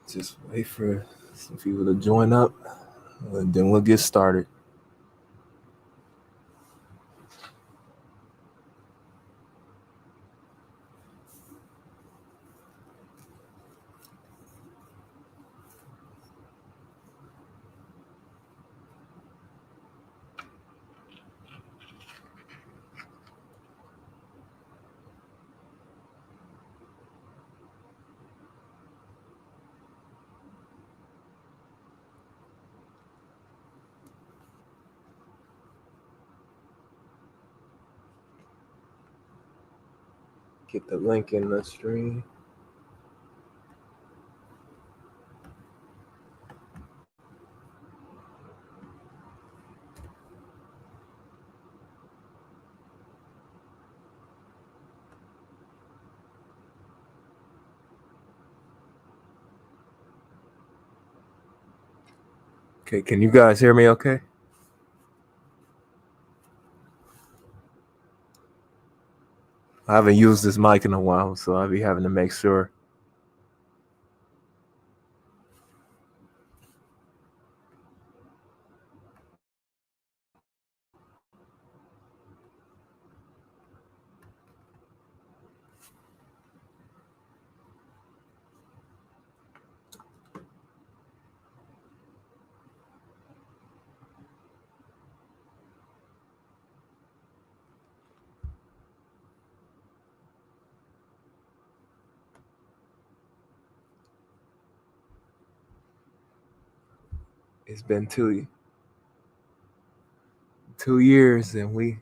Just wait for some people to join up, and then we'll get started. Get the link in the stream. Okay, can you guys hear me okay? I haven't used this mic in a while, so I'll be having to make sure. It's been 2 years, and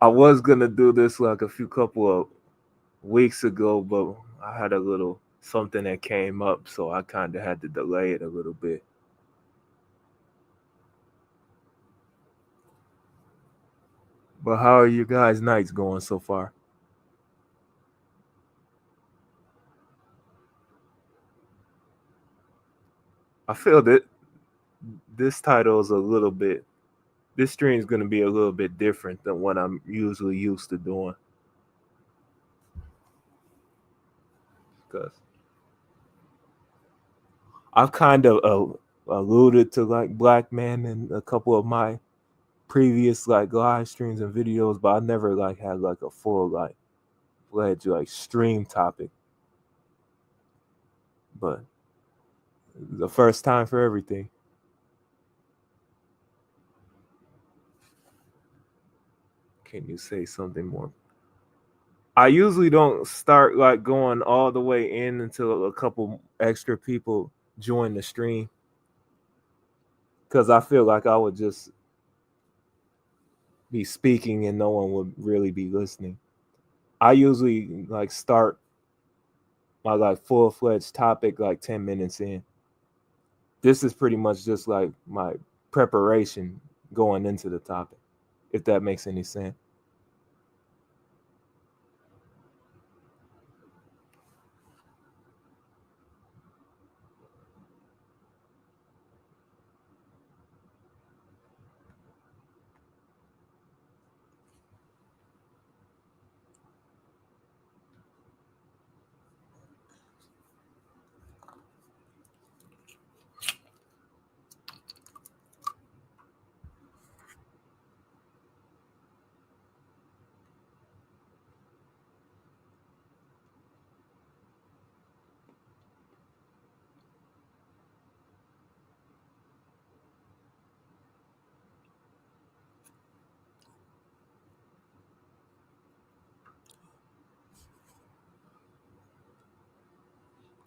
I was gonna do this like a couple of weeks ago, but I had a little something that came up, so I kind of had to delay it a little bit. But how are you guys' nights going so far? I feel that this title is a little bit. This stream is going to be a little bit different than what I'm usually used to doing, because I've kind of alluded to like black men in a couple of my previous like live streams and videos, but I never like had like a full like fledged like stream topic. But the first time for everything. Can you say something more? I usually don't start like going all the way in until a couple extra people join the stream, because I feel like I would just be speaking and no one would really be listening. I usually like start my like full-fledged topic like 10 minutes in. This is pretty much just like my preparation going into the topic, if that makes any sense.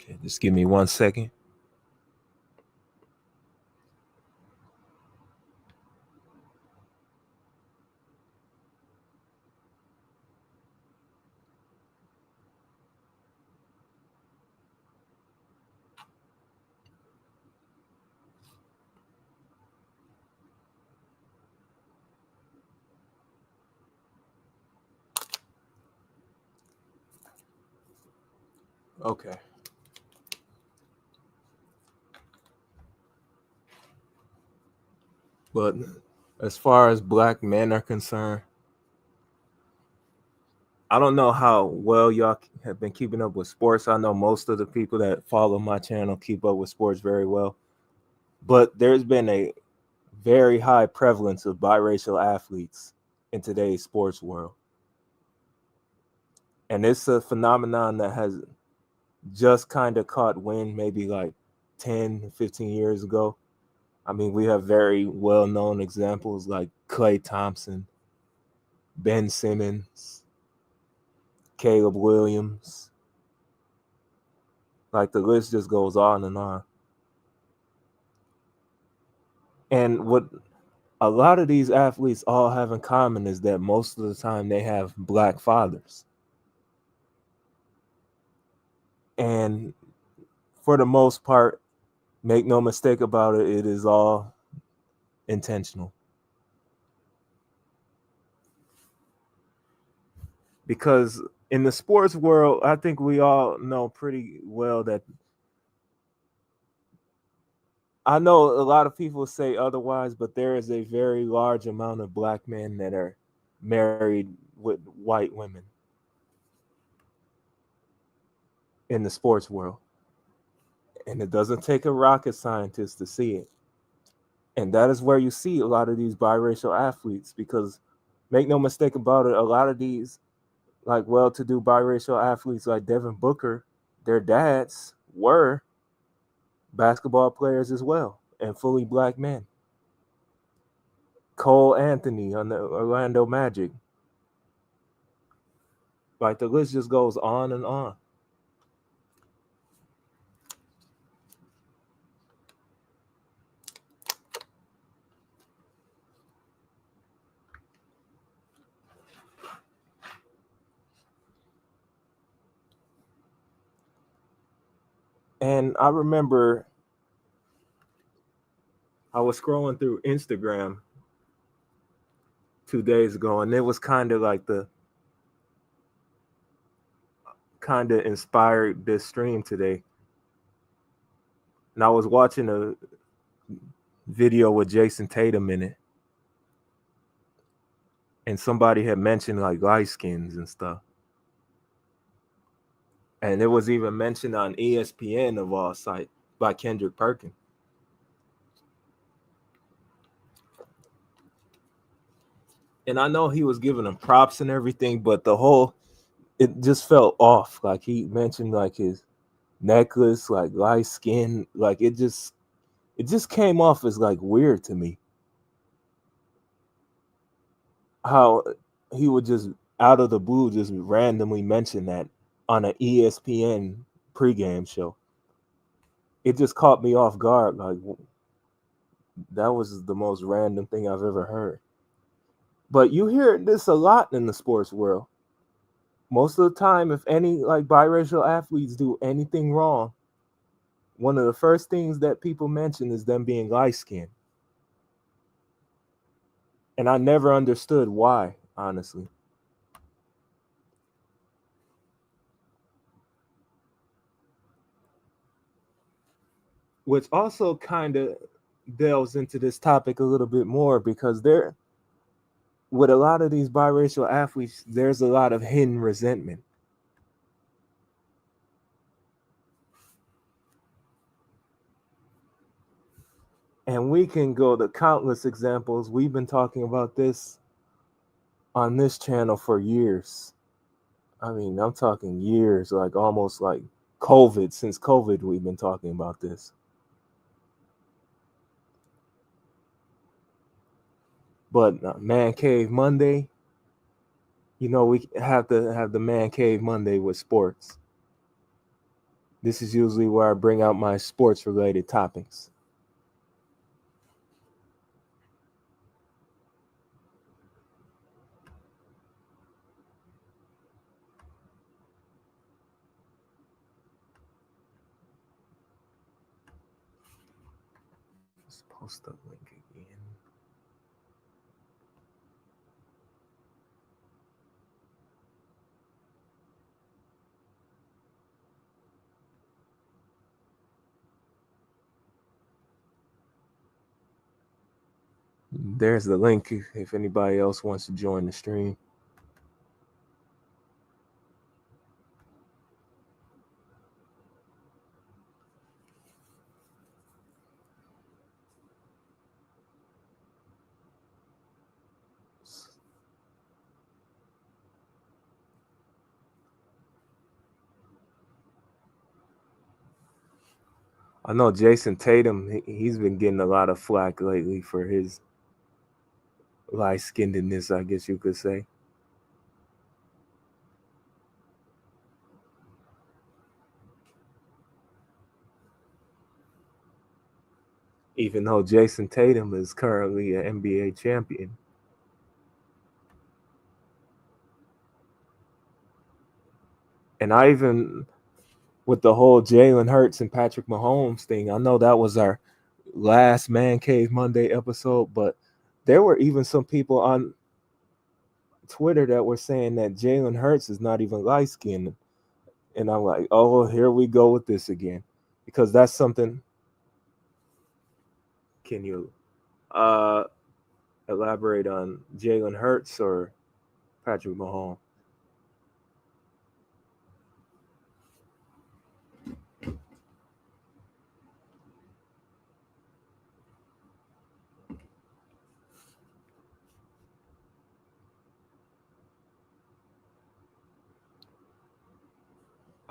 Okay, just give me 1 second. Okay. But as far as black men are concerned, I don't know how well y'all have been keeping up with sports. I know most of the people that follow my channel keep up with sports very well, but there's been a very high prevalence of biracial athletes in today's sports world. And it's a phenomenon that has just kind of caught wind maybe like 10, 15 years ago. I mean, we have very well-known examples like Klay Thompson, Ben Simmons, Caleb Williams. Like the list just goes on and on. And what a lot of these athletes all have in common is that most of the time they have black fathers. And for the most part, make no mistake about it, it is all intentional. Because in the sports world, I think we all know pretty well that I know a lot of people say otherwise, but there is a very large amount of black men that are married with white women in the sports world. And it doesn't take a rocket scientist to see it. And that is where you see a lot of these biracial athletes, because make no mistake about it, a lot of these like well-to-do biracial athletes like Devin Booker, their dads were basketball players as well and fully black men. Cole Anthony on the Orlando Magic. Like the list just goes on and on. And I remember I was scrolling through Instagram 2 days ago, and it was kind of like the kind of inspired this stream today. And I was watching a video with Jason Tatum in it. And somebody had mentioned like light skins and stuff. And it was even mentioned on ESPN of all sites by Kendrick Perkins. And I know he was giving him props and everything, but it just felt off. Like he mentioned like his necklace, like light skin, like it just came off as like weird to me. How he would just out of the blue just randomly mention that on an ESPN pregame show. It just caught me off guard. Like that was the most random thing I've ever heard. But you hear this a lot in the sports world. Most of the time, if any like biracial athletes do anything wrong, one of the first things that people mention is them being light skinned. And I never understood why, honestly. Which also kind of delves into this topic a little bit more, because with a lot of these biracial athletes, there's a lot of hidden resentment. And we can go to countless examples. We've been talking about this on this channel for years. I mean, I'm talking years, like almost like COVID. Since COVID, we've been talking about this. But Man Cave Monday, we have to have the Man Cave Monday with sports. This is usually where I bring out my sports related topics. Let's post the link again. There's the link if anybody else wants to join the stream. I know Jason Tatum, he's been getting a lot of flack lately for his light skinnedness, I guess you could say. Even though Jason Tatum is currently an NBA champion. And I even, with the whole Jalen Hurts and Patrick Mahomes thing, I know that was our last Man Cave Monday episode, but there were even some people on Twitter that were saying that Jalen Hurts is not even light skinned. And I'm like, oh, here we go with this again. Because that's something. Can you uh, elaborate on Jalen Hurts or Patrick Mahomes?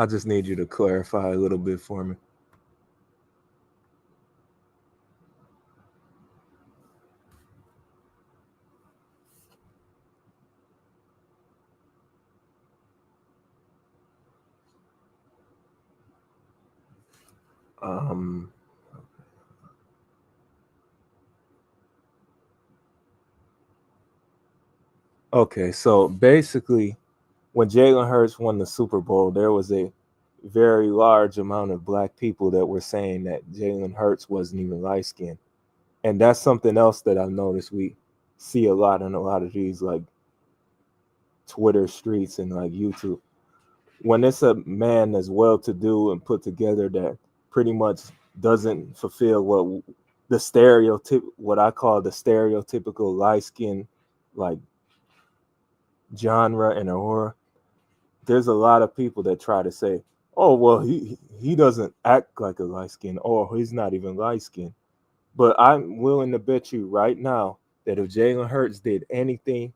I just need you to clarify a little bit for me. Um, okay, so basically, when Jalen Hurts won the Super Bowl, there was a very large amount of black people that were saying that Jalen Hurts wasn't even light skinned. And that's something else that I've noticed we see a lot in a lot of these like Twitter streets and like YouTube. When it's a man that's well to do and put together that pretty much doesn't fulfill what I call the stereotypical light skin like genre and aura, there's a lot of people that try to say, oh well he doesn't act like a light skin or he's not even light skin. But I'm willing to bet you right now that if Jalen Hurts did anything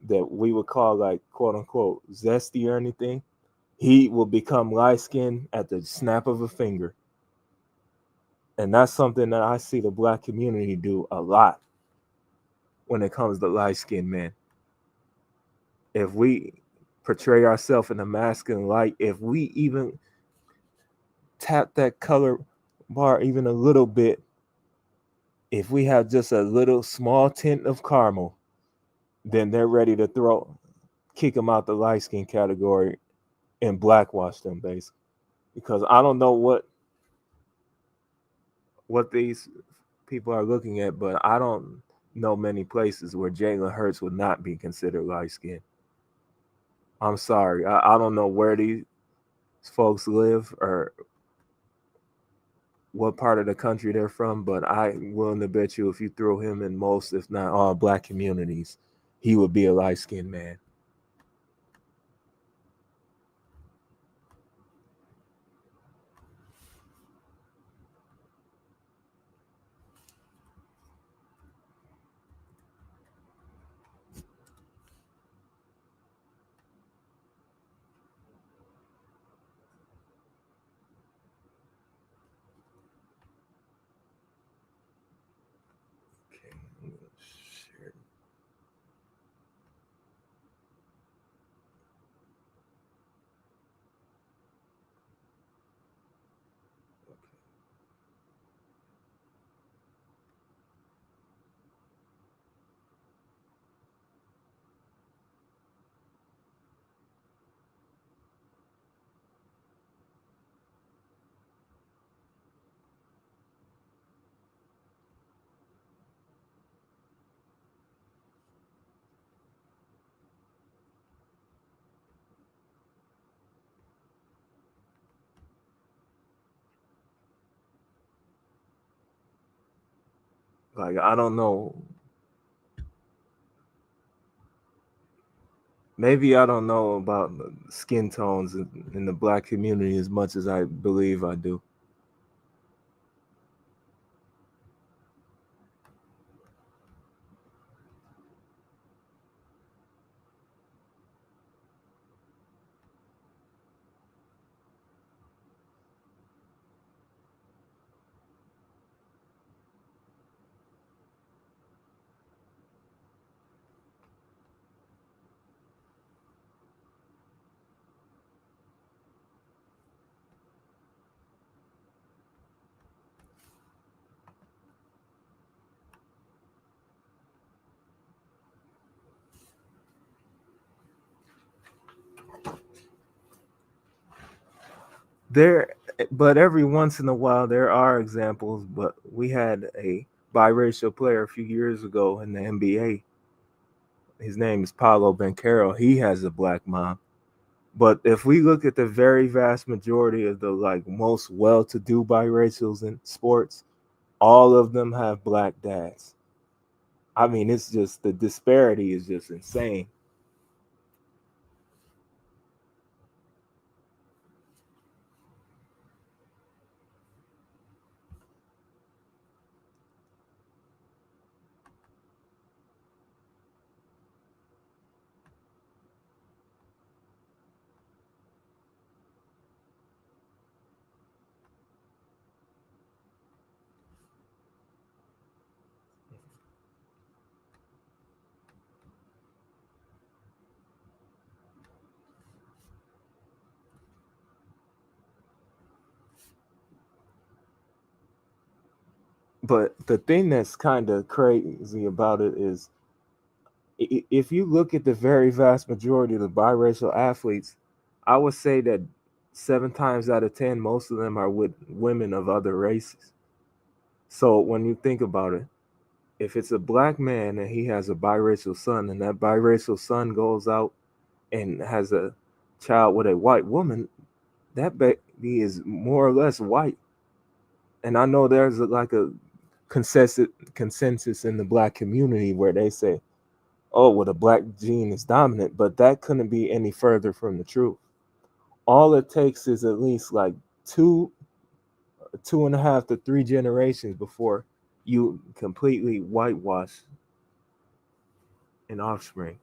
that we would call like quote unquote zesty or anything, he will become light skinned at the snap of a finger. And that's something that I see the black community do a lot when it comes to light skinned men. If we portray ourselves in a masculine light, if we even tap that color bar even a little bit, if we have just a little small tint of caramel, then they're ready to kick them out the light skin category and blackwash them basically. Because I don't know what these people are looking at, but I don't know many places where Jalen Hurts would not be considered light skinned. I'm sorry. I don't know where these folks live or what part of the country they're from, but I'm willing to bet you if you throw him in most, if not all, black communities, he would be a light skinned man. Okay, I'm gonna share. Like I don't know. Maybe I don't know about skin tones in the black community as much as I believe I do. there, but every once in a while there are examples. But we had a biracial player a few years ago in the NBA. His name is Paulo Banchero. He has a black mom. But if we look at the very vast majority of the like most well-to-do biracials in sports, all of them have black dads. I mean, it's just the disparity is just insane. But the thing that's kind of crazy about it is if you look at the very vast majority of the biracial athletes, I would say that 7 times out of 10, most of them are with women of other races. So when you think about it, if it's a black man and he has a biracial son, and that biracial son goes out and has a child with a white woman, that baby is more or less white. And I know there's like a consensus in the black community where they say, oh, well, the black gene is dominant, but that couldn't be any further from the truth. All it takes is at least like two and a half to three generations before you completely whitewash an offspring.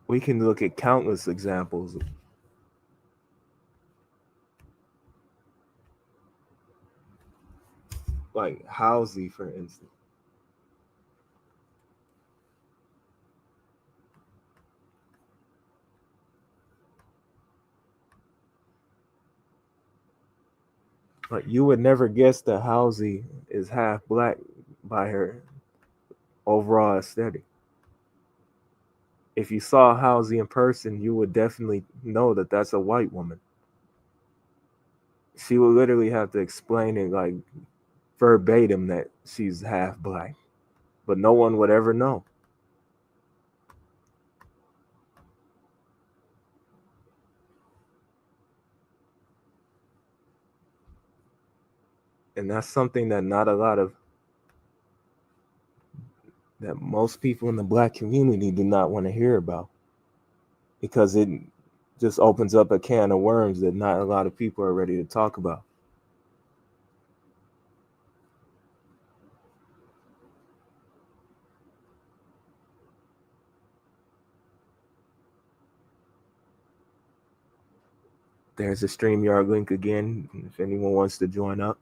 We can look at countless examples, like Halsey, for instance. Like you would never guess that Halsey is half black by her overall aesthetic. If you saw Halsey in person, you would definitely know that that's a white woman. She would literally have to explain it like verbatim that she's half black, but no one would ever know. And that's something that not a lot of that most people in the black community do not want to hear about because it just opens up a can of worms that not a lot of people are ready to talk about. There's a StreamYard link again if anyone wants to join up.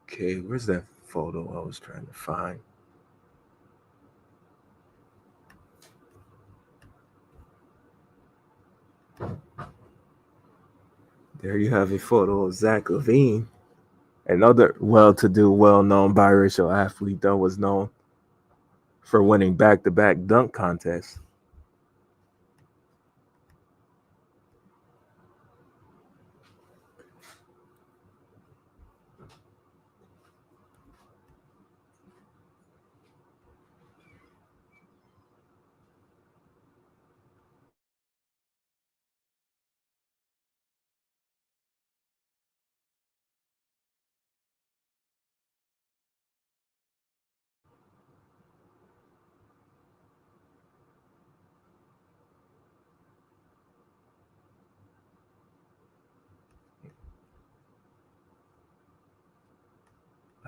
Okay, where's that photo I was trying to find? There you have a photo of Zach Levine, another well-to-do, well-known biracial athlete that was known for winning back-to-back dunk contests.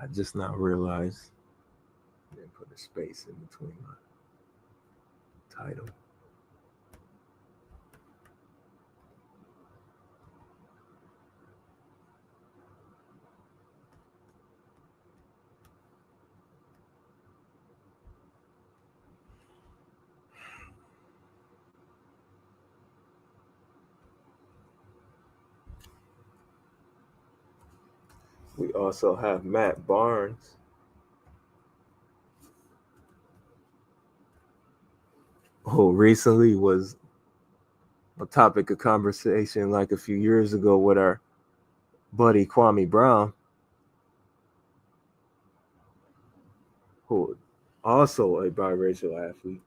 I just now realized I didn't put a space in between my title. We also have Matt Barnes, who recently was a topic of conversation like a few years ago with our buddy Kwame Brown, who also a biracial athlete.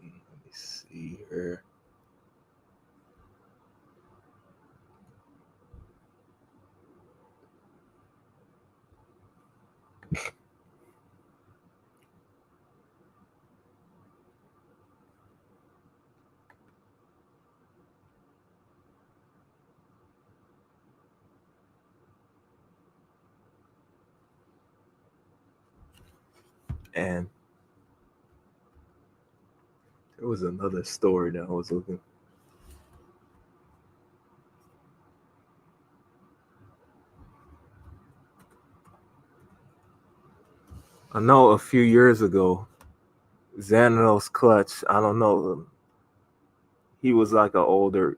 Let me see here. And there was another story that I was looking. I know a few years ago, Xanatos Clutch, I don't know, he was like an older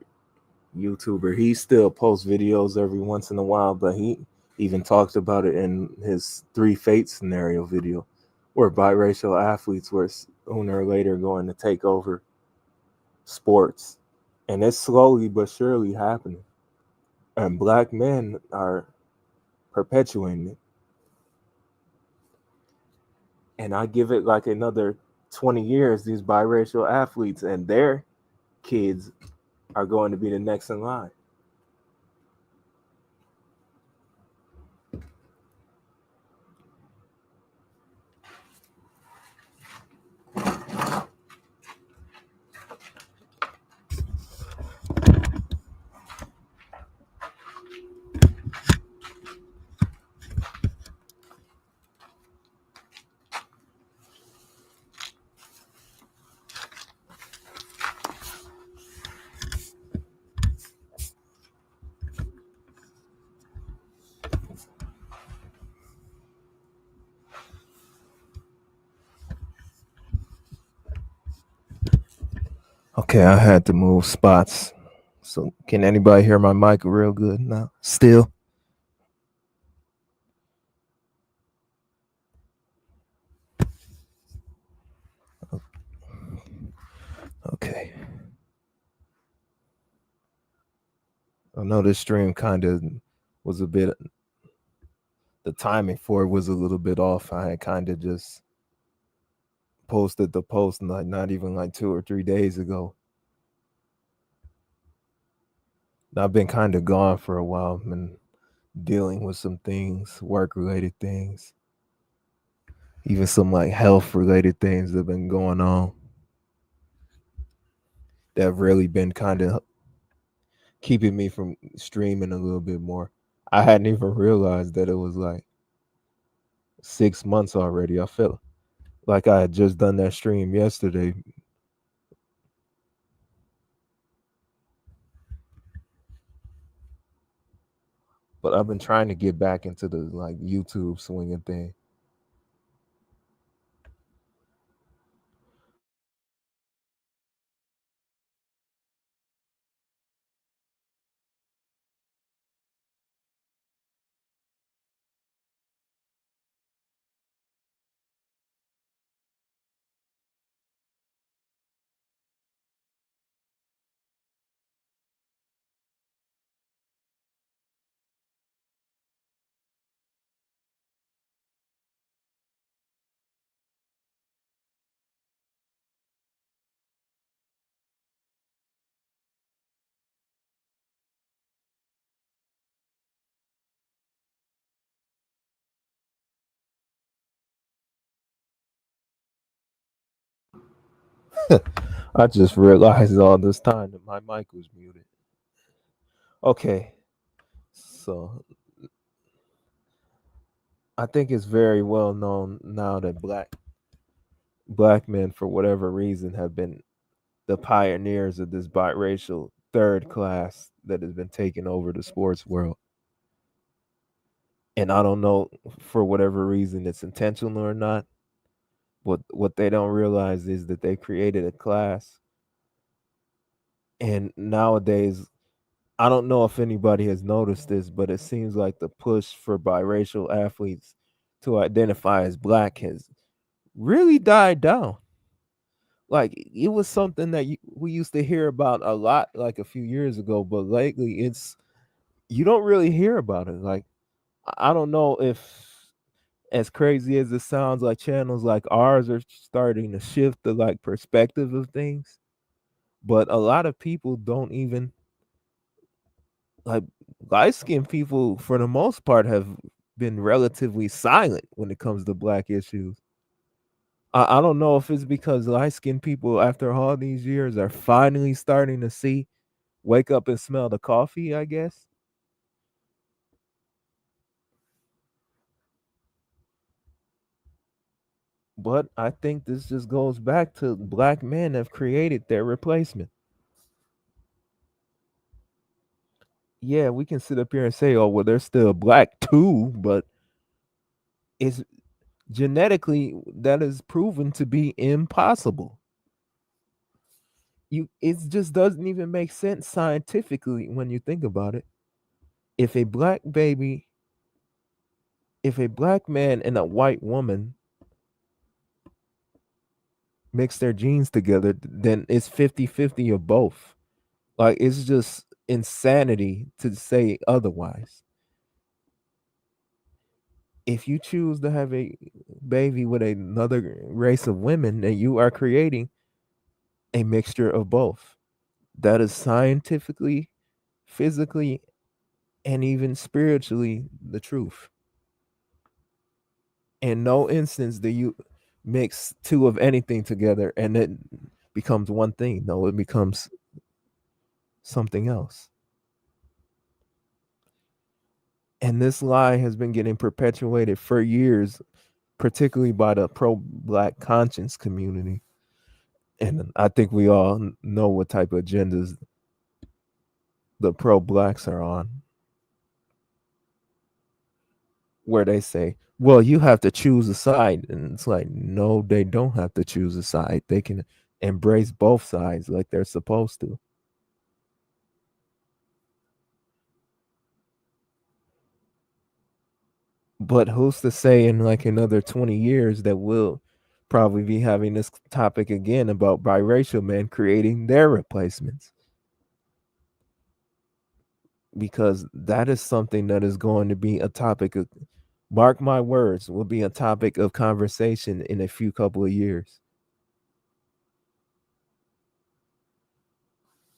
YouTuber. He still posts videos every once in a while, but he even talked about it in his Three Fates scenario video, where biracial athletes were sooner or later going to take over sports. And it's slowly but surely happening. And black men are perpetuating it. And I give it like another 20 years, these biracial athletes and their kids are going to be the next in line. Okay, I had to move spots. So can anybody hear my mic real good now? Still? Okay. I know this stream kind of was a bit, the timing for it was a little bit off. I had kind of just posted the post not even like 2 or 3 days ago. I've been kind of gone for a while and dealing with some things, work related things. even some like health related things that have been going on that have really been kind of keeping me from streaming a little bit more. I hadn't even realized that it was like 6 months already. I felt like I had just done that stream yesterday. But I've been trying to get back into the like YouTube swinging thing. I just realized all this time that my mic was muted. Okay, so I think it's very well known now that black men, for whatever reason, have been the pioneers of this biracial third class that has been taking over the sports world. And I don't know, for whatever reason it's intentional or not. What they don't realize is that they created a class, and nowadays I don't know if anybody has noticed this, but it seems like the push for biracial athletes to identify as black has really died down. Like it was something that we used to hear about a lot like a few years ago, but lately it's you don't really hear about it. Like I don't know if, as crazy as it sounds, like channels like ours are starting to shift the like perspective of things, but a lot of people don't even like light skinned people for the most part have been relatively silent when it comes to black issues. I don't know if it's because light skinned people after all these years are finally starting to see, wake up and smell the coffee, I guess. But I think this just goes back to black men have created their replacement. Yeah, we can sit up here and say, oh, well, they're still black too, but it's genetically that is proven to be impossible. It just doesn't even make sense scientifically when you think about it. If a black baby, if a black man and a white woman mix their genes together, then it's 50-50 of both. Like it's just insanity to say otherwise. If you choose to have a baby with another race of women, then you are creating a mixture of both. That is scientifically, physically, and even spiritually the truth. In no instance do you mix two of anything together and it becomes one thing. No, it becomes something else. And this lie has been getting perpetuated for years, particularly by the pro black conscience community. And I think we all know what type of agendas the pro blacks are on, where they say, well, you have to choose a side. And it's like, no, they don't have to choose a side. They can embrace both sides like they're supposed to. But who's to say in like another 20 years that we'll probably be having this topic again about biracial men creating their replacements? Because that is something that is going to be a topic of, mark my words, will be a topic of conversation in a few couple of years.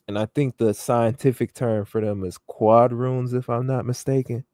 And I think the scientific term for them is quadroons, if I'm not mistaken.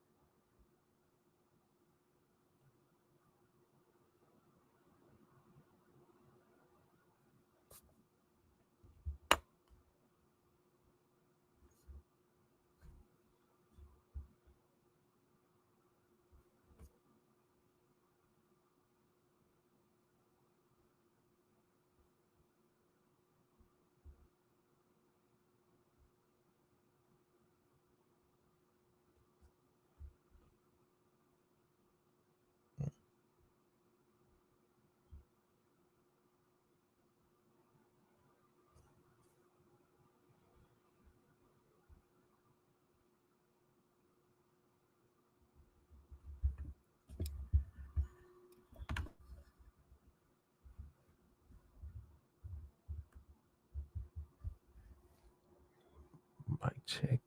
Check.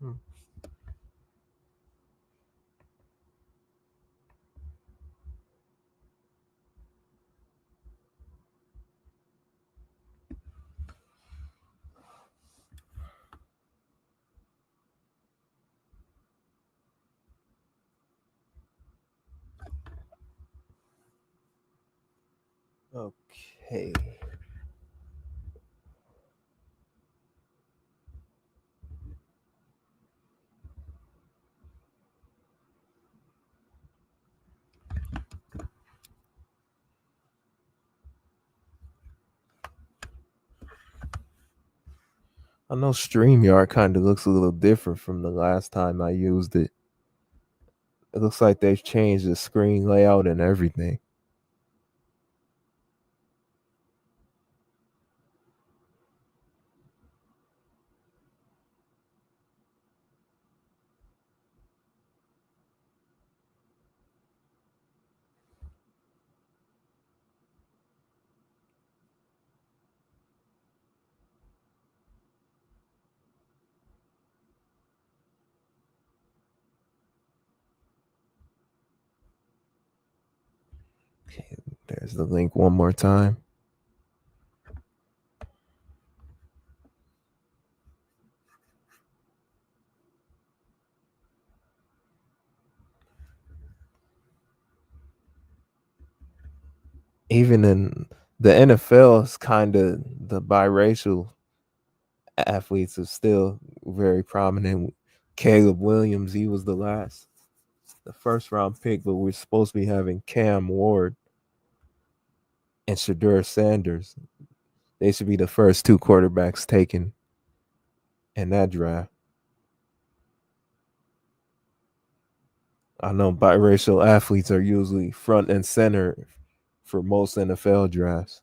Hmm. Okay. I know StreamYard kind of looks a little different from the last time I used it. It looks like they've changed the screen layout and everything. Okay, there's the link one more time. Even in the NFL is kind of the biracial athletes are still very prominent. Caleb Williams, he was the first round pick, but we're supposed to be having Cam Ward and Shadur Sanders. They should be the first two quarterbacks taken in that draft. I know biracial athletes are usually front and center for most NFL drafts.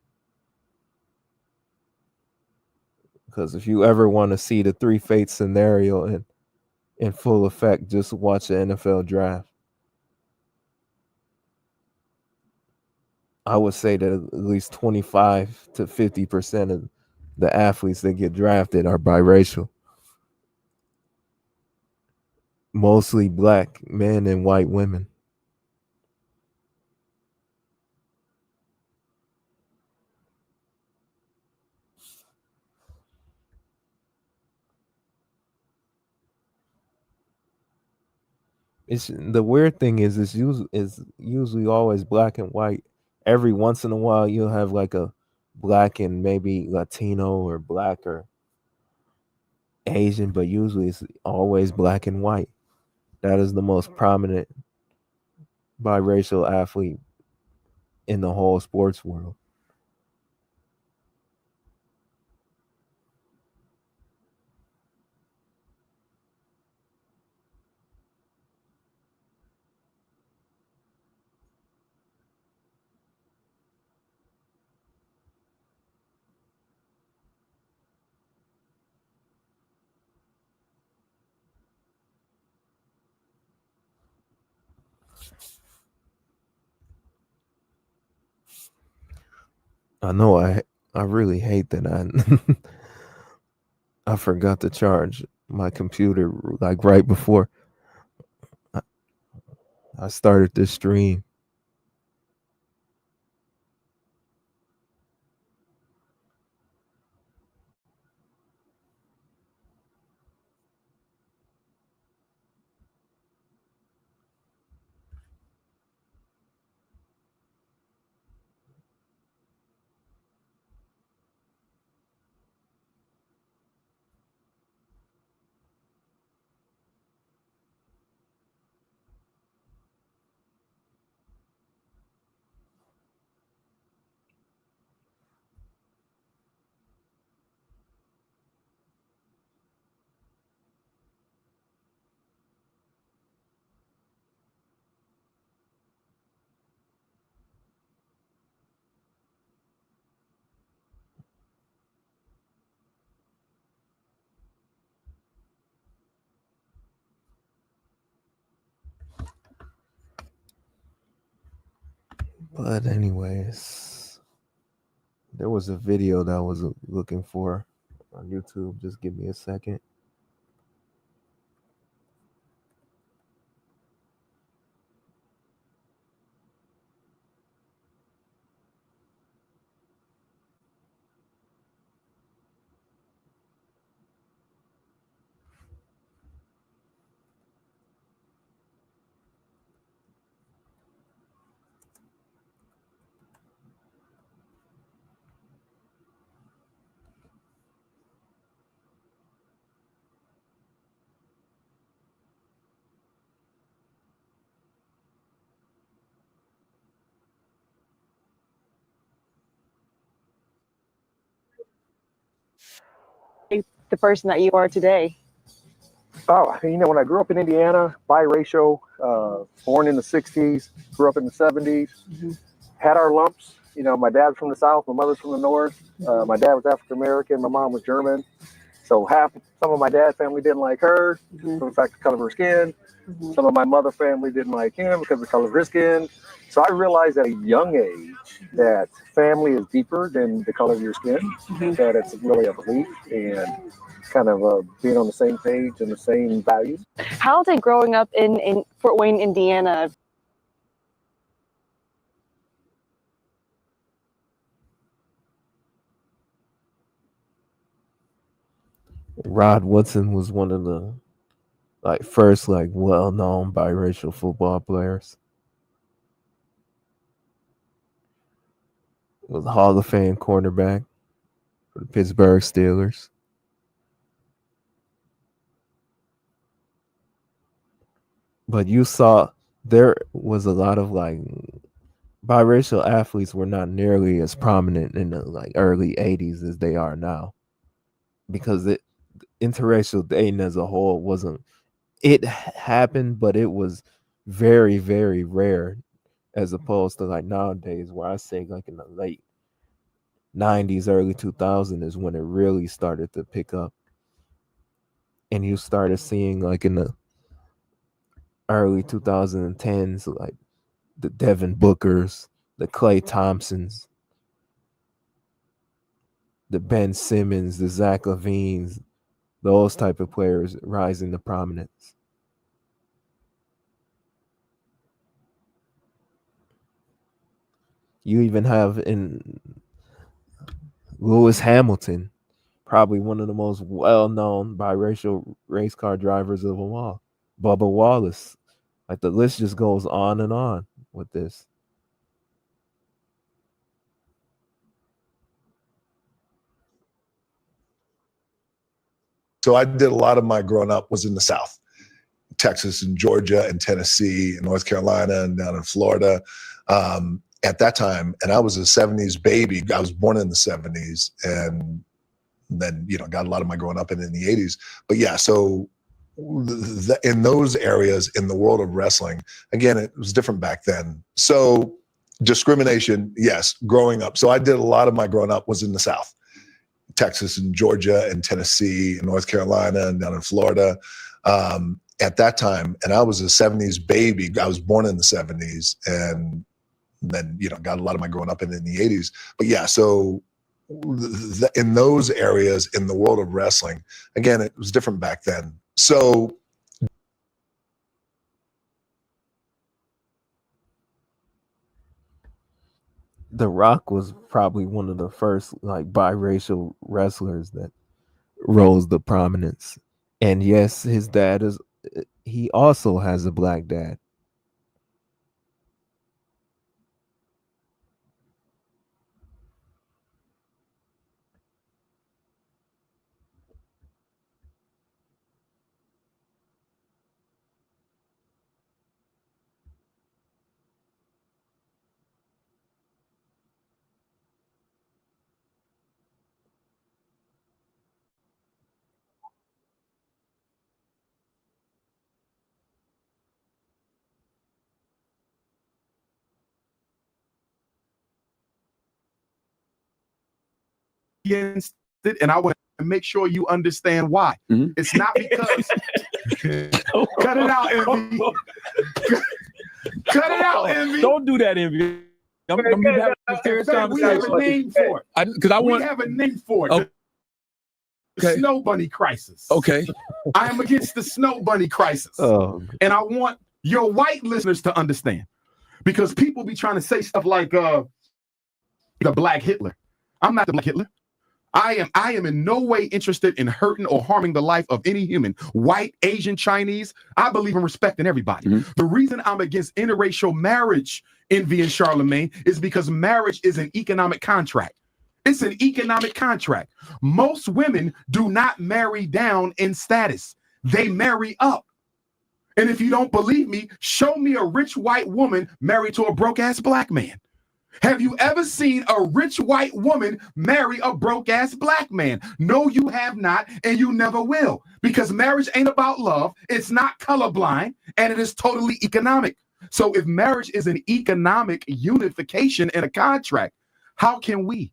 Because if you ever want to see the three fate scenario in full effect, just watch the NFL draft. I would say that at least 25 to 50% of the athletes that get drafted are biracial. Mostly black men and white women. It's the weird thing is usually always black and white. Every once in a while you'll have like a black and maybe Latino or black or Asian, but usually it's always black and white. That is the most prominent biracial athlete in the whole sports world. I know I really hate that I forgot to charge my computer like right before I I started this stream. But anyways, there was a video that I was looking for on YouTube. Just give me a second. The person that you are today? Oh, when I grew up in Indiana, biracial, born in the 60s, grew up in the 70s, had our lumps. My dad's from the South, my mother's from the North. My dad was African American, my mom was German. So some of my dad's family didn't like her for the fact of the color of her skin. Some of my mother's family didn't like him because of the color of his skin. So I realized at a young age that family is deeper than the color of your skin, that it's really a belief and kind of being on the same page and the same values. How did growing up in Fort Wayne, Indiana? Rod Woodson was one of the first well-known biracial football players. Was a Hall of Fame cornerback for the Pittsburgh Steelers. But you saw there was a lot of biracial athletes were not nearly as prominent in the early 80s as they are now, because interracial dating as a whole it happened, but it was very, very rare, as opposed to nowadays, where I say in the late 90s, early 2000s is when it really started to pick up. And you started seeing in the early 2010s, the Devin Bookers, the Klay Thompsons, the Ben Simmons, the Zach LaVines, those type of players rising to prominence. You even have in Lewis Hamilton, probably one of the most well-known biracial race car drivers of them all, Bubba Wallace. The list just goes on and on with this. So I did a lot of my growing up was in the South, Texas and Georgia and Tennessee and North Carolina and down in Florida at that time. And I was a 70s baby. I was born in the 70s and then, got a lot of my growing up in the 80s. But yeah, so in those areas in the world of wrestling, again, it was different back then. So discrimination, yes, growing up. So I did a lot of my growing up was in the South, Texas and Georgia and Tennessee and North Carolina and down in Florida at that time. And I was a 70s baby. I was born in the 70s and then, got a lot of my growing up in the 80s. But yeah, so in those areas in the world of wrestling, again, it was different back then. So The Rock was probably one of the first biracial wrestlers that rose to prominence. And yes, his dad he also has a black dad. And I want to make sure you understand why. It's not because cut it out, Envy. Cut it out, Envy. Don't do that, Envy. I'm having a serious We have conversation. a name for it. Because I We want. have a name for it. Okay. The snow bunny crisis. Okay. I am against the snow bunny crisis. And I want your white listeners to understand. Because people be trying to say stuff like the Black Hitler. I'm not the Black Hitler. I am in no way interested in hurting or harming the life of any human, white, Asian, Chinese. I believe in respecting everybody. The reason I'm against interracial marriage, Envy and Charlemagne, is because marriage is an economic contract. It's an economic contract. Most women do not marry down in status. They marry up. And if you don't believe me, show me a rich white woman married to a broke-ass black man. Have you ever seen a rich white woman marry a broke-ass black man? No, you have not, and you never will. Because marriage ain't about love, it's not colorblind, and it is totally economic. So if marriage is an economic unification and a contract, how can we,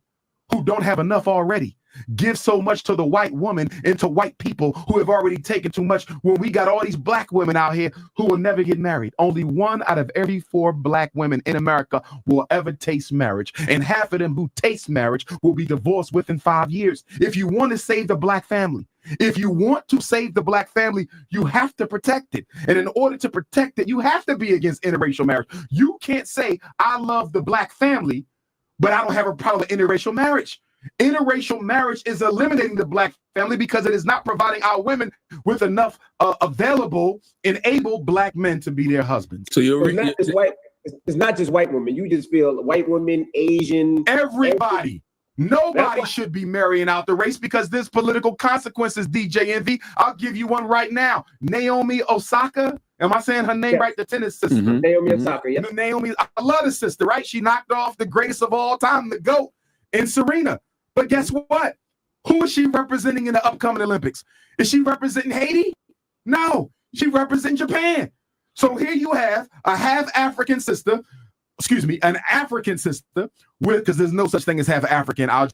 who don't have enough already, give so much to the white woman and to white people who have already taken too much when we got all these black women out here who will never get married? Only 1 out of every 4 black women in America will ever taste marriage. And half of them who taste marriage will be divorced within 5 years. If you want to save the black family, you have to protect it. And in order to protect it, you have to be against interracial marriage. You can't say, I love the black family, but I don't have a problem with interracial marriage. Interracial marriage is eliminating the black family because it is not providing our women with enough available and able black men to be their husbands. So it's not just white. It's not just white women. You just feel white women, Asian, everybody. Nobody should be marrying out the race because there's political consequences, DJ Envy. I'll give you one right now. Naomi Osaka. Am I saying her name right? The tennis sister. Naomi Osaka, yeah. Naomi, I love the sister, right? She knocked off the greatest of all time, the GOAT, in Serena. But guess what? Who is she representing in the upcoming Olympics? Is she representing Haiti? No, she represents Japan. So here you have a half African sister, an African sister, because there's no such thing as half African. Our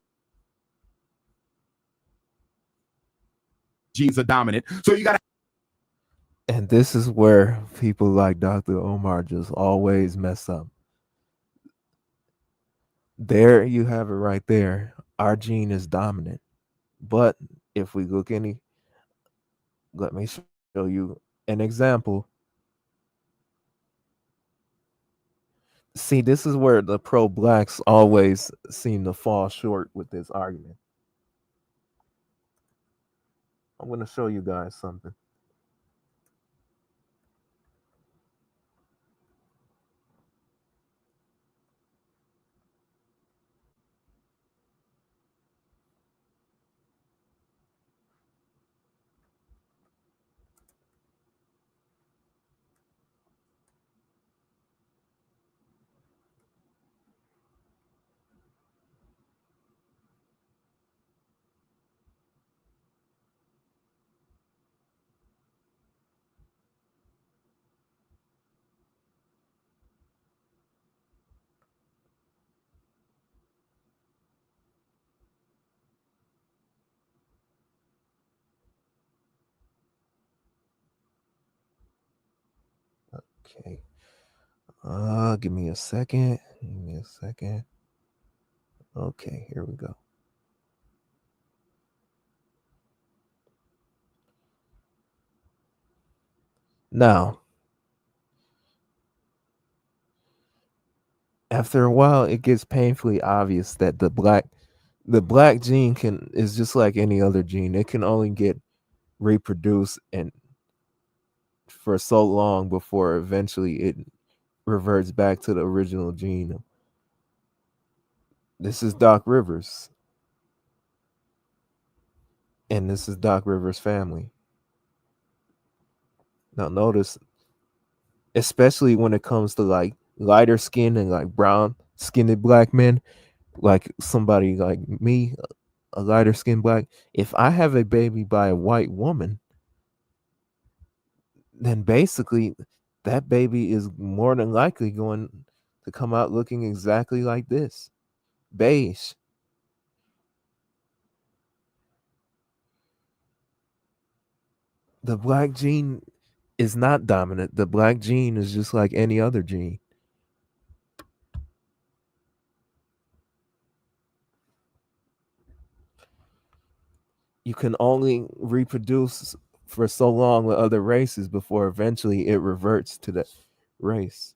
genes are dominant. So you got. And this is where people like Dr. Umar just always mess up. There you have it right there. Our gene is dominant. But if we look let me show you an example. See, this is where the pro-blacks always seem to fall short with this argument. I'm going to show you guys something. Okay. Give me a second. Okay, here we go. Now, after a while, it gets painfully obvious that the black gene is just like any other gene. It can only get reproduced and for so long before eventually it reverts back to the original gene. This is Doc Rivers. And this is Doc Rivers' family. Now notice, especially when it comes to like lighter skin and like brown skinned black men, like somebody like me, a lighter skinned black, if I have a baby by a white woman, then basically that baby is more than likely going to come out looking exactly like this, beige. The black gene is not dominant. The black gene is just like any other gene. you can only reproduce for so long with other races before eventually it reverts to the race.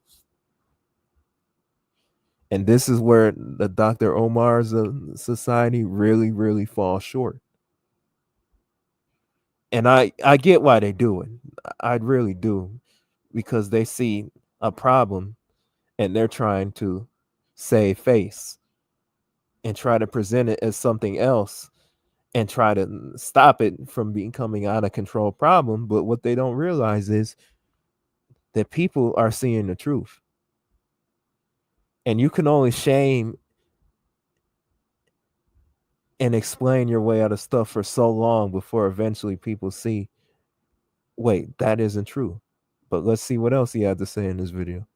And this is where the Dr. Omar's society really, really falls short. And I get why they do it. I really do. Because they see a problem and they're trying to save face and try to present it as something else and try to stop it from becoming out of control problem. But what they don't realize is that people are seeing the truth. And you can only shame and explain your way out of stuff for so long before eventually people see, wait, that isn't true. But let's see what else he had to say in this video.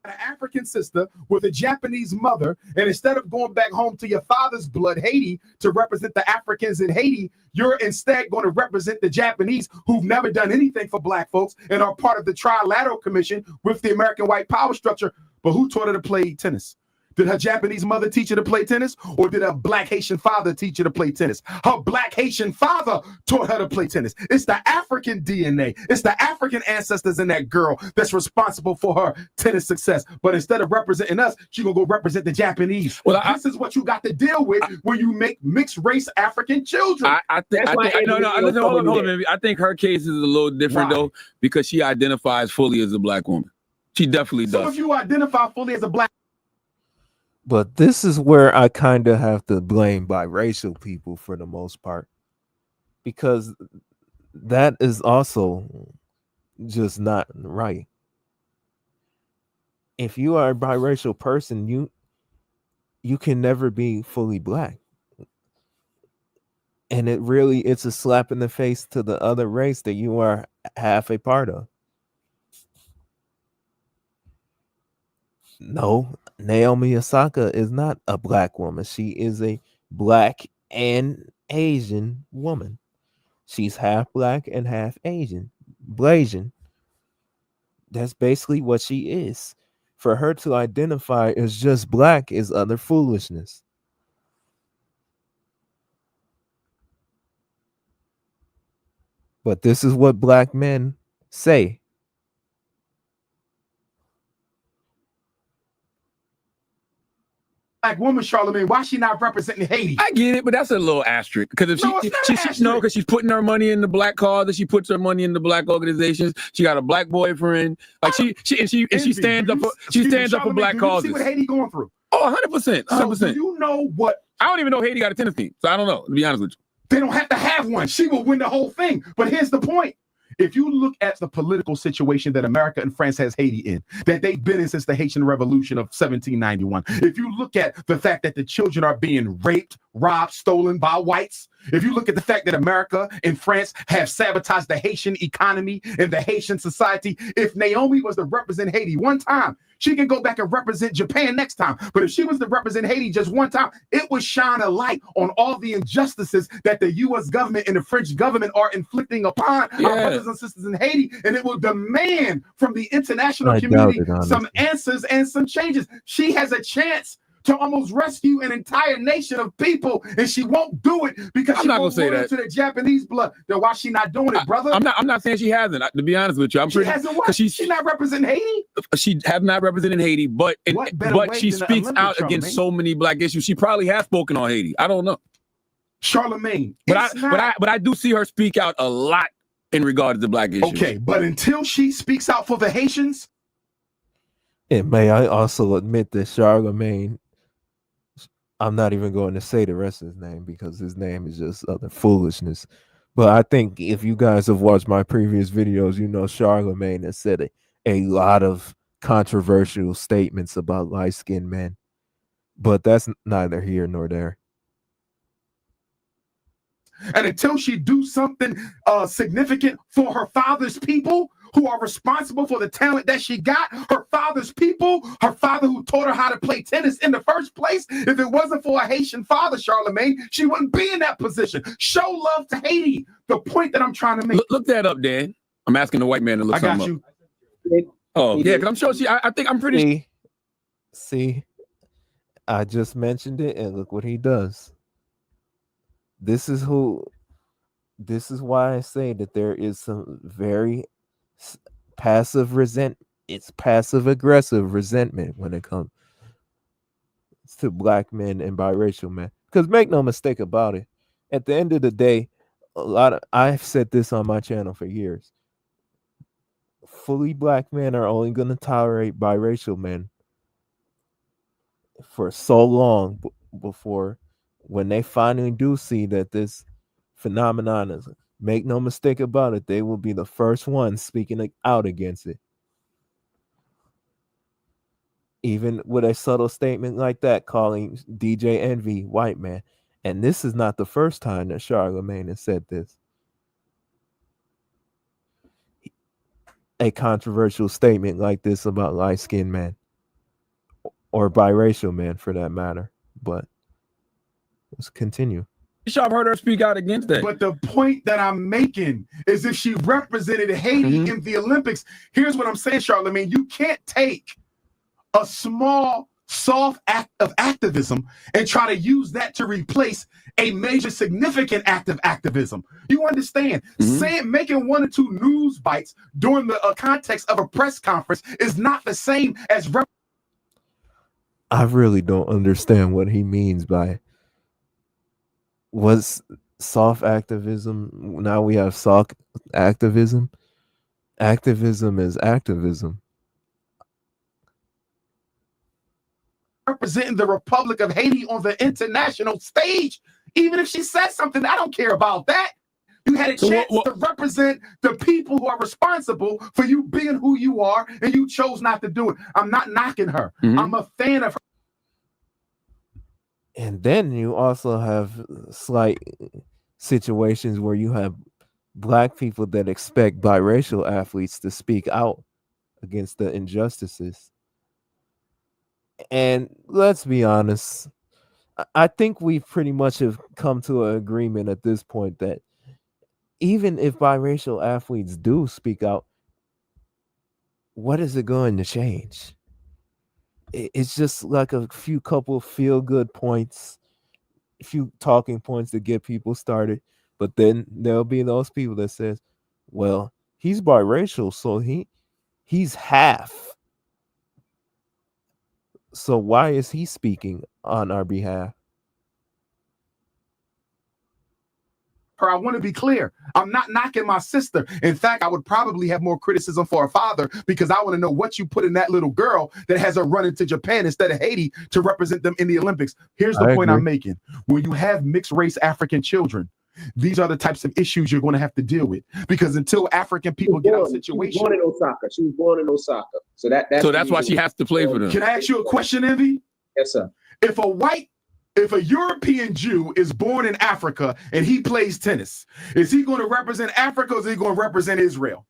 An African sister with a Japanese mother, and instead of going back home to your father's blood, Haiti, to represent the Africans in Haiti, you're instead going to represent the Japanese who've never done anything for black folks and are part of the Trilateral Commission with the American white power structure. But who taught her to play tennis? Did her Japanese mother teach her to play tennis, or did her black Haitian father teach her to play tennis? Her black Haitian father taught her to play tennis. It's the African DNA. It's the African ancestors in that girl that's responsible for her tennis success. But instead of representing us, she's going to go represent the Japanese. Well, this is what you got to deal with when you make mixed race African children. I think hold on, baby. I think her case is a little different, though, because she identifies fully as a black woman. She definitely does. So if you identify fully as a black, but this is where I kind of have to blame biracial people for the most part, because that is also just not right. If you are a biracial person, you can never be fully black. And it's a slap in the face to the other race that you are half a part of. No, Naomi Osaka is not a black woman. She is a black and Asian woman. She's half black and half Asian. Blasian. That's basically what she is. For her to identify as just black is utter foolishness. But this is what black men say. black woman, Charlemagne, why is she not representing Haiti? I get it, but that's a little asterisk. Because if because she's putting her money in the black cause, she puts her money in the black organizations. She got a black boyfriend. Like she stands up for black causes. See what Haiti going through? Oh, 100%. 100%. So do you know what? I don't even know Haiti got a tennis team, so I don't know, to be honest with you. They don't have to have one. She will win the whole thing. But here's the point. If you look at the political situation that America and France has Haiti in, that they've been in since the Haitian Revolution of 1791, if you look at the fact that the children are being raped, robbed, stolen by whites, if you look at the fact that America and France have sabotaged the Haitian economy and the Haitian society, if Naomi was to represent Haiti one time, she can go back and represent Japan next time. But if she was to represent Haiti just one time, it would shine a light on all the injustices that the U.S. government and the French government are inflicting upon our brothers and sisters in Haiti. And it will demand from the international community some answers and some changes. She has a chance to almost rescue an entire nation of people, and she won't do it because she won't go into the Japanese blood. Then why she not doing it, brother? I'm not saying she hasn't. To be honest with you, she hasn't what? She's not representing Haiti. She have not represented Haiti, but she speaks out against so many black issues. She probably has spoken on Haiti. I don't know, Charlemagne. But I do see her speak out a lot in regards to black issues. Okay, but until she speaks out for the Haitians, and may I also admit that Charlemagne, I'm not even going to say the rest of his name because his name is just other foolishness. But I think if you guys have watched my previous videos, you know Charlemagne has said a lot of controversial statements about light-skinned men. But that's neither here nor there. And until she do something significant for her father's people who are responsible for the talent that she got, her father's people, her father who taught her how to play tennis in the first place, if it wasn't for a Haitian father, Charlemagne, she wouldn't be in that position. Show love to Haiti. The point that I'm trying to make. Look that up, Dan. I'm asking the white man to look something up. I got you. Oh, yeah, because I'm sure I'm pretty See, I just mentioned it, and look what he does. This is why I say that there is some very passive resent. It's passive aggressive resentment when it comes to black men and biracial men. Because make no mistake about it, at the end of the day, I've said this on my channel for years. Fully black men are only going to tolerate biracial men for so long before, when they finally do see that this phenomenon is, make no mistake about it, they will be the first ones speaking out against it. Even with a subtle statement like that, calling DJ Envy white man. And this is not the first time that Charlemagne has said this. A controversial statement like this about light-skinned men, or biracial men for that matter. But let's continue. I've heard her speak out against that. But the point that I'm making is, if she represented Haiti in the Olympics, here's what I'm saying, Charlemagne. You can't take a small, soft act of activism and try to use that to replace a major, significant act of activism. You understand? Making 1 or 2 news bites during the context of a press conference is not the same as. I really don't understand what he means by what's soft activism. Now we have soft activism. Activism is activism. Representing the Republic of Haiti on the international stage. Even if she says something, I don't care about that. You had a chance to represent the people who are responsible for you being who you are, and you chose not to do it. I'm not knocking her. I'm a fan of her. And then you also have slight situations where you have black people that expect biracial athletes to speak out against the injustices. And let's be honest, I think we pretty much have come to an agreement at this point that even if biracial athletes do speak out, what is it going to change? It's just like a couple feel-good points, a few talking points to get people started. But then there'll be those people that says, well, he's biracial, so he's half. So why is he speaking on our behalf? I want to be clear. I'm not knocking my sister. In fact, I would probably have more criticism for her father, because I want to know what you put in that little girl that has her running to Japan instead of Haiti to represent them in the Olympics. Here's the point I'm making. When you have mixed race African children, these are the types of issues you're going to have to deal with, because until African people get out of situation. She was born in Osaka. She was born in Osaka. So that's why she has to play for them. Can I ask you a question, Envy? Yes, sir. If a European Jew is born in Africa and he plays tennis, is he going to represent Africa, or is he going to represent Israel?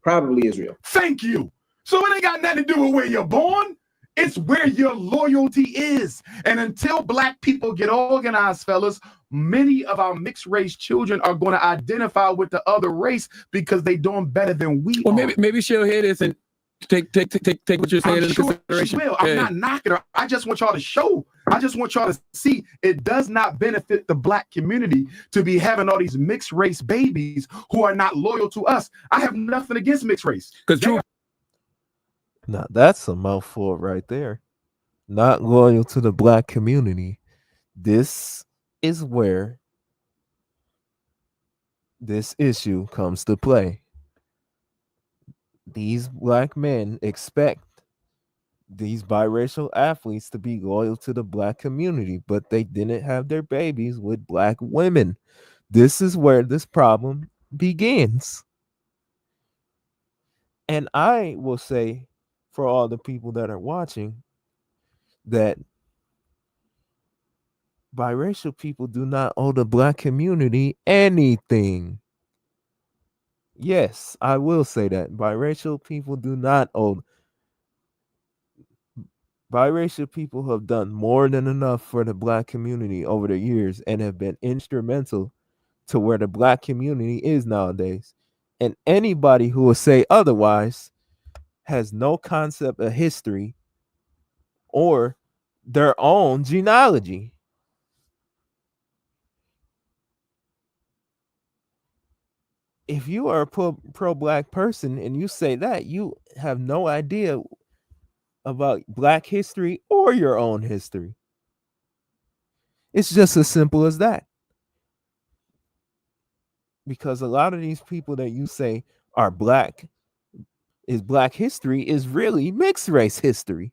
Probably Israel. Thank you. So it ain't got nothing to do with where you're born. It's where your loyalty is. And until black people get organized, fellas, many of our mixed race children are going to identify with the other race because they're doing better than we are. Maybe she'll hear this and take what you're saying into consideration. She will. I'm not knocking her. I just want y'all to show. I just want y'all to see it does not benefit the black community to be having all these mixed race babies who are not loyal to us. I have nothing against mixed race. Now that's a mouthful right there. Not loyal to the black community. This is where this issue comes to play. These black men expect these biracial athletes to be loyal to the black community, but they didn't have their babies with black women. This is where this problem begins. And I will say, for all the people that are watching, that biracial people do not owe the black community anything. Yes, I will say that. Biracial people do not owe. Biracial people have done more than enough for the black community over the years and have been instrumental to where the black community is nowadays. And anybody who will say otherwise has no concept of history or their own genealogy. if you are a pro-black person and you say that, you have no idea about black history or your own history. It's just as simple as that. Because a lot of these people that you say are black history is really mixed race history.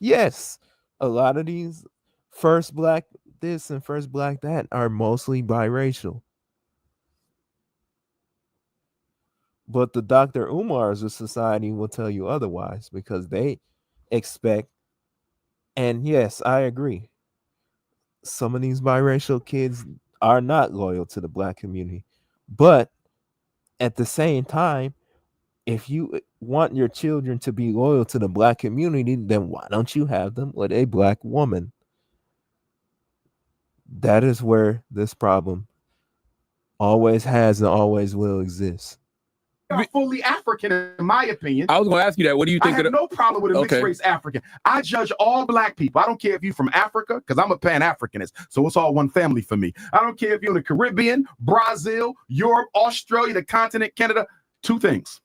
Yes, a lot of these first black this and first black that are mostly biracial. But the Dr. Umars of society will tell you otherwise because they expect, and yes, I agree, some of these biracial kids are not loyal to the black community. But at the same time, if you want your children to be loyal to the black community, then why don't you have them with a black woman? That is where this problem always has and always will exist. Fully African, in my opinion. I was going to ask you that. What do you think? I have no problem with a mixed race African. I judge all black people. I don't care if you're from Africa, because I'm a Pan-Africanist, so it's all one family for me. I don't care if you're in the Caribbean, Brazil, Europe, Australia, the continent, Canada. Two things.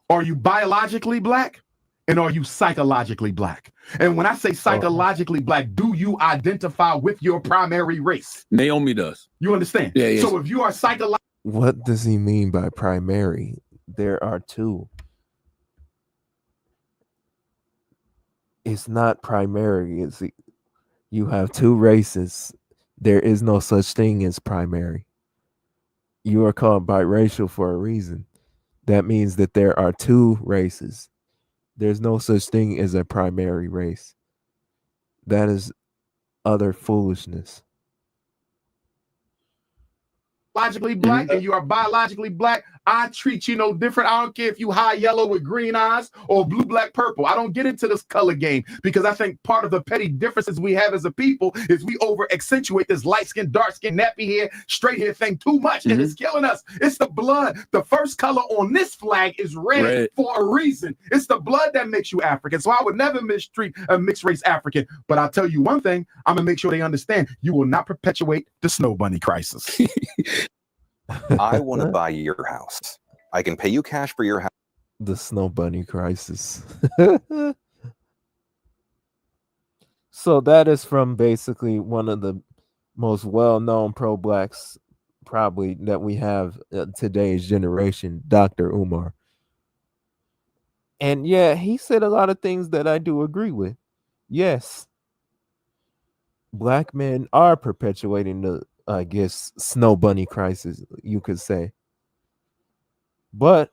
Are you biologically black? And are you psychologically black? And when I say psychologically black, do you identify with your primary race? Naomi does. You understand? Yeah. So if you are psychologically... What does he mean by primary? There are two. It's not primary. You have two races. There is no such thing as primary. You are called biracial for a reason. That means that there are two races. There's no such thing as a primary race. That is utter foolishness. Biologically black and you are biologically black, I treat you no different. I don't care if you high yellow with green eyes or blue, black, purple. I don't get into this color game because I think part of the petty differences we have as a people is we over accentuate this light skin, dark skin, nappy hair, straight hair thing too much, and it's killing us. It's the blood. The first color on this flag is red for a reason. It's the blood that makes you African. So I would never mistreat a mixed race African. But I'll tell you one thing, I'm gonna make sure they understand: you will not perpetuate the snow bunny crisis. I want to buy your house. I can pay you cash for your house. The snow bunny crisis. So that is from basically one of the most well-known pro-blacks probably that we have today's generation, Dr. Umar. And yeah, he said a lot of things that I do agree with. Yes, black men are perpetuating the, I guess, snow bunny crisis, you could say. But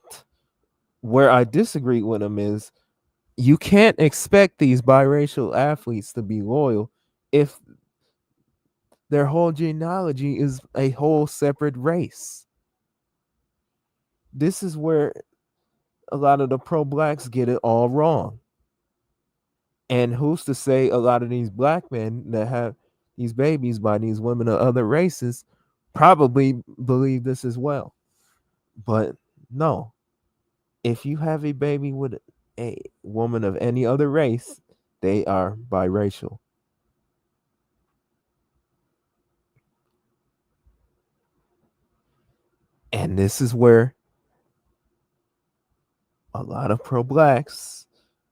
where I disagree with him is you can't expect these biracial athletes to be loyal if their whole genealogy is a whole separate race. This is where a lot of the pro-blacks get it all wrong. And who's to say a lot of these black men that have these babies by these women of other races probably believe this as well. But no, if you have a baby with a woman of any other race, they are biracial. And this is where a lot of pro-blacks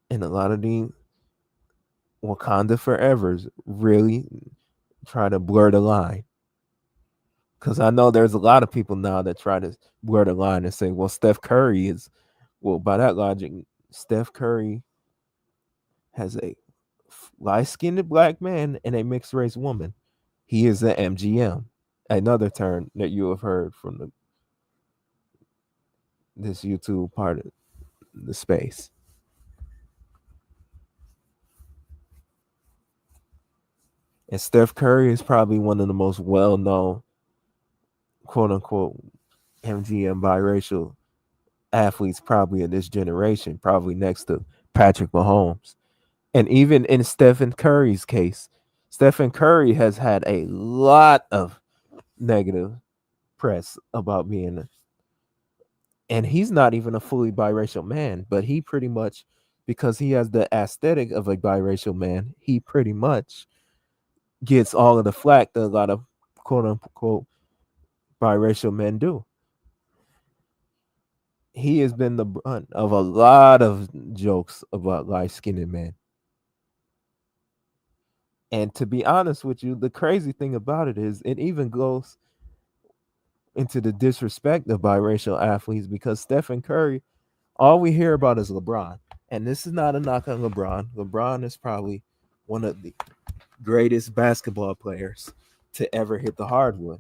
and a lot of the Wakanda Forevers really try to blur the line. Because I know there's a lot of people now that try to blur the line and say, well, Steph Curry is, well, by that logic, Steph Curry has a light-skinned black man and a mixed race woman. He is an MGM. Another term that you have heard from this YouTube part of the space. And Steph Curry is probably one of the most well-known, quote-unquote, MGM biracial athletes probably in this generation, probably next to Patrick Mahomes. And even in Stephen Curry's case, Stephen Curry has had a lot of negative press about being and he's not even a fully biracial man, but he pretty much, because he has the aesthetic of a biracial man, he pretty much gets all of the flack that a lot of quote unquote biracial men do. He has been the brunt of a lot of jokes about light-skinned men. And to be honest with you, the crazy thing about it is it even goes into the disrespect of biracial athletes, because Stephen Curry, all we hear about is LeBron. And this is not a knock on LeBron. LeBron is probably one of the greatest basketball players to ever hit the hardwood.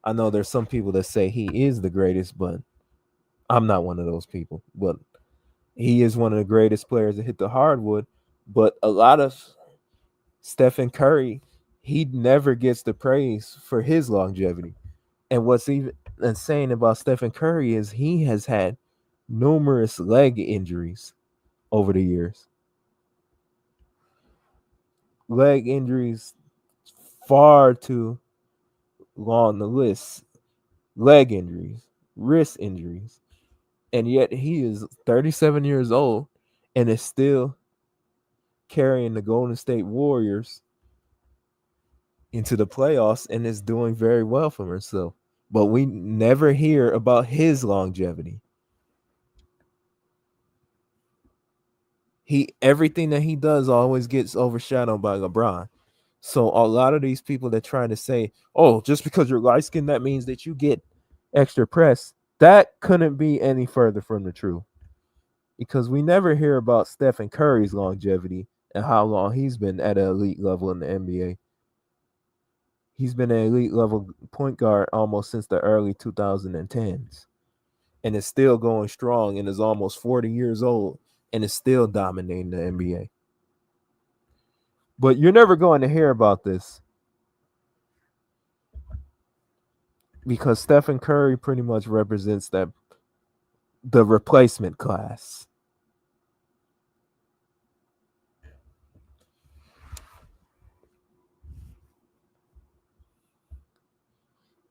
I know there's some people that say he is the greatest, but I'm not one of those people. But he is one of the greatest players to hit the hardwood. But a lot of Stephen Curry, he never gets the praise for his longevity. And what's even insane about Stephen Curry is he has had numerous leg injuries over the years. Leg injuries far too long the list. Leg injuries, wrist injuries. And yet he is 37 years old and is still carrying the Golden State Warriors into the playoffs and is doing very well for himself. But we never hear about his longevity. Everything that he does always gets overshadowed by LeBron. So a lot of these people that trying to say, oh, just because you're light skinned, that means that you get extra press. That couldn't be any further from the truth. Because we never hear about Stephen Curry's longevity and how long he's been at an elite level in the NBA. He's been an elite level point guard almost since the early 2010s. And is still going strong and is almost 40 years old and is still dominating the NBA. But you're never going to hear about this because Stephen Curry pretty much represents the replacement class.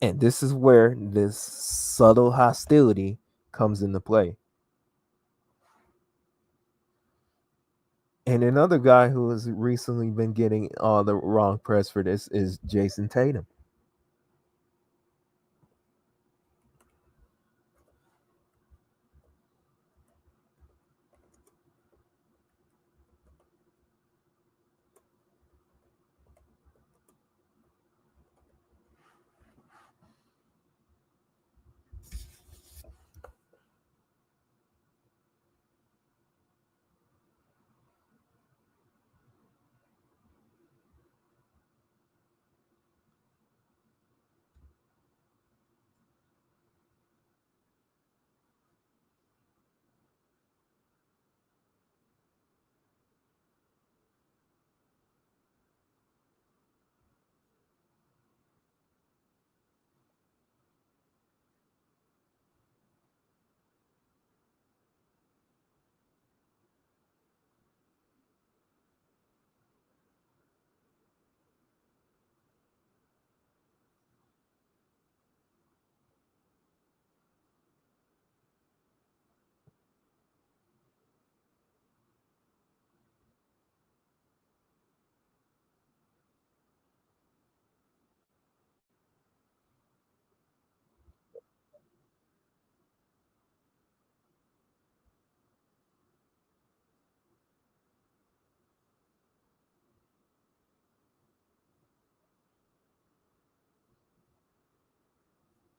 And this is where this subtle hostility comes into play. And another guy who has recently been getting all the wrong press for this is Jason Tatum.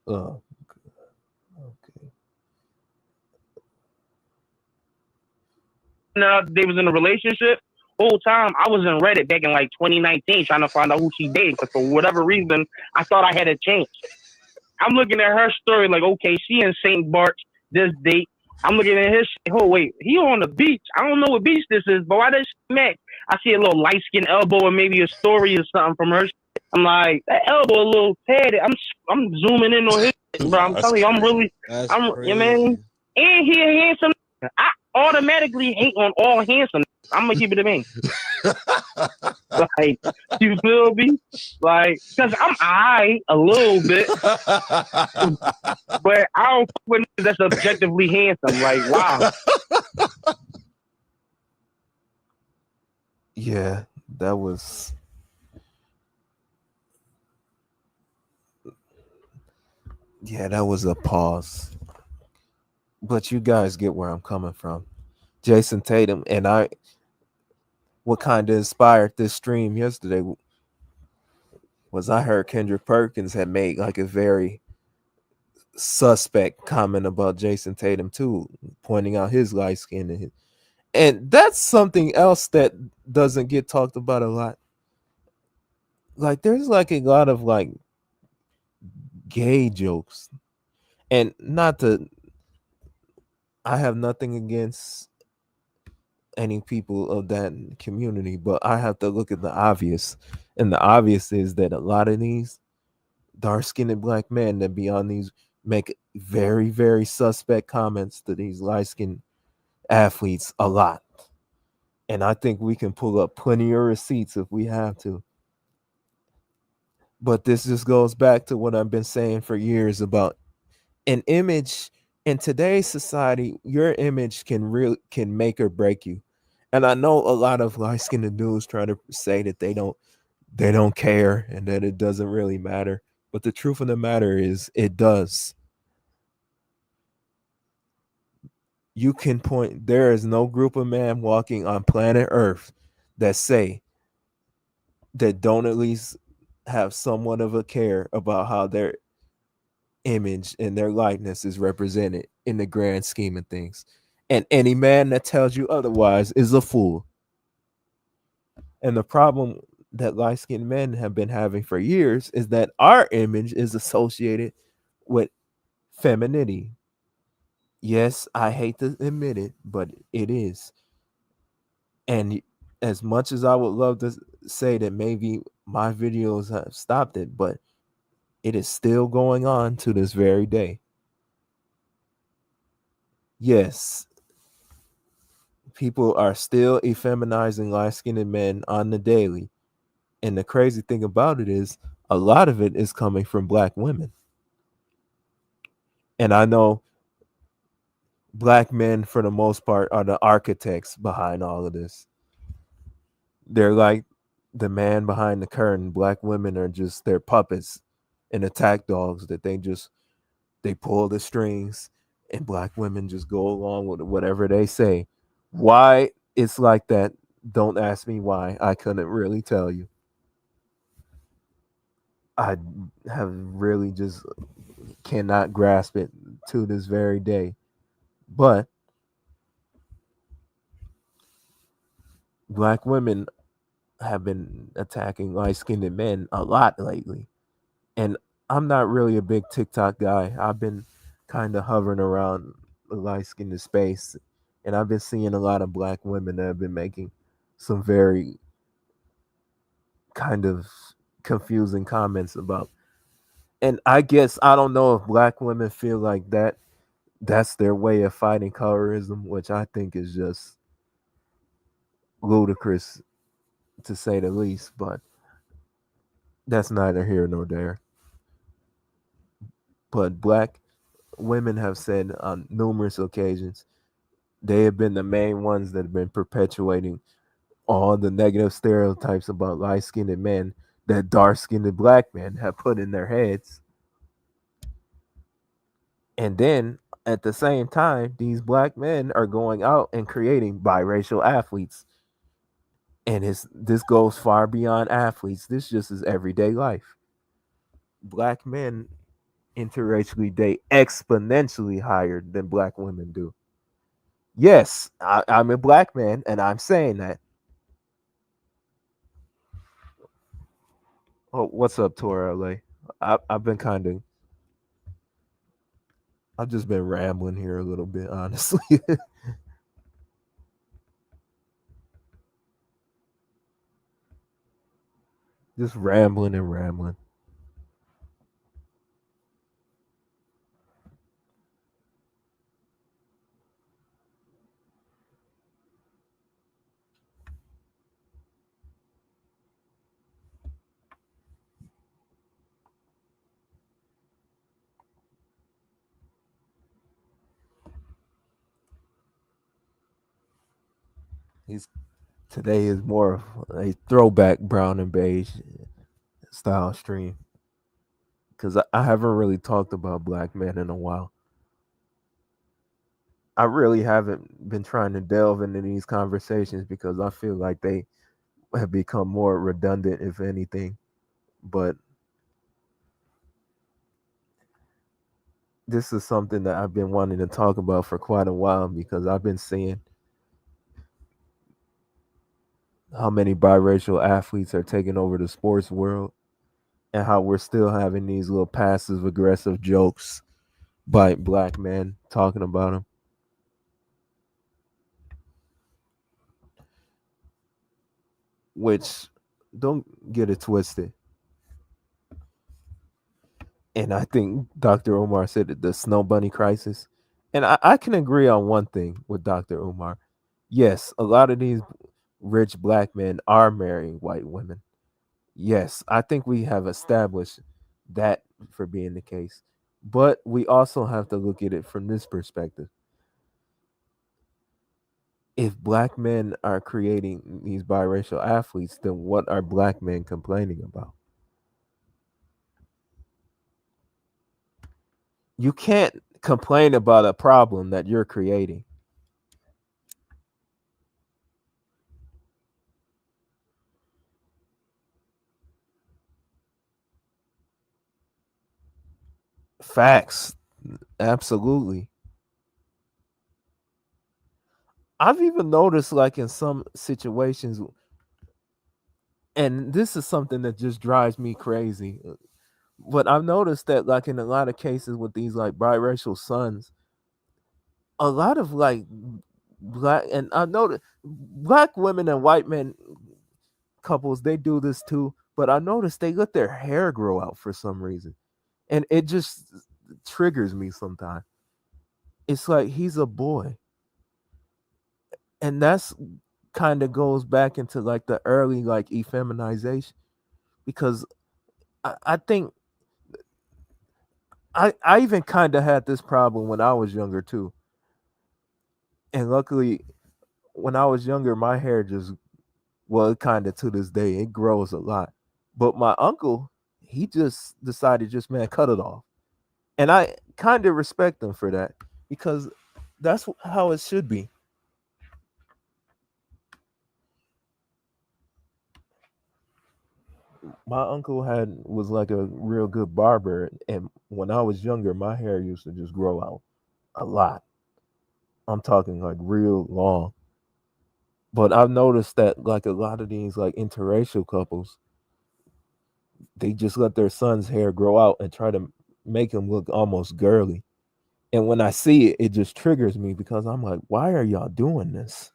Oh, okay. Now they was in a relationship. Whole time I was in Reddit back in like 2019 trying to find out who she dated, because for whatever reason I thought I had a chance. I'm looking at her story like, okay, she in St. Bart's this date. I'm looking at his. Oh wait, he on the beach. I don't know what beach this is, but why this match? I see a little light skin elbow and maybe a story or something from her. I'm like, that elbow a little tatted. I'm zooming in on his, bro. I'm telling you, I'm really, you man. And he a handsome. I automatically hate on all handsome. I'm gonna keep it a man. Like, you feel me? Like, cause I'm a little bit, but I don't with that's objectively handsome. Like, wow. Yeah, that was Yeah, that was a pause. But you guys get where I'm coming from. Jason Tatum and what kind of inspired this stream yesterday was I heard Kendrick Perkins had made like a very suspect comment about Jason Tatum too, pointing out his light skin and that's something else that doesn't get talked about a lot. Like there's like a lot of like gay jokes, and not to. I have nothing against any people of that community, but I have to look at the obvious, and the obvious is that a lot of these dark-skinned black men that be on these make very, very suspect comments to these light-skinned athletes a lot. And I think we can pull up plenty of receipts if we have to. But this just goes back to what I've been saying for years about an image in today's society. Your image can make or break you. And I know a lot of light-skinned dudes try to say that they don't care and that it doesn't really matter. But the truth of the matter is it does. You can point, there is no group of men walking on planet Earth that say that don't at least have somewhat of a care about how their image and their likeness is represented in the grand scheme of things. And any man that tells you otherwise is a fool. And the problem that light-skinned men have been having for years is that our image is associated with femininity. Yes, I hate to admit it, but it is. And as much as I would love to say that maybe my videos have stopped it, but it is still going on to this very day. Yes, people are still effeminizing light-skinned men on the daily. And the crazy thing about it is a lot of it is coming from black women. And I know black men, for the most part, are the architects behind all of this. They're like the man behind the curtain. Black women are just their puppets and attack dogs that they pull the strings, and black women just go along with whatever they say. Why it's like that, don't ask me why. I couldn't really tell you. I have really just cannot grasp it to this very day. But black women have been attacking light-skinned men a lot lately. And I'm not really a big TikTok guy. I've been kind of hovering around the light-skinned space, and I've been seeing a lot of black women that have been making some very kind of confusing comments about. And I guess I don't know if black women feel like that's their way of fighting colorism, which I think is just ludicrous to say the least, but that's neither here nor there. But black women have said on numerous occasions they have been the main ones that have been perpetuating all the negative stereotypes about light-skinned men that dark-skinned black men have put in their heads. And then at the same time, these black men are going out and creating biracial athletes. And this goes far beyond athletes. This just is everyday life. Black men interracially date exponentially higher than black women do. Yes, I'm a black man, and I'm saying that. Oh, what's up, Tora LA? I've been I've just been rambling here a little bit, honestly. Just rambling and rambling. Today is more of a throwback brown and beige style stream. because I haven't really talked about black men in a while. I really haven't been trying to delve into these conversations because I feel like they have become more redundant, if anything. But this is something that I've been wanting to talk about for quite a while because I've been seeing how many biracial athletes are taking over the sports world and how we're still having these little passive aggressive jokes by black men talking about them. Which, don't get it twisted. And I think Dr. Umar said it, the snow bunny crisis. And I can agree on one thing with Dr. Umar. Yes, a lot of these rich black men are marrying white women. Yes, I think we have established that for being the case. But we also have to look at it from this perspective. If black men are creating these biracial athletes, then what are black men complaining about? You can't complain about a problem that you're creating. Facts. Absolutely. I've even noticed, like, in some situations, and this is something that just drives me crazy. But I've noticed that, like, in a lot of cases with these, like, biracial sons, a lot of, like, black, and I noticed black women and white men couples, they do this too. But I noticed they let their hair grow out for some reason. And it just triggers me sometimes. It's like he's a boy. And that's kind of goes back into like the early like effeminization because I think I even kind of had this problem when I was younger too. And luckily when I was younger my hair just, well, kind of to this day it grows a lot. But my uncle, he just decided just, man, cut it off. And I kind of respect him for that because that's how it should be. My uncle was like a real good barber, and when I was younger my hair used to just grow out a lot. I'm talking like real long. But I've noticed that like a lot of these like interracial couples, they just let their son's hair grow out and try to make him look almost girly. And when I see it, it just triggers me because I'm like, why are y'all doing this?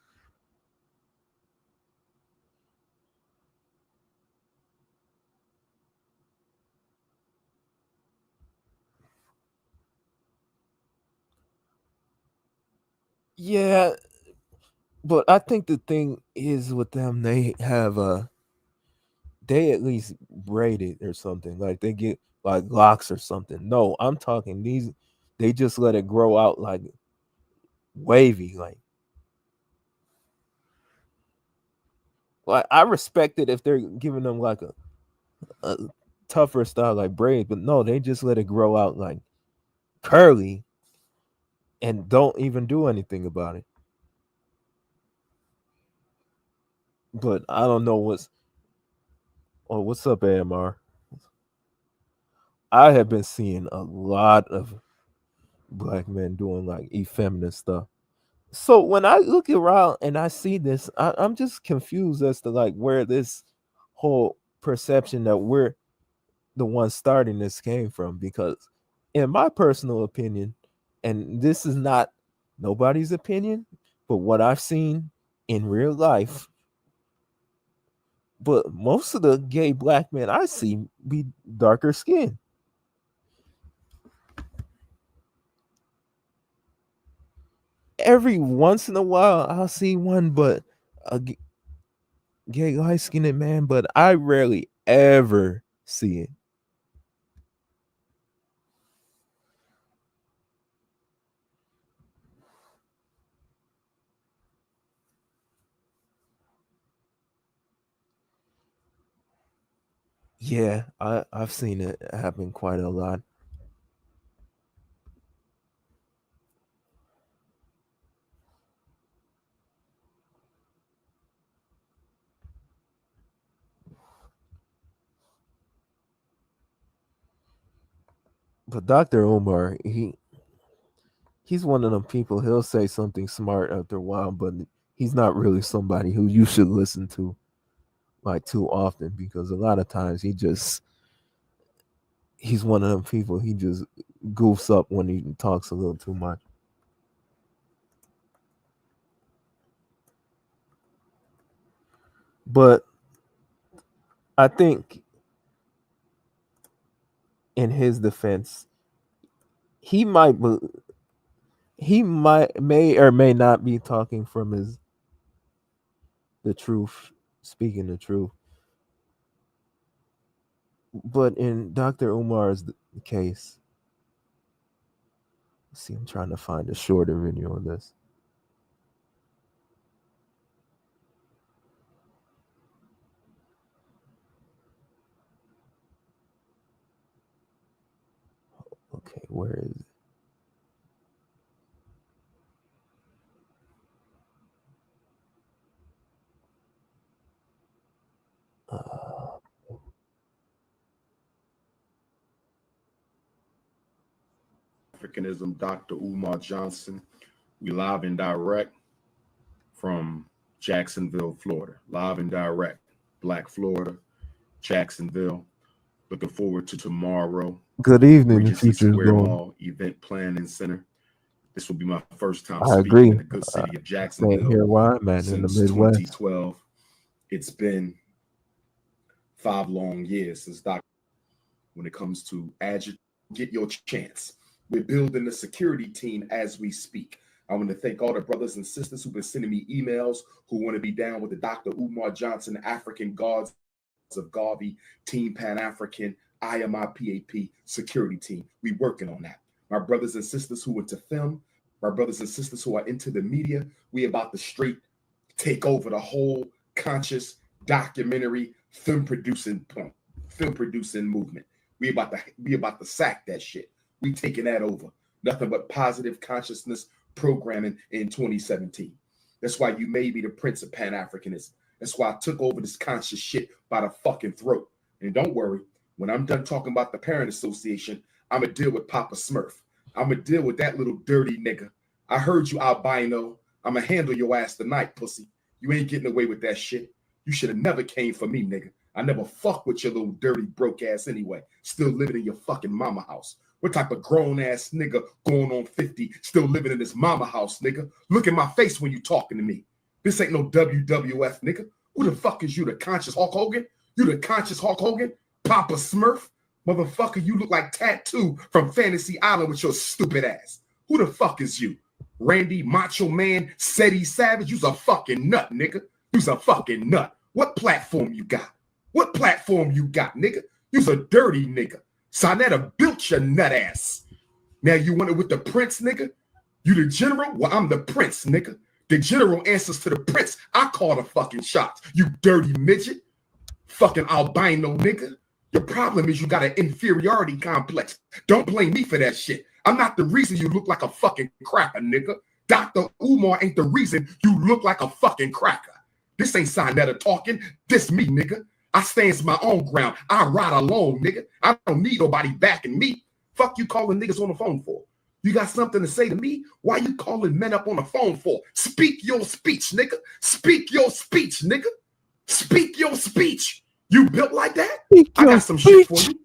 Yeah, but I think the thing is with them, they have they at least braid it or something. Like they get like locks or something. No, I'm talking these, they just let it grow out like wavy. Like I respect it if they're giving them like a tougher style like braid, but no, they just let it grow out like curly and don't even do anything about it. But I don't know what's up, AMR. I have been seeing a lot of black men doing like effeminate stuff. So when I look around and I see this, I'm just confused as to like where this whole perception that we're the ones starting this came from. Because in my personal opinion, and this is not nobody's opinion, but what I've seen in real life, but most of the gay black men I see be darker skinned. Every once in a while I'll see one, but a gay light skinned man, but I rarely ever see it. Yeah, I've seen it happen quite a lot. But Dr. Umar, he's one of them people. He'll say something smart after a while, but he's not really somebody who you should listen to like too often, because a lot of times he's one of them people. He just goofs up when he talks a little too much. But I think in his defense, he may or may not be talking from the truth, speaking the truth. But in Dr. Umar's case, let's see, I'm trying to find a shorter video on this. Okay, where is it? Africanism, Dr. Umar Johnson. We live and direct from Jacksonville, Florida. Live and direct, Black Florida, Jacksonville. Looking forward to tomorrow. Good evening, Regency Future Square Zone. Mall Event Planning Center. This will be my first time I speaking agree. in the good city of Can't Jacksonville hear why I'm at in the since Midwest. 2012. It's been 5 long years since Dr. When it comes to get your chance. We're building a security team as we speak. I want to thank all the brothers and sisters who've been sending me emails who want to be down with the Dr. Umar Johnson African Guards of Garvey Team Pan-African IMIPAP security team. We working on that. My brothers and sisters who went to film, my brothers and sisters who are into the media, we about to straight take over the whole conscious documentary film producing movement. We about to sack that shit. We taking that over. Nothing but positive consciousness programming in 2017. That's why you made me the Prince of Pan-Africanism. That's why I took over this conscious shit by the fucking throat. And don't worry, when I'm done talking about the Parent Association, I'm going to deal with Papa Smurf. I'm going to deal with that little dirty nigga. I heard you, albino. I'm going to handle your ass tonight, pussy. You ain't getting away with that shit. You should have never came for me, nigga. I never fuck with your little dirty broke ass anyway. Still living in your fucking mama house. What type of grown ass nigga going on 50 still living in his mama house, nigga? Look in my face when you talking to me. This ain't no WWF, nigga. Who the fuck is you, the conscious Hulk Hogan? You the conscious Hulk Hogan? Papa Smurf? Motherfucker, you look like Tattoo from Fantasy Island with your stupid ass. Who the fuck is you? Randy Macho Man Seti Savage? You's a fucking nut, nigga. You's a fucking nut. What platform you got? What platform you got, nigga? You's a dirty nigga. Sonetta built your nut ass. Now you want it with the prince, nigga? You the general? Well, I'm the prince, nigga. The general answers to the prince. I call the fucking shots. You dirty midget. Fucking albino nigga. Your problem is you got an inferiority complex. Don't blame me for that shit. I'm not the reason you look like a fucking cracker, nigga. Dr. Umar ain't the reason you look like a fucking cracker. This ain't Sonetta talking. This me, nigga. I stands my own ground. I ride alone, nigga. I don't need nobody backing me. Fuck you calling niggas on the phone for? You got something to say to me? Why you calling men up on the phone for? Speak your speech, nigga. Speak your speech, nigga. Speak your speech. You built like that? I got some shit for you.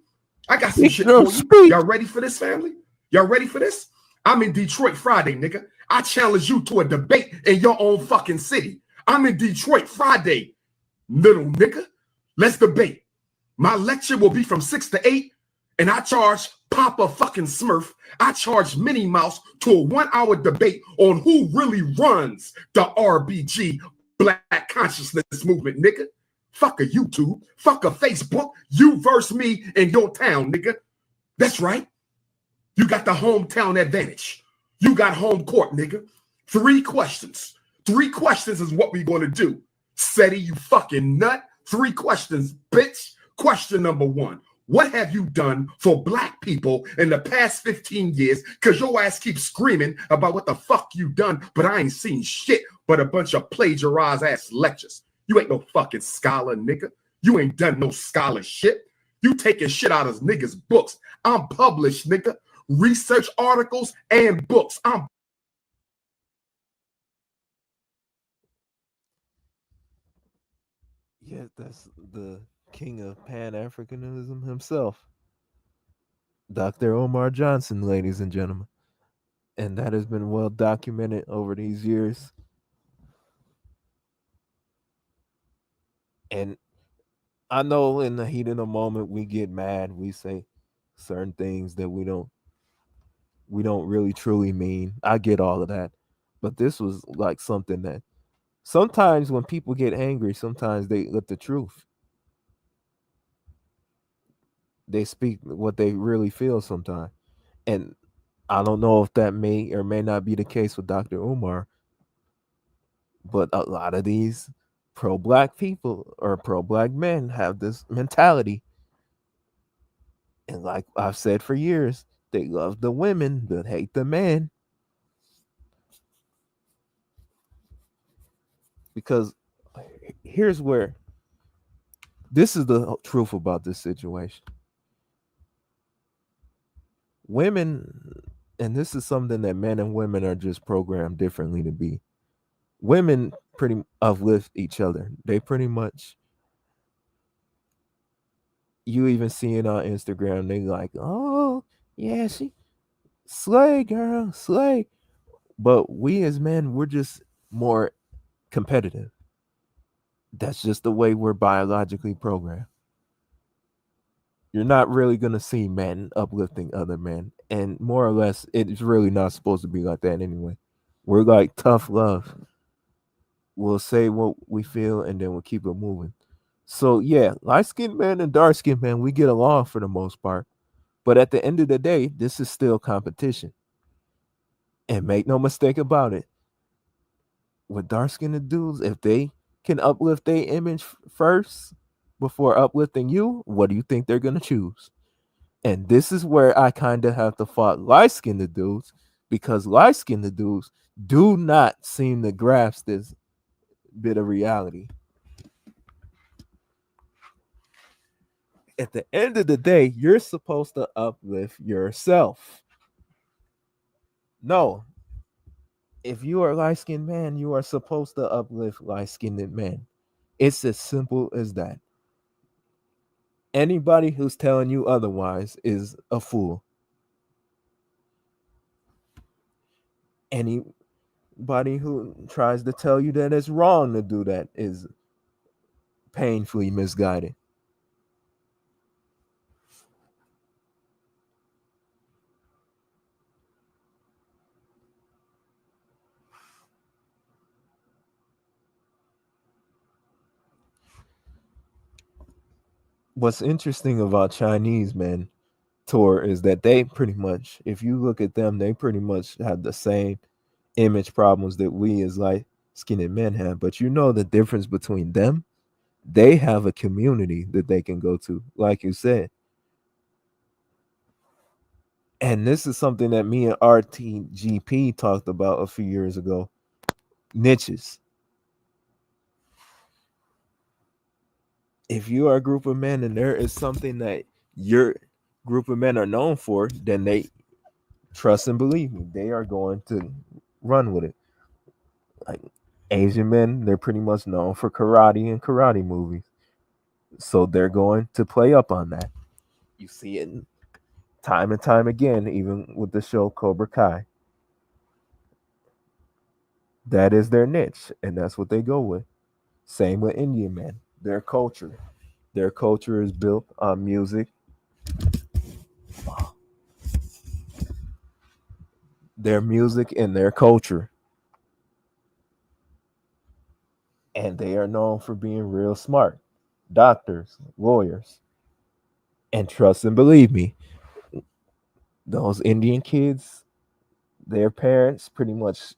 I got some shit for you. Y'all ready for this, family? Y'all ready for this? I'm in Detroit Friday, nigga. I challenge you to a debate in your own fucking city. I'm in Detroit Friday, little nigga. Let's debate. My lecture will be from 6 to 8, and I charge Papa fucking Smurf. I charge Minnie Mouse to a 1-hour debate on who really runs the RBG Black Consciousness Movement, nigga. Fuck a YouTube. Fuck a Facebook. You versus me in your town, nigga. That's right. You got the hometown advantage. You got home court, nigga. 3 questions. 3 questions is what we're going to do. Seti, you fucking nut. 3 questions, bitch. Question number one. What have you done for black people in the past 15 years? Because your ass keeps screaming about what the fuck you done, but I ain't seen shit but a bunch of plagiarized ass lectures. You ain't no fucking scholar, nigga. You ain't done no scholarship. You taking shit out of niggas' books. I'm published, nigga. Research articles and books. Yeah, that's the king of Pan-Africanism himself, Dr. Umar Johnson, ladies and gentlemen. And that has been well documented over these years. And I know in the heat of the moment we get mad, we say certain things that we don't really truly mean. I get all of that. But this was like something that sometimes when people get angry, sometimes they let the truth. They speak what they really feel sometimes. And I don't know if that may or may not be the case with Dr. Umar, but a lot of these pro-black people or pro-black men have this mentality. And like I've said for years, they love the women but hate the men. Because here's where this is the truth about this situation. Women, and this is something that men and women are just programmed differently to be. Women pretty uplift each other. They pretty much, you even see it on Instagram. They like, oh yeah, she slay, girl, slay. But we as men, we're just more competitive. That's just the way we're biologically programmed. You're not really gonna see men uplifting other men, and more or less, it's really not supposed to be like that anyway. We're like tough love. We'll say what we feel, and then we'll keep it moving. So yeah, light skinned men and dark skinned men, we get along for the most part. But at the end of the day, this is still competition. And make no mistake about it, with dark skinned dudes, if they can uplift their image first before uplifting you, what do you think they're gonna choose? And this is where I kind of have to fight light skinned dudes, because light skinned dudes do not seem to grasp this bit of reality. At the end of the day, you're supposed to uplift yourself. No. If you are a light-skinned man, you are supposed to uplift light-skinned men. It's as simple as that. Anybody who's telling you otherwise is a fool. Anybody who tries to tell you that it's wrong to do that is painfully misguided. What's interesting about Chinese men tour is that they pretty much, if you look at them, they pretty much have the same image problems that we as light skinned men have. But you know the difference between them? They have a community that they can go to, like you said. And this is something that me and RTGP talked about a few years ago. Niches. If you are a group of men and there is something that your group of men are known for, then they trust and believe me, they are going to run with it. Like Asian men, they're pretty much known for karate and karate movies. So they're going to play up on that. You see it time and time again, even with the show Cobra Kai. That is their niche, and that's what they go with. Same with Indian men. Their culture. Their culture is built on music. Their music and their culture. And they are known for being real smart. Doctors, lawyers. And trust and believe me, those Indian kids, their parents pretty much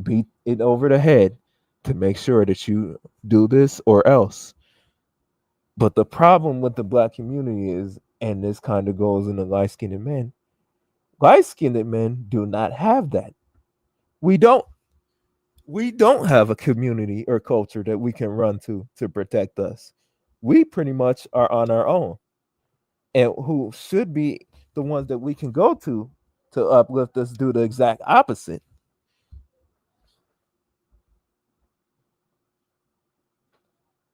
beat it over the head to make sure that you do this or else. But the problem with the black community is, and this kind of goes into light-skinned men do not have that. We don't have a community or culture that we can run to protect us. We pretty much are on our own. And who should be the ones that we can go to uplift us do the exact opposite.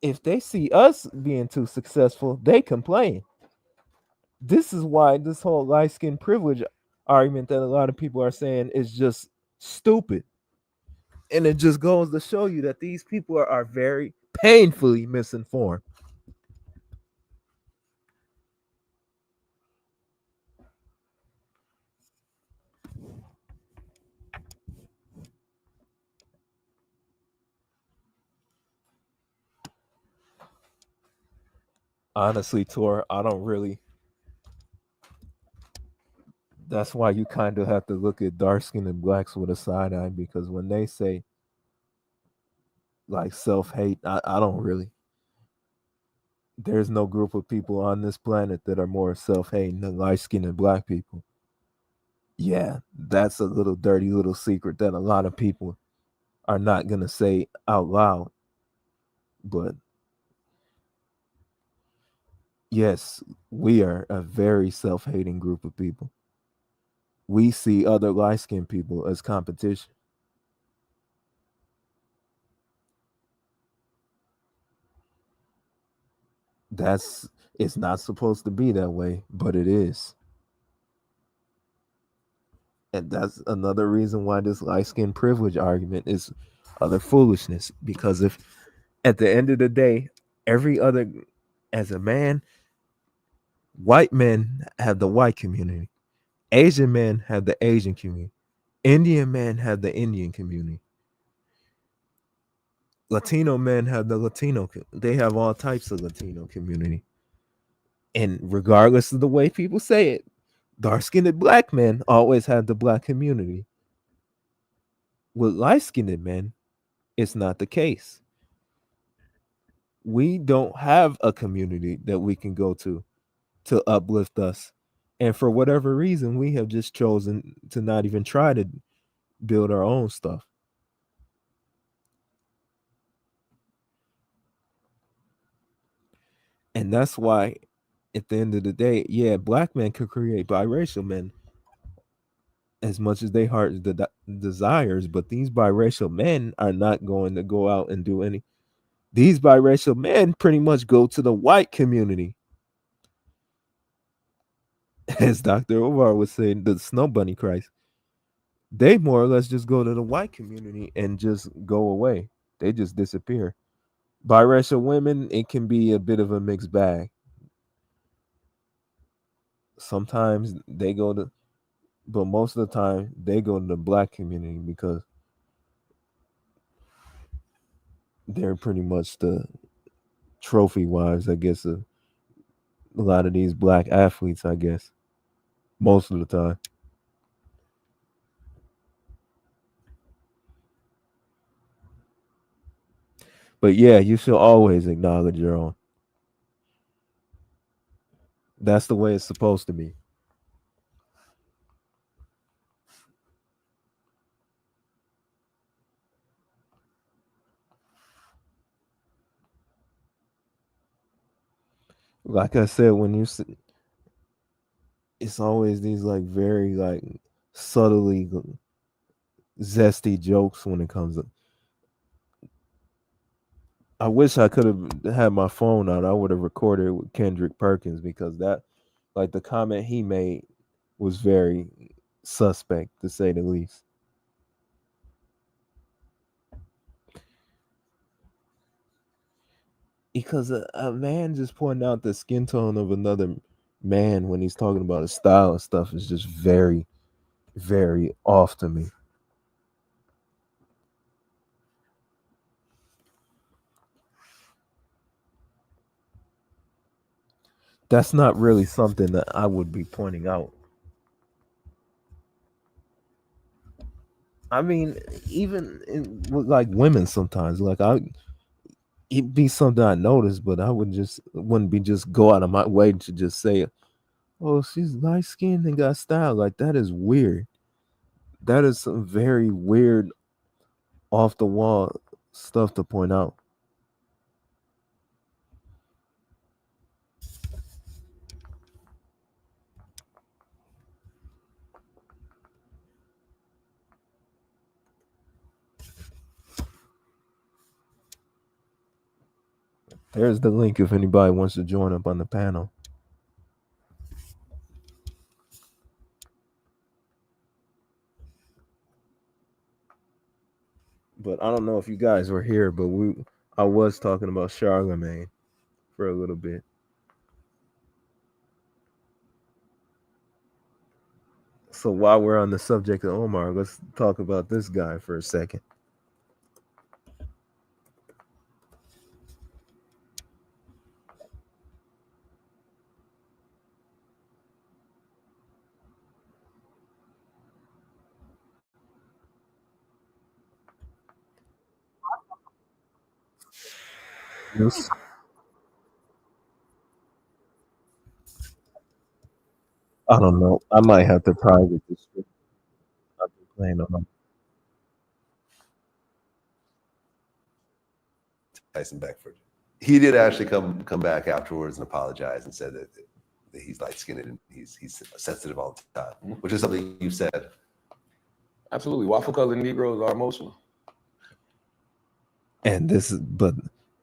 If they see us being too successful, they complain. This is why this whole light skin privilege argument that a lot of people are saying is just stupid. And it just goes to show you that these people are very painfully misinformed. Honestly, Tor, I don't really. That's why you kind of have to look at dark skinned and blacks with a side eye, because when they say like self-hate, I don't really. There's no group of people on this planet that are more self-hating than light-skinned and black people. Yeah, that's a little dirty little secret that a lot of people are not going to say out loud. But yes, we are a very self-hating group of people. We see other light-skinned people as competition. It's not supposed to be that way, but it is. And that's another reason why this light skin privilege argument is other foolishness. Because if at the end of the day, as a man, white men have the white community, Asian men have the Asian community, Indian men have the Indian community, Latino men have the Latino, they have all types of Latino community. And regardless of the way people say it, dark-skinned black men always have the black community. With light-skinned men, it's not the case. We don't have a community that we can go to uplift us. And for whatever reason, we have just chosen to not even try to build our own stuff. And that's why, at the end of the day, yeah, black men could create biracial men as much as they heart desires, but these biracial men are not going to go out and do any. These biracial men pretty much go to the white community. As Dr. Umar was saying, the snow bunny Christ. They more or less just go to the white community and just go away. They just disappear. Biracial women, it can be a bit of a mixed bag. Sometimes they go to, but most of the time they go to the black community because they're pretty much the trophy wives, I guess, of a lot of these black athletes, I guess, most of the time. But yeah, you should always acknowledge your own. That's the way it's supposed to be. Like I said, when you see, it's always these like very like subtly zesty jokes when it comes to. I wish I could have had my phone out. I would have recorded with Kendrick Perkins, because that, like, the comment he made was very suspect, to say the least. Because a man just pointing out the skin tone of another man when he's talking about his style and stuff is just very, very off to me. That's not really something that I would be pointing out. I mean, even with like women sometimes, like it'd be something I noticed, but I wouldn't be just go out of my way to just say, "Oh, she's light skinned and got style." Like that is weird. That is some very weird, off the wall stuff to point out. There's the link if anybody wants to join up on the panel. But I don't know if you guys were here, but I was talking about Charlemagne for a little bit. So while we're on the subject of Omar, let's talk about this guy for a second. Yes. I don't know. I might have to private this. I've been playing on. Tyson Beckford. He did actually come back afterwards and apologize and said that he's light skinned and he's sensitive all the time, which is something you said. Absolutely, waffle colored Negroes are emotional. And but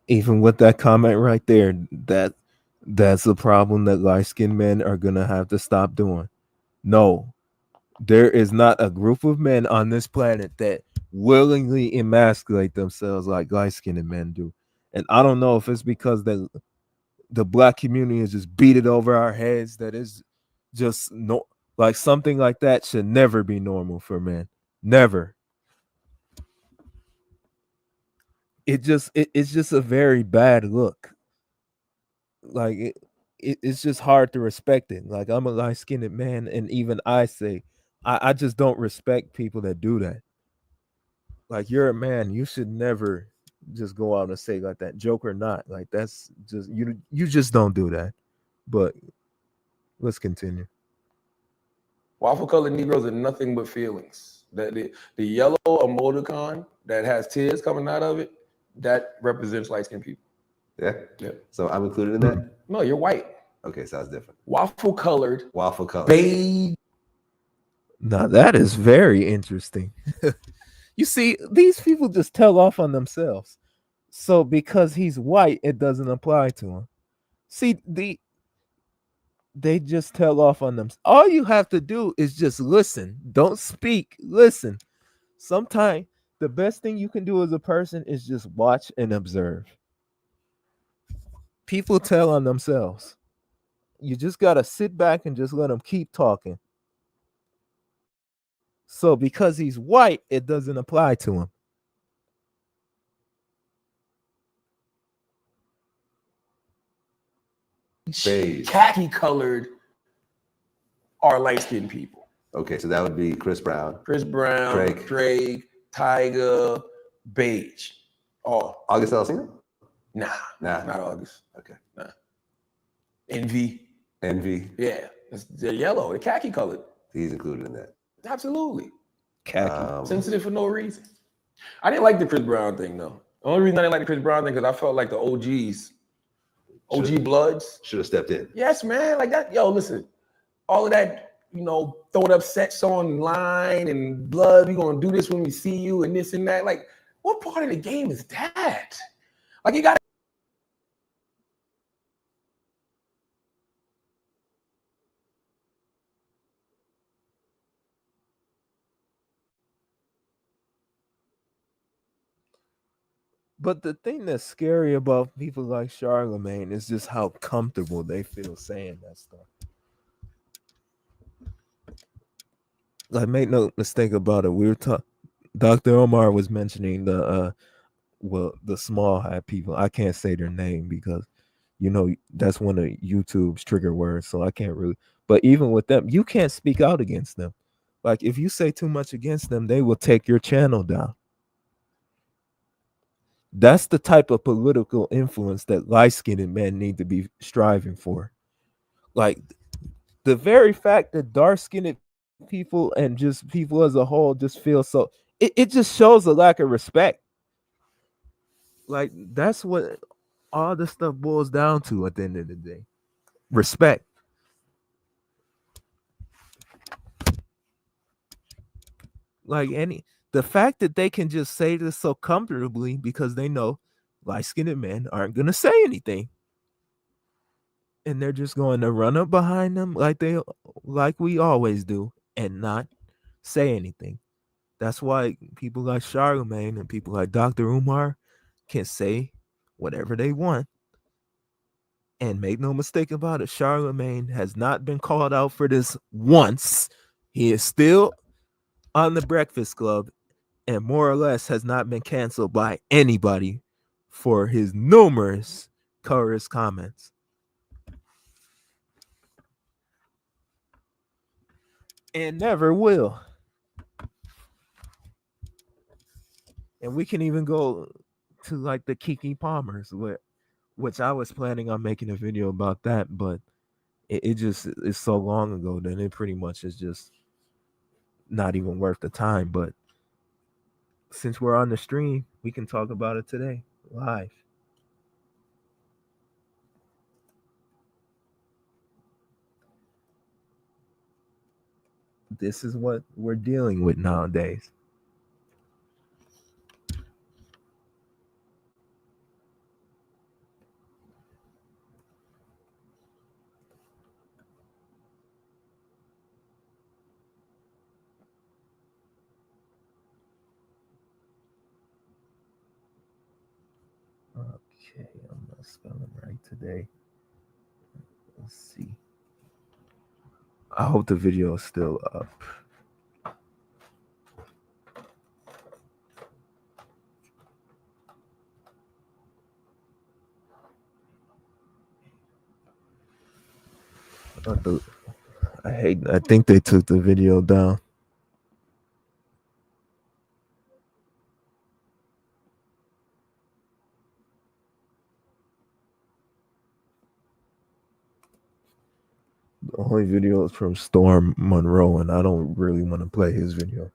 even with that comment right there, that's the problem that light skinned men are gonna have to stop doing. No, there is not a group of men on this planet that willingly emasculate themselves like light skinned men do. And I don't know if it's because the black community is just beat it over our heads that is just like something like that should never be normal for men. Never. It's just a very bad look. Like it's just hard to respect it. Like I'm a light-skinned man, and even I say I just don't respect people that do that. Like you're a man, you should never just go out and say like that, joke or not. Like that's just you just don't do that. But let's continue. Waffle colored Negroes are nothing but feelings. That the yellow emoticon that has tears coming out of it, that represents light skinned people. Yeah. Yeah. So I'm included in that? No, you're white. Okay, sounds different. Waffle colored. Waffle colored. Now that is very interesting. You see, these people just tell off on themselves. So because he's white, it doesn't apply to him. See, they just tell off on them. All you have to do is just listen. Don't speak. Listen. Sometimes the best thing you can do as a person is just watch and observe. People tell on themselves. You just got to sit back and just let them keep talking. So because he's white, it doesn't apply to him. Beige. Khaki colored are light skinned people. Okay, so that would be Chris Brown. Drake, Tiger, beige. Oh, August Alsina? Nah, not August. Okay. Nah. Envy. Yeah, they're yellow. They're khaki colored. He's included in that. Absolutely. Khaki. Sensitive for no reason. I didn't like the Chris Brown thing though. The only reason I didn't like the Chris Brown thing because I felt like the OG Bloods should have stepped in. Yes, man. Like that. Yo, listen, all of that, throwing up sets online and blood. We gonna do this when we see you and this and that. Like, what part of the game is that? Like, you got. But the thing that's scary about people like Charlemagne is just how comfortable they feel saying that stuff. Like, make no mistake about it. We were talking. Dr. Umar was mentioning the small hat people. I can't say their name because, that's one of YouTube's trigger words. So I can't really. But even with them, you can't speak out against them. Like, if you say too much against them, they will take your channel down. That's the type of political influence that light-skinned men need to be striving for. Like the very fact that dark-skinned people and just people as a whole just feel so, it just shows a lack of respect. Like that's what all this stuff boils down to at the end of the day. Respect. Like the fact that they can just say this so comfortably because they know light-skinned men aren't gonna say anything. And they're just going to run up behind them like we always do and not say anything. That's why people like Charlemagne and people like Dr. Umar can say whatever they want. And make no mistake about it, Charlemagne has not been called out for this once. He is still on the Breakfast Club and more or less has not been canceled by anybody for his numerous colorist comments. And never will. And we can even go to like the Kiki Palmers, which I was planning on making a video about that, but it just is so long ago that it pretty much is just not even worth the time. But since we're on the stream, we can talk about it today live. This is what we're dealing with nowadays. Okay, I'm not spelling right today. Let's see. I hope the video is still up. I think they took the video down. The only video is from Storm Monroe, and I don't really want to play his video.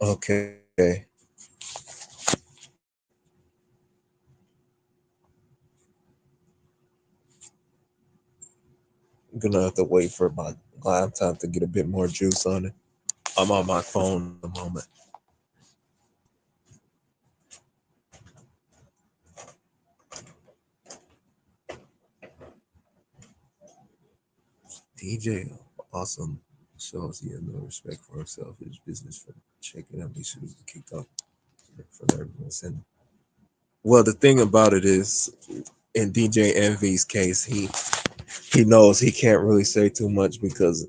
Okay. I'm gonna have to wait for my laptop to get a bit more juice on it. I'm on my phone at the moment. DJ awesome shows he had no respect for himself, his business for checking out. He should have kicked off for everyone. Well, the thing about it is, in DJ Envy's case, he knows he can't really say too much because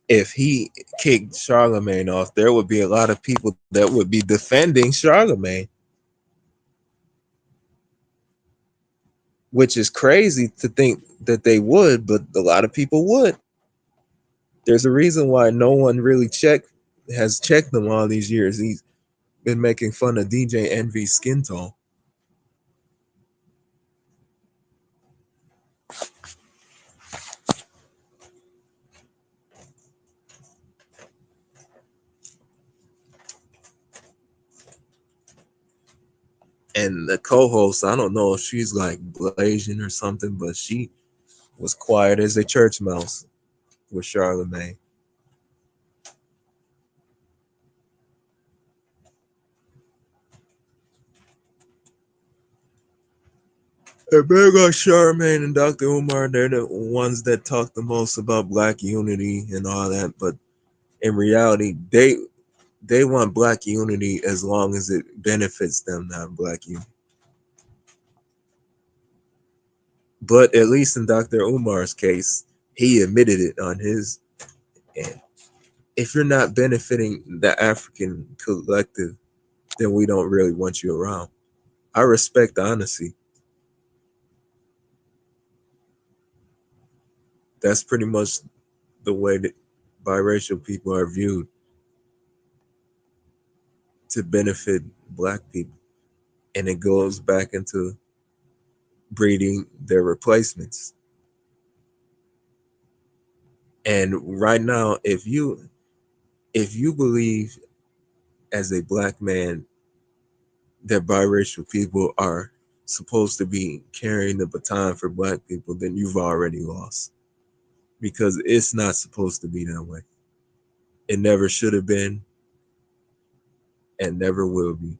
if he kicked Charlemagne off, there would be a lot of people that would be defending Charlemagne, which is crazy to think that they would, but a lot of people would. There's a reason why no one really has checked him all these years. He's been making fun of DJ Envy's skin tone. And the co-host, I don't know if she's like Blasian or something, but she was quiet as a church mouse with Charlemagne. And big on Charlemagne and Dr. Umar, they're the ones that talk the most about black unity and all that. But in reality, they want black unity as long as it benefits them, not black unity. But at least in Dr. Umar's case, he admitted it on his end. If you're not benefiting the African collective, then we don't really want you around. I respect honesty. That's pretty much the way that biracial people are viewed, to benefit black people. And it goes back into breeding their replacements. And right now, if you believe as a black man that biracial people are supposed to be carrying the baton for black people, then you've already lost. Because it's not supposed to be that way. It never should have been and never will be.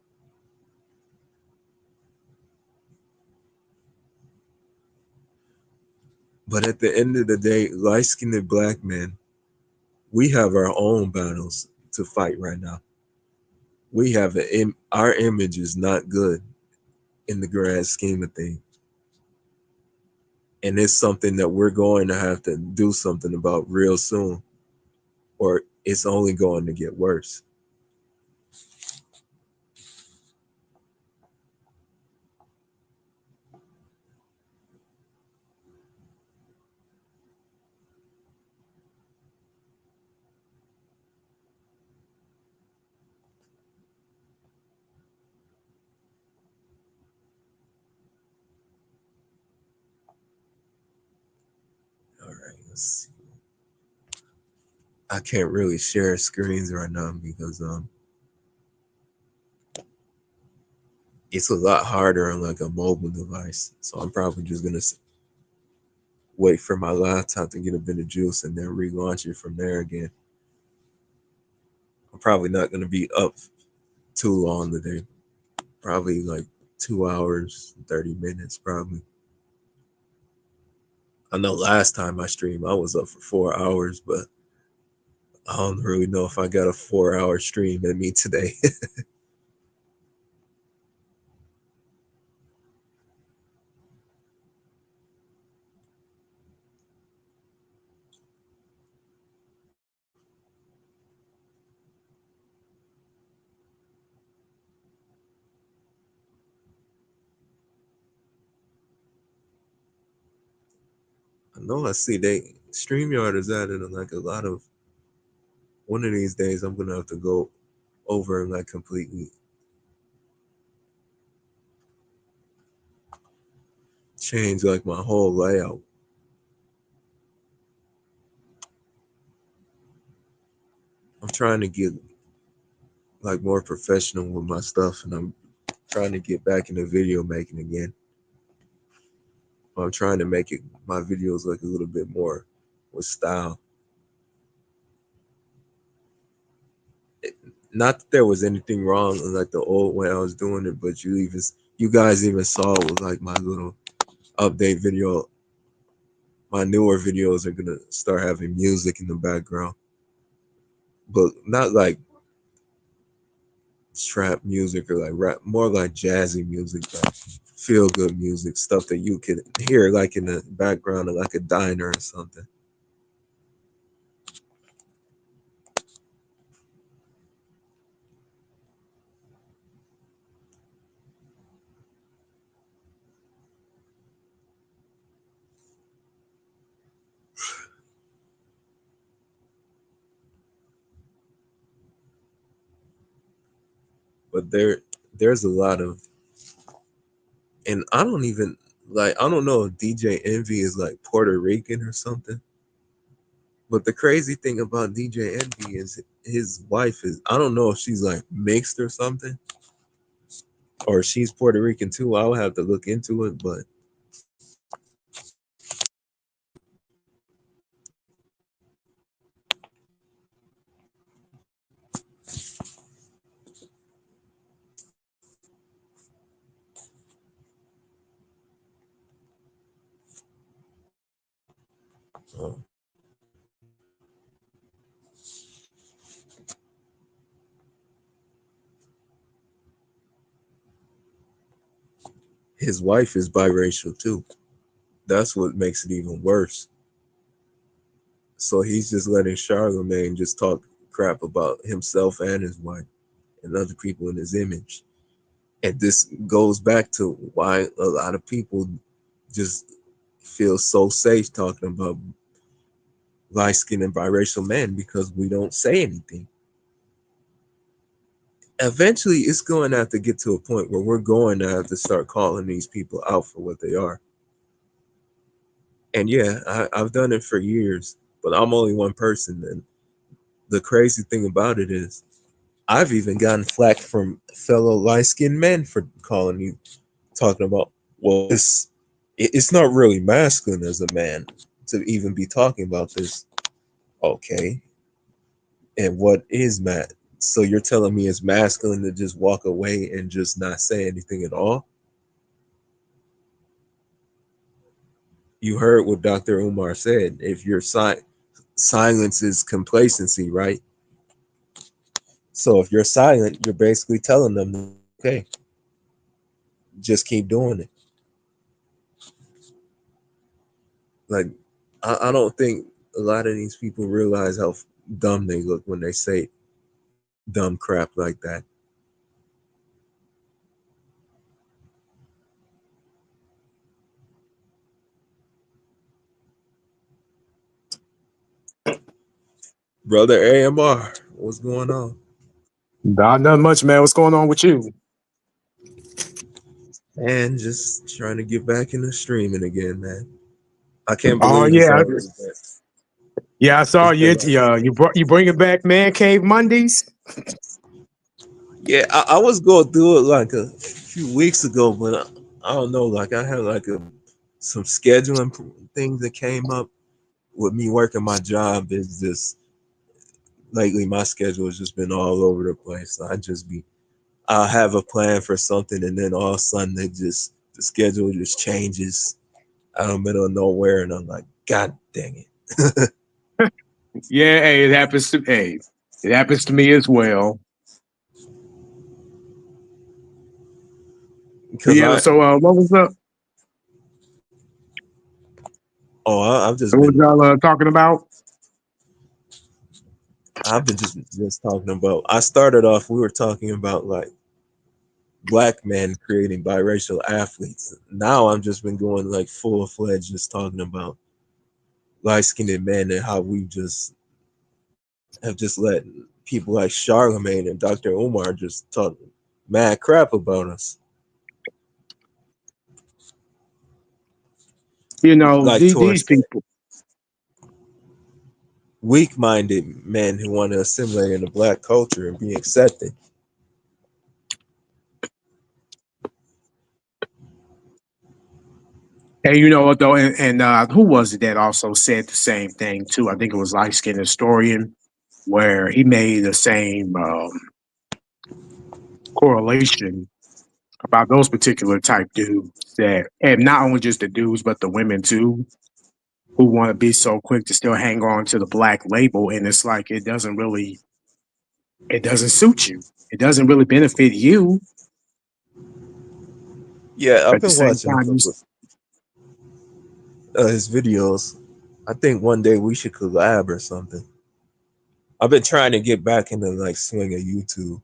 But at the end of the day, light-skinned black men, we have our own battles to fight right now. We have our image is not good in the grand scheme of things. And it's something that we're going to have to do something about real soon, or it's only going to get worse. All right, let's see. I can't really share screens right now because it's a lot harder on like a mobile device. So I'm probably just gonna wait for my laptop to get a bit of juice and then relaunch it from there again. I'm probably not gonna be up too long today. Probably like 2 hours, 30 minutes, probably. I know last time I streamed, I was up for 4 hours, but I don't really know if I got a 4 hour stream in me today. I know I see StreamYard is added like a lot of. One of these days, I'm gonna have to go over and like completely change like my whole layout. trying to get like more professional with my stuff, and I'm trying to get back into video making again. I'm trying to make my videos look a little bit more with style. Not that there was anything wrong in like the old way I was doing it, but you guys even saw with like my little update video. My newer videos are gonna start having music in the background, but not like trap music or like rap, more like jazzy music, like feel good music, stuff that you could hear like in the background of like a diner or something. But there's a lot of, and I don't even like, I don't know if DJ Envy is like Puerto Rican or something. But the crazy thing about DJ Envy is his wife is, I don't know if she's like mixed or something, or she's Puerto Rican too. I'll have to look into it, but his wife is biracial too. That's what makes it even worse. So he's just letting Charlemagne just talk crap about himself and his wife and other people in his image. And this goes back to why a lot of people just feel so safe talking about light-skinned and biracial men, because we don't say anything. Eventually, it's going to have to get to a point where we're going to have to start calling these people out for what they are. And yeah, I've done it for years, but I'm only one person. And the crazy thing about it is, I've even gotten flack from fellow light-skinned men for calling you, talking about, well, it's not really masculine as a man to even be talking about this. Okay. And what is so you're telling me it's masculine to just walk away and just not say anything at all? You heard what Dr. Umar said. If your silence is complacency, right? So if you're silent, you're basically telling them, okay, just keep doing it. Like, I don't think a lot of these people realize how dumb they look when they say dumb crap like that. Brother AMR, what's going on? Not much, man. What's going on with you? And just trying to get back into streaming again, man. I can't Oh believe it's yeah, already yeah. I saw you. You bringing back Man Cave Mondays? Yeah, I was going through it like a few weeks ago, but I don't know. Like I had like some scheduling things that came up with me working my job. Is just lately my schedule has just been all over the place. So I'll have a plan for something, and then all of a sudden the schedule just changes out of the middle of nowhere, and I'm like, God dang it. Yeah, hey, it happens to me as well. Yeah. So what was up? Oh, I've just what y'all talking about? I've been just talking about. I started off. We were talking about like black men creating biracial athletes. Now I've just been going like full fledged, just talking about light-skinned men and how we just have just let people like Charlemagne and Dr. Umar just talk mad crap about us. You know, like these people. weak-minded men who want to assimilate in the black culture and be accepted. Hey, you know what though, and who was it that also said the same thing too? I think it was Light Skin Historian, where he made the same correlation about those particular type dudes that, and not only just the dudes, but the women too, who want to be so quick to still hang on to the black label, and it's like it doesn't suit you. It doesn't really benefit you. Yeah, I've At the been same watching a time, couple of his videos. I think one day we should collab or something. I've been trying to get back into like swing of YouTube.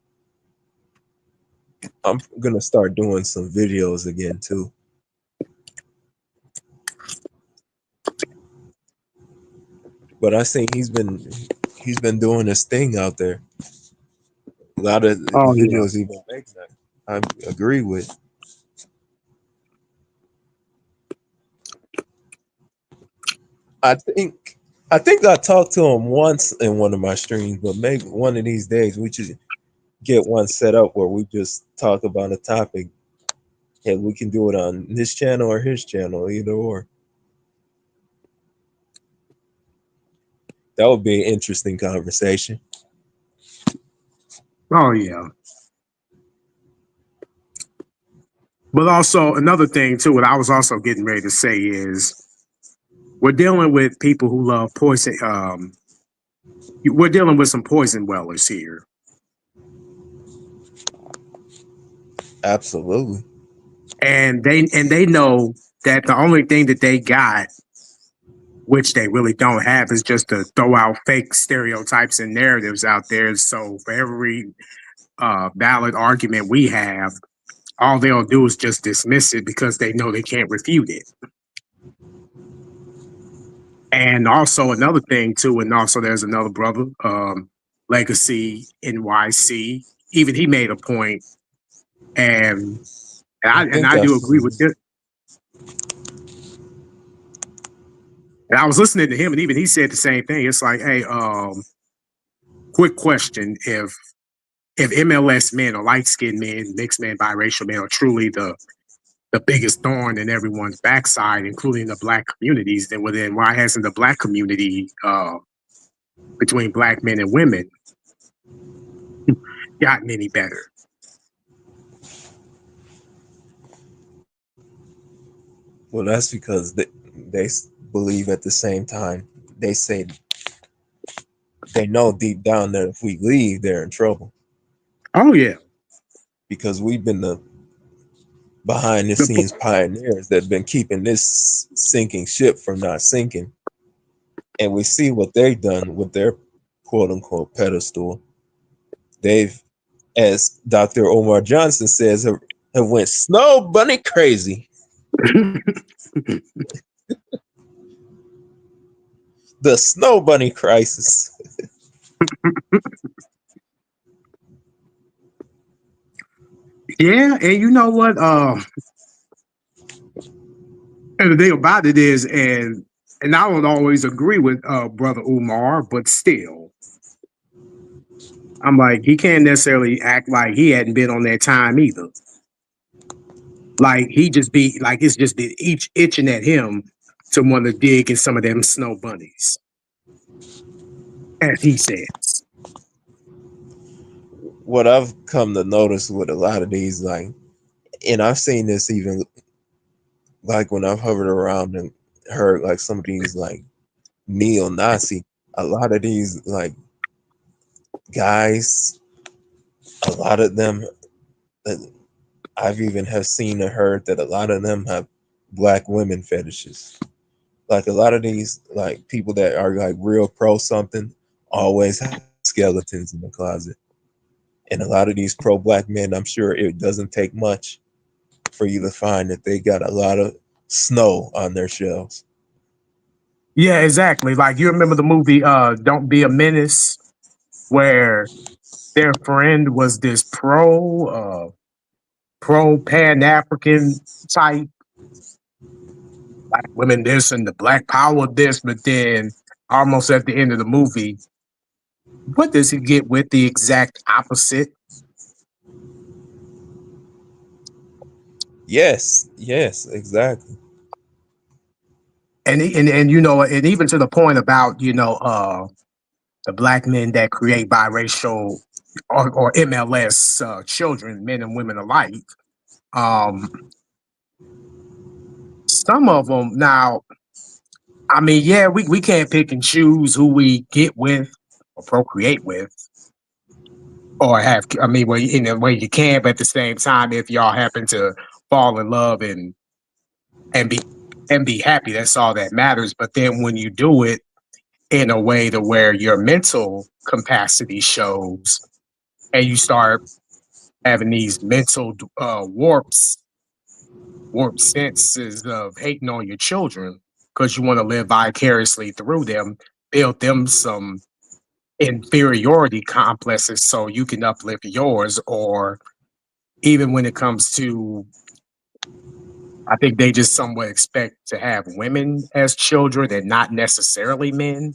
I'm gonna start doing some videos again too. But I think he's been doing his thing out there. A lot of the oh yeah, videos he's been making, I agree with. I think I talked to him once in one of my streams, but maybe one of these days we should get one set up where we just talk about a topic, and we can do it on this channel or his channel, either or. That would be an interesting conversation. oh yeah. But also another thing too, what I was also getting ready to say is we're dealing with people who love poison. We're dealing with some poison wellers here. Absolutely. And they know that the only thing that they got, which they really don't have, is just to throw out fake stereotypes and narratives out there. So for every valid argument we have, all they'll do is just dismiss it because they know they can't refute it. And also another thing too, and also there's another brother, Legacy NYC. Even he made a point, and I I've do agree with seen. it. And I was listening to him, and even he said the same thing. It's like, hey, quick question: if MLS men or light skinned men, mixed men, biracial men are truly the biggest thorn in everyone's backside, including the black communities, then why hasn't the black community between black men and women gotten any better? Well, that's because they believe at the same time. They say they know deep down that if we leave, they're in trouble. Oh yeah, because we've been the behind the scenes pioneers that have been keeping this sinking ship from not sinking. And we see what they've done with their quote unquote pedestal. They've, as Dr. Umar Johnson says, have went snow bunny crazy. The snow bunny crisis. Yeah, and you know what? And the thing about it is, and I don't always agree with Brother Umar, but still, I'm like, he can't necessarily act like he hadn't been on that time either. Like he just be like it's just been each itching at him to want to dig in some of them snow bunnies, as he says. What I've come to notice with a lot of these, like, and I've seen this even like when I've hovered around and heard like some of these like neo-Nazi, a lot of these like guys, a lot of them I've even have seen and heard that a lot of them have black women fetishes. Like a lot of these like people that are like real pro something always have skeletons in the closet. And a lot of these pro black men, I'm sure it doesn't take much for you to find that they got a lot of snow on their shelves. Yeah, exactly. Like you remember the movie Don't Be a Menace, where their friend was this pro Pan-African type, black women this and the black power this, but then almost at the end of the movie, what does he get with the exact opposite? Yes, exactly. And you know, and even to the point about, you know, the black men that create biracial or MLS children, men and women alike. Some of them now, I mean, yeah, we can't pick and choose who we get with or procreate with or have. I mean, well, in a way you can, but at the same time, if y'all happen to fall in love and be happy, that's all that matters. But then when you do it in a way to where your mental capacity shows, and you start having these mental warped senses of hating on your children because you want to live vicariously through them, build them some inferiority complexes so you can uplift yours. Or even when it comes to, I think they just somewhat expect to have women as children and not necessarily men.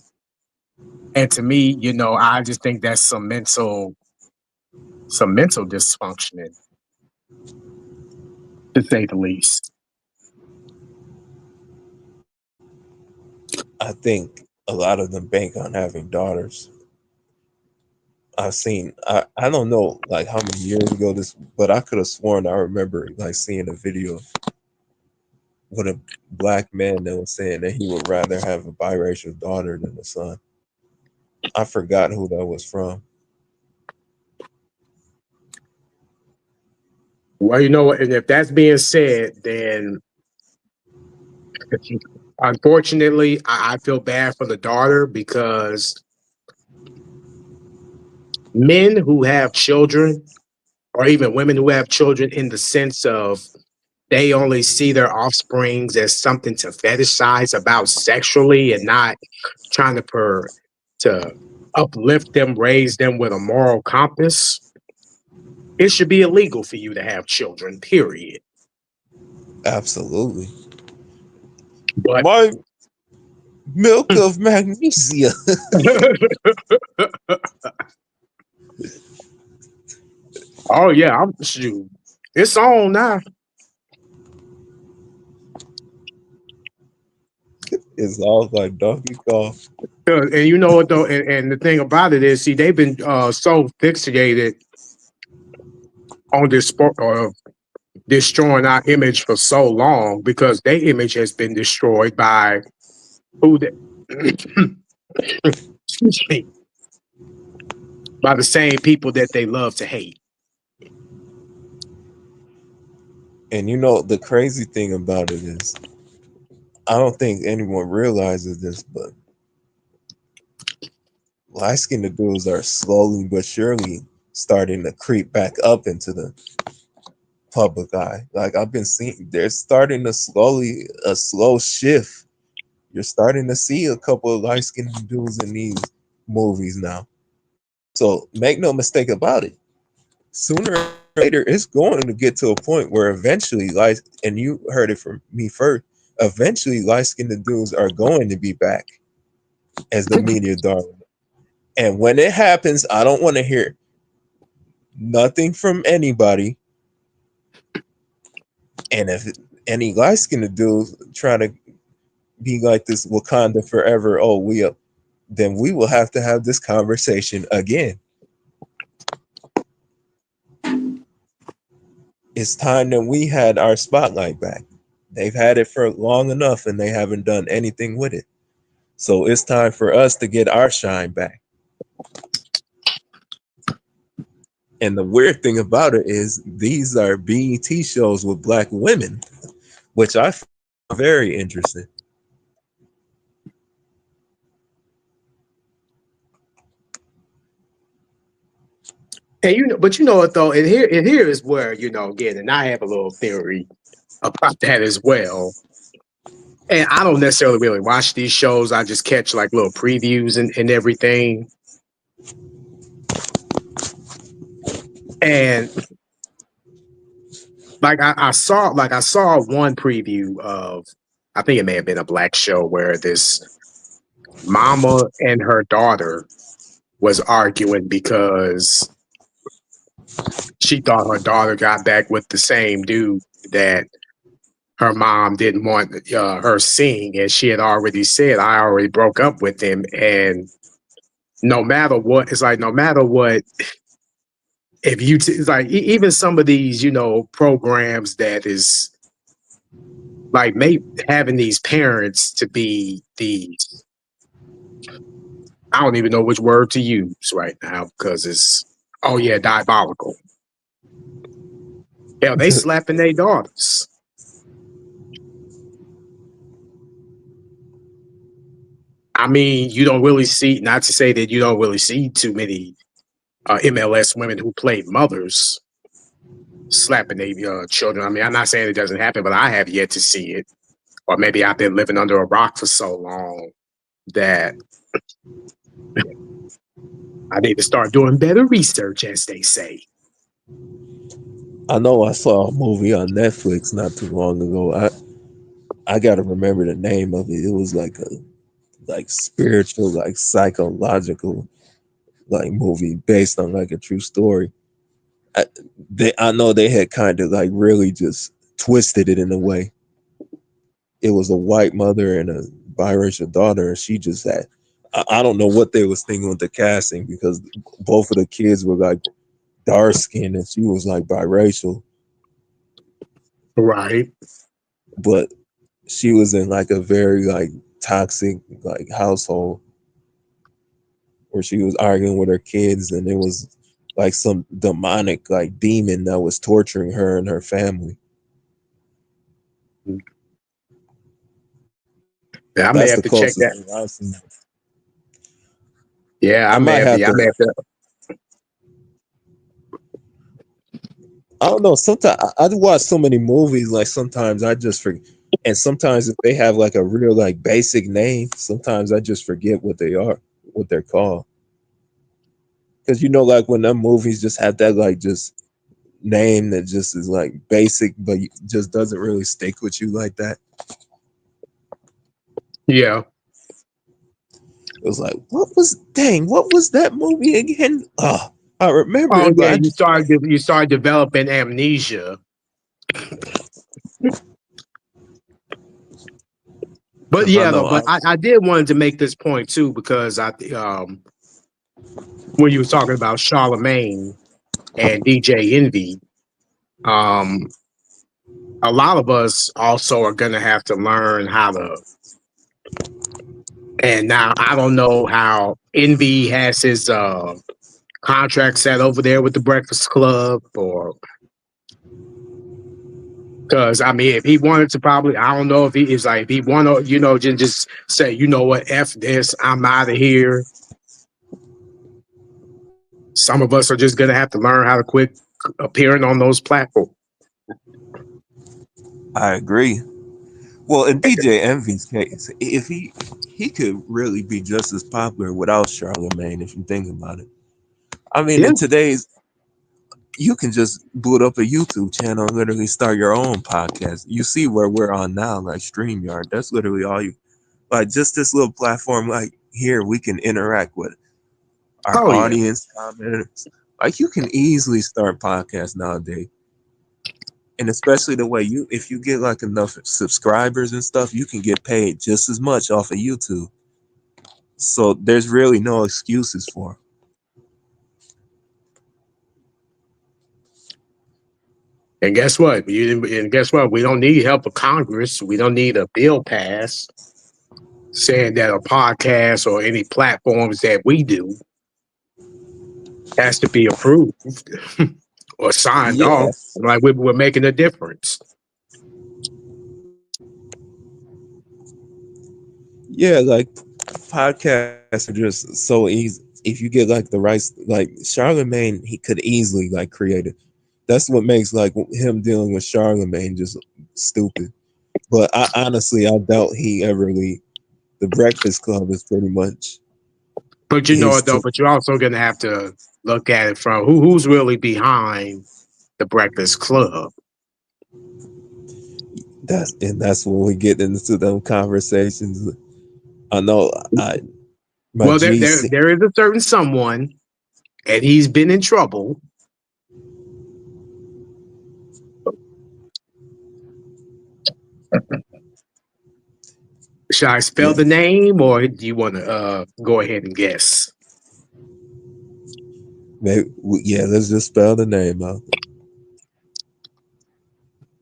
And to me, you know, I just think that's some mental dysfunction, to say the least. I think a lot of them bank on having daughters. I don't know like how many years ago this, but I could have sworn I remember like seeing a video with a black man that was saying that he would rather have a biracial daughter than a son. I forgot who that was from. Well, you know what, and if that's being said, then unfortunately, I feel bad for the daughter because men who have children, or even women who have children, in the sense of they only see their offsprings as something to fetishize about sexually and not trying to uplift them, raise them with a moral compass. It should be illegal for you to have children, period. Absolutely. But my milk of magnesia. Oh yeah, I'm shoot. It's on now. It's all like Donkey Kong. And you know what though, and the thing about it is, see, they've been so fixated on this sport or destroying our image for so long because their image has been destroyed by who they, excuse me, by the same people that they love to hate. And you know the crazy thing about it is, I don't think anyone realizes this, but light-skinned dudes are slowly but surely starting to creep back up into the public eye. Like I've been seeing, they're starting to a slow shift. You're starting to see a couple of light-skinned dudes in these movies now. So make no mistake about it. Sooner or later, it's going to get to a point where eventually, and you heard it from me first, eventually light-skinned dudes are going to be back as the media darling. And when it happens, I don't want to hear nothing from anybody. And if any light-skinned dudes try to be like this Wakanda forever, oh, then we will have to have this conversation again. It's time that we had our spotlight back. They've had it for long enough and they haven't done anything with it. So it's time for us to get our shine back. And the weird thing about it is these are BET shows with black women, which I find very interesting. And but you know what though, and here is where, you know, again, and I have a little theory about that as well. And I don't necessarily really watch these shows. I just catch like little previews and everything. And like I saw one preview of, I think it may have been a black show where this mama and her daughter was arguing because she thought her daughter got back with the same dude that her mom didn't want her seeing, and she had already said, I already broke up with him. And no matter what, it's like, no matter what, if you, it's like, even some of these, programs that is like having these parents to be these, I don't even know which word to use right now because it's, oh yeah, diabolical. Yeah, they slapping their daughters. I mean, you don't really see, not to say that you don't really see too many MLS women who play mothers slapping their children. I mean, I'm not saying it doesn't happen, but I have yet to see it. Or maybe I've been living under a rock for so long that I need to start doing better research, as they say. I know I saw a movie on Netflix not too long ago. I gotta remember the name of it. It was like a spiritual, like psychological like movie based on like a true story. I know they had kind of like really just twisted it in a way. It was a white mother and a biracial daughter, and she just had I don't know what they was thinking with the casting because both of the kids were like dark skinned and she was like biracial. Right. But she was in like a very like toxic like household where she was arguing with her kids and it was like some demonic like demon that was torturing her and her family. Yeah, I may have to check that. I've seen. Yeah, I might have to. I don't know. Sometimes I watch so many movies. Like sometimes I just forget, and sometimes if they have like a real like basic name, sometimes I just forget what they are, what they're called. Because like when them movies just have that like just name that just is like basic, but just doesn't really stick with you like that. Yeah. It was like, what was that movie again? Oh, I remember. Oh yeah, you started developing amnesia. But yeah, I did wanted to make this point too because when you were talking about Charlemagne and DJ Envy, a lot of us also are gonna have to learn how to. And now I don't know how Envy has his contract set over there with the Breakfast Club, or because I mean, if he wanted to, probably I don't know if he is like if he want to, just say, you know what, F this, I'm out of here. Some of us are just gonna have to learn how to quit appearing on those platforms. I agree. Well, in DJ Envy's case, if he could really be just as popular without Charlemagne, if you think about it. I mean, in today's, you can just boot up a YouTube channel and literally start your own podcast. You see where we're on now, like StreamYard. That's literally all you, like just this little platform. Like here, we can interact with our audience, commenters. Like you can easily start podcasts nowadays. And especially the way if you get like enough subscribers and stuff, you can get paid just as much off of YouTube. So there's really no excuses for it. And guess what? We don't need help of Congress. We don't need a bill passed saying that a podcast or any platforms that we do has to be approved or signed off. Like we're making a difference. Yeah, like podcasts are just so easy. If you get like the right, like Charlemagne, he could easily like create it. That's what makes like him dealing with Charlemagne just stupid. But I doubt he ever leave. The Breakfast Club is pretty much. But you know it though. But you're also gonna have to look at it from who's really behind the Breakfast Club. That's when we get into them conversations. I know. My Well, there GC. is a certain someone, and he's been in trouble. Should I spell the name, or do you want to go ahead and guess? Maybe, yeah, let's just spell the name out.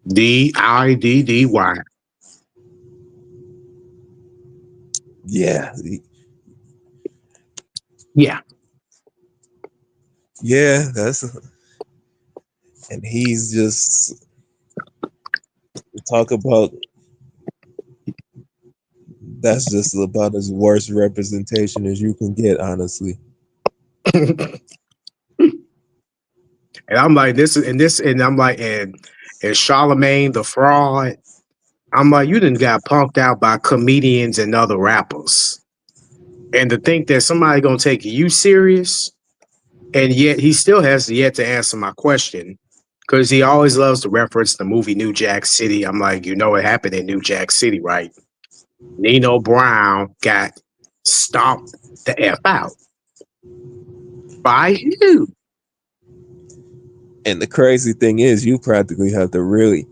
Diddy. Yeah. Yeah. Yeah, and he's just talk about that's just about as worst representation as you can get, honestly. And I'm like, and I'm like, and Charlemagne the fraud. I'm like, you didn't got punked out by comedians and other rappers. And to think that somebody gonna take you serious, and yet he still has yet to answer my question. Because he always loves to reference the movie New Jack City. I'm like, you know what happened in New Jack City, right? Nino Brown got stomped the F out by you. And the crazy thing is, you practically have to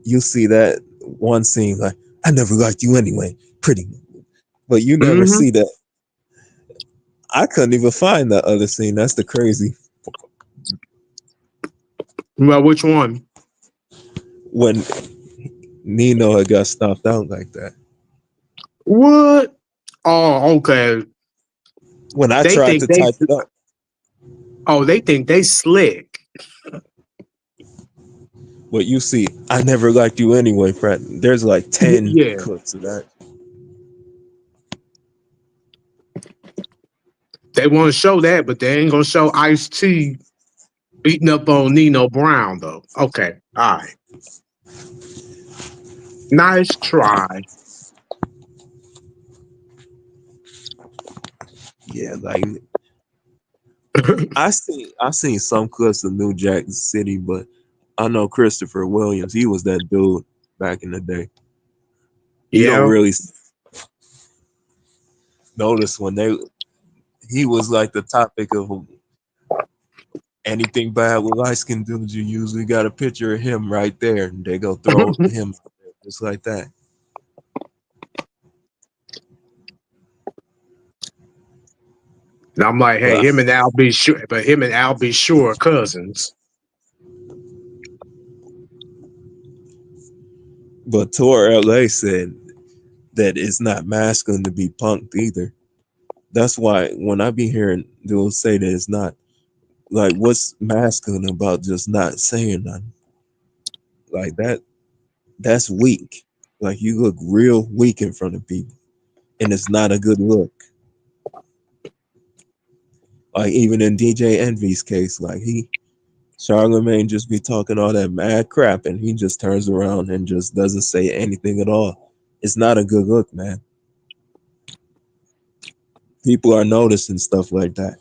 you see that one scene like, I never liked you anyway, pretty. But you never see that. I couldn't even find that other scene. That's the crazy. Well, which one? When Nino had got stomped out like that. What? Oh, okay. When I tried to type it up. Oh, they think they slick. But you see, I never liked you anyway, Pratt. There's like 10 clips of that. They want to show that, but they ain't gonna show Ice-T beating up on Nino Brown, though. Okay, all right. Nice try. Yeah, like I seen some clips of New Jack City, but I know Christopher Williams. He was that dude back in the day. You don't really notice when he was like the topic of anything bad with light-skinned dudes. You usually got a picture of him right there, and they go throw him out there just like that. And I'm like, hey, him and Al B. Sure are cousins. But Tour LA said that it's not masculine to be punked either. That's why when I be hearing dudes say that it's not, like, what's masculine about just not saying nothing? Like that's weak. Like, you look real weak in front of people, and it's not a good look. Like, even in DJ Envy's case, like Charlemagne just be talking all that mad crap, and he just turns around and just doesn't say anything at all. It's not a good look, man. People are noticing stuff like that.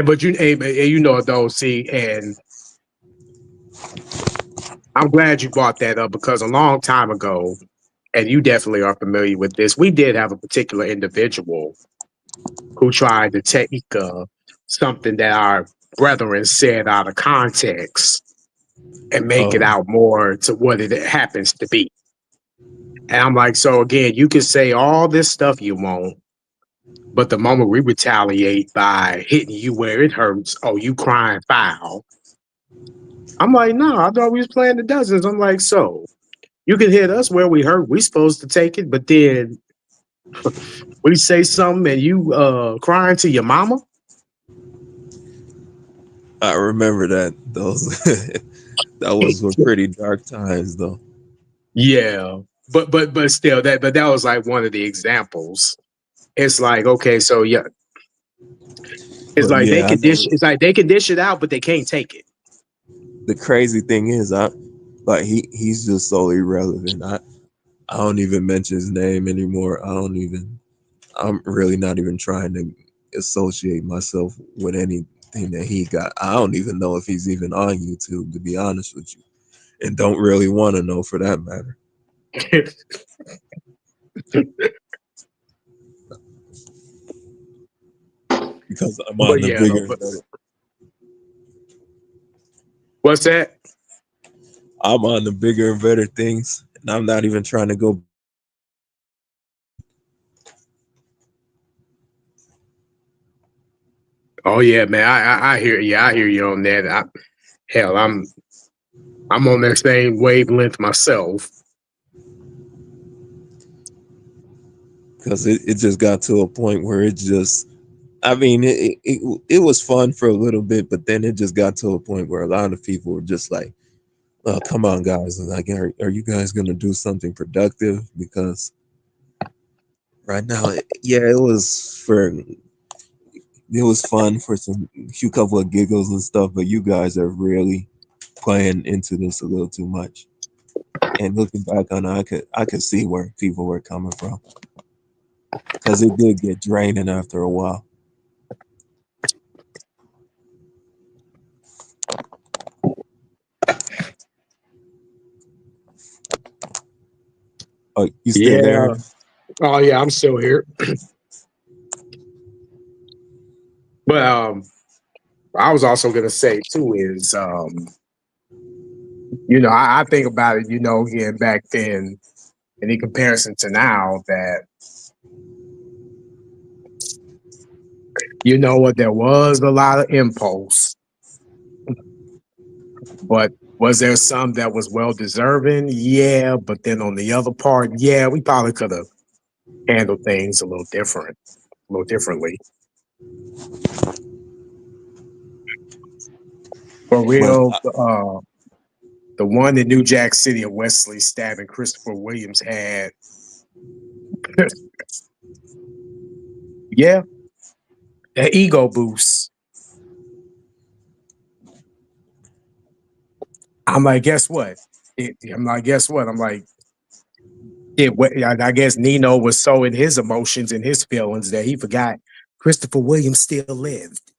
But you know though, see, and I'm glad you brought that up because a long time ago, and you definitely are familiar with this, we did have a particular individual who tried to take something that our brethren said out of context and make it out more to what it happens to be. And I'm like, so again, you can say all this stuff you want, but the moment we retaliate by hitting you where it hurts, oh, you crying foul. I'm like, no, I thought we was playing the dozens. I'm like, so you can hit us where we hurt. We supposed to take it, but then we say something and you crying to your mama. I remember that. That was some pretty dark times, though. Yeah, but still, that was like one of the examples. It's like, okay, so yeah, it's like they can dish. It's like they can dish it out, but they can't take it. The crazy thing is, he's just so irrelevant. I don't even mention his name anymore. I'm really not even trying to associate myself with anything everything that he got. I don't even know if he's even on YouTube, to be honest with you, and don't really want to know for that matter. Because I'm on the bigger. What's that? I'm on the bigger and better things, and I'm not even trying to go. Oh yeah, man. I hear you. I hear you on that. Hell, I'm on that same wavelength myself. Because it just got to a point where it just, I mean, it was fun for a little bit, but then it just got to a point where a lot of people were just like, "Oh, come on, guys! Like, are you guys gonna do something productive?" Because right now, it was fun for few couple of giggles and stuff, but you guys are really playing into this a little too much. And looking back on it, I could see where people were coming from, because it did get draining after a while. Oh, you still there? Oh yeah, I'm still here. But I was also gonna say too is I think about it, again back then, and in comparison to now, that there was a lot of impulse, but was there some that was well deserving? Yeah, but then on the other part, yeah, we probably could have handled things a little differently. For real, the one in New Jack City of Wesley stabbing Christopher Williams had, yeah, that ego boost. I'm like, guess what? I'm like, I guess Nino was so in his emotions and his feelings that he forgot Christopher Williams still lived.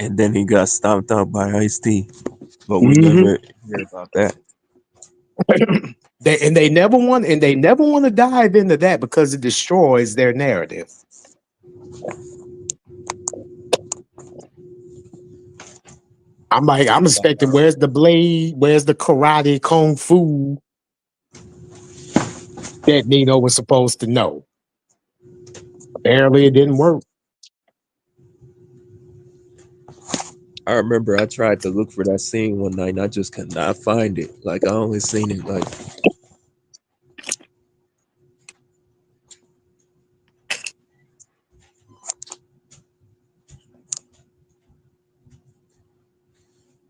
And then he got stomped out by Ice-T, but we never hear about that. They never want to dive into that because it destroys their narrative. I'm expecting, where's the blade? Where's the karate kung fu that Nino was supposed to know? Apparently it didn't work. I remember I tried to look for that scene one night and I just could not find it. Like, I only seen it like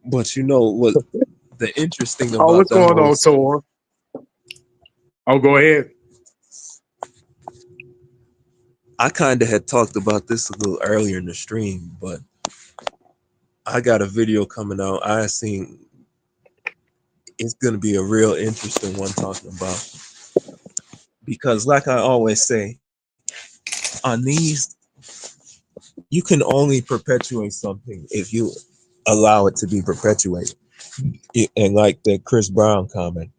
but you know what the interesting about what's going on, Tor? Oh, go ahead. I kind of had talked about this a little earlier in the stream, but I got a video coming out. I seen it's gonna be a real interesting one talking about, because like I always say, on these you can only perpetuate something if you allow it to be perpetuated. And like the Chris Brown comment,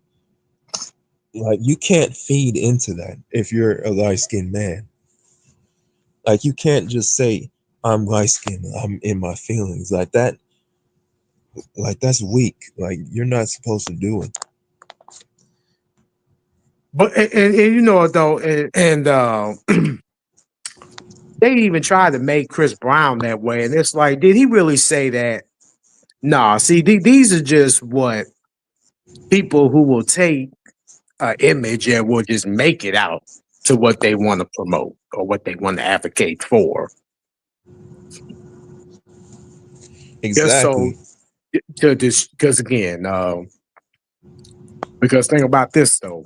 like you can't feed into that if you're a light-skinned man. Like you can't just say, I'm light-skinned, I'm in my feelings. Like that, like that's weak. Like you're not supposed to do it. But and you know though, and they even tried to make Chris Brown that way, and it's like, did he really say that? Nah, see, these are just what people who will take an image and will just make it out to what they want to promote or what they want to advocate for. Exactly. Just so, because again, because think about this though,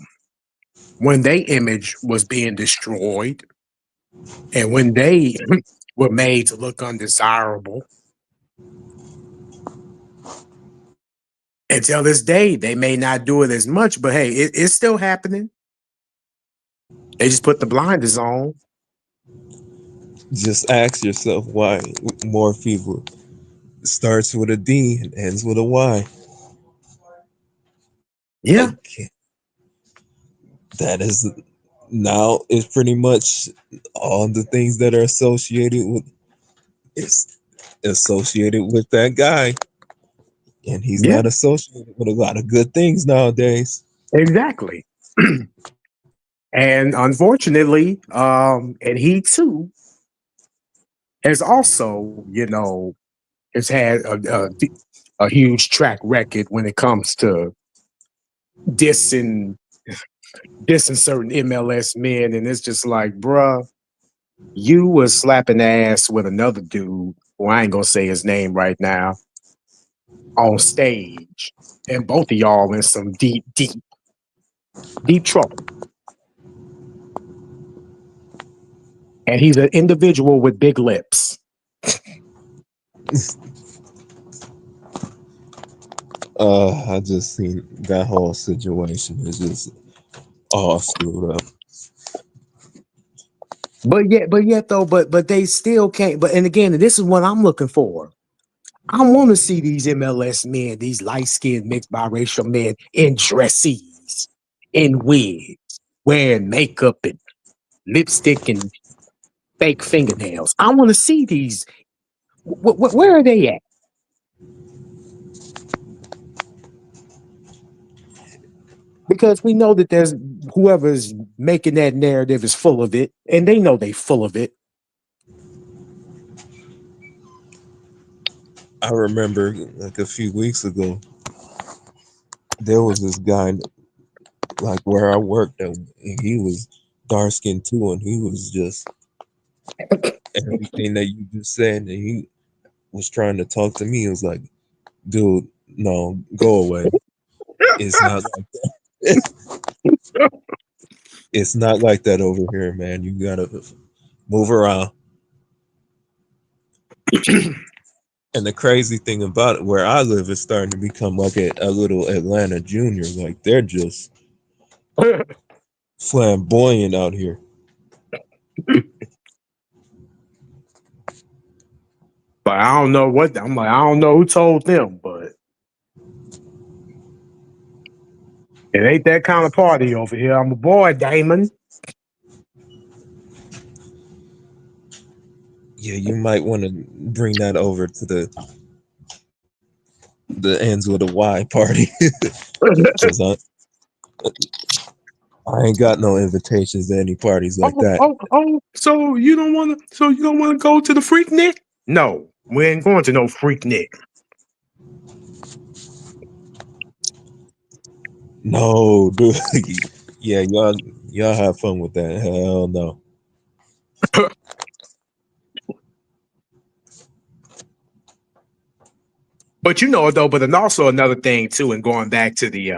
when their image was being destroyed, and when they were made to look undesirable, until this day, they may not do it as much, but hey, it's still happening. They just put the blinders on. Just ask yourself why more people starts with a D and ends with a Y. Yeah. Like, that is now is pretty much all the things that are associated with it's associated with that guy. And he's Yeah. not associated with a lot of good things nowadays. Exactly. And unfortunately, and he too has also, has had a huge track record when it comes to dissing certain MLS men, and it's just like, bruh, you was slapping ass with another dude, who I ain't gonna say his name right now, on stage, and both of y'all in some deep trouble. And he's an individual with big lips. I just seen that whole situation is just all screwed up. But they still can't. But and again, this is what I'm looking for. I want to see these MLS men, these light-skinned mixed biracial men in dressies, in wigs, wearing makeup and lipstick and fake fingernails. I want to see these. Where are they at? Because we know that there's whoever's making that narrative is full of it, and they know they full of it. I remember like a few weeks ago, there was this guy like where I worked, and he was dark skinned too, and he was just everything that you just said, and he was trying to talk to me. He was like, dude, no, go away. It's not like that. It's not like that over here, man. You gotta move around. And the crazy thing about it, where I live, is starting to become like a little Atlanta Junior. Like they're just flamboyant out here. But I don't know what I'm like. I don't know who told them, but it ain't that kind of party over here. I'm a boy, Damon. Yeah, you might want to bring that over to the ends with a Y party. Because I ain't got no invitations to any parties like that. So you don't want to go to the Freaknik? No, we ain't going to no Freaknik. No, dude. Yeah, y'all have fun with that. Hell no. But but also another thing too, and going back to the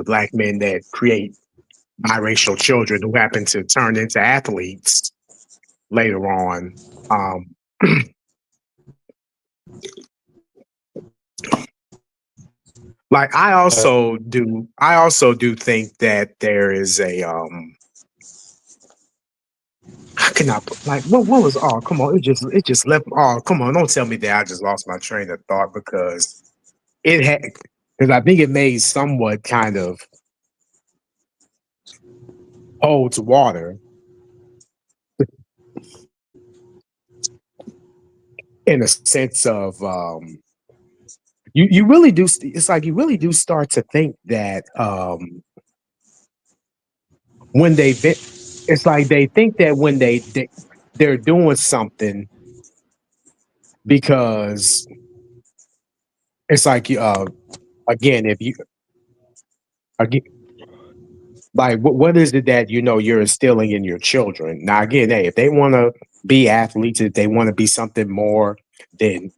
black men that create biracial children who happen to turn into athletes later on. Like I also do think that there is a how can I put, like what was come on, it just left come on, don't tell me that I just lost my train of thought because I think it made somewhat kind of holds water in a sense of you really do, it's like you really do start to think that when it's like they think that when they're doing something because it's like again, if you again, like what is it that you're instilling in your children? Now again, hey, if they want to be athletes, if they want to be something more, then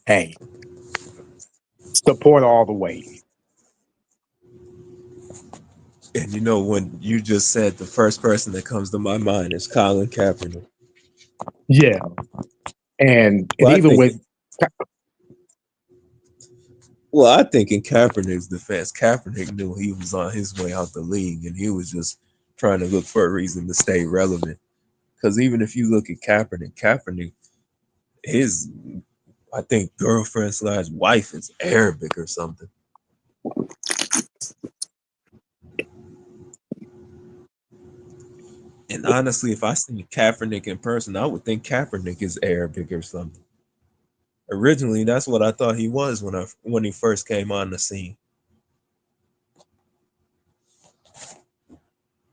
hey, support all the way. And when you just said, the first person that comes to my mind is Colin Kaepernick. Yeah, and Well, even with Well, I think in Kaepernick's defense, Kaepernick knew he was on his way out the league, and he was just trying to look for a reason to stay relevant. Because even if you look at Kaepernick, his, I think, girlfriend / wife is Arabic or something. And honestly, if I see Kaepernick in person, I would think Kaepernick is Arabic or something. Originally, that's what I thought he was when he first came on the scene.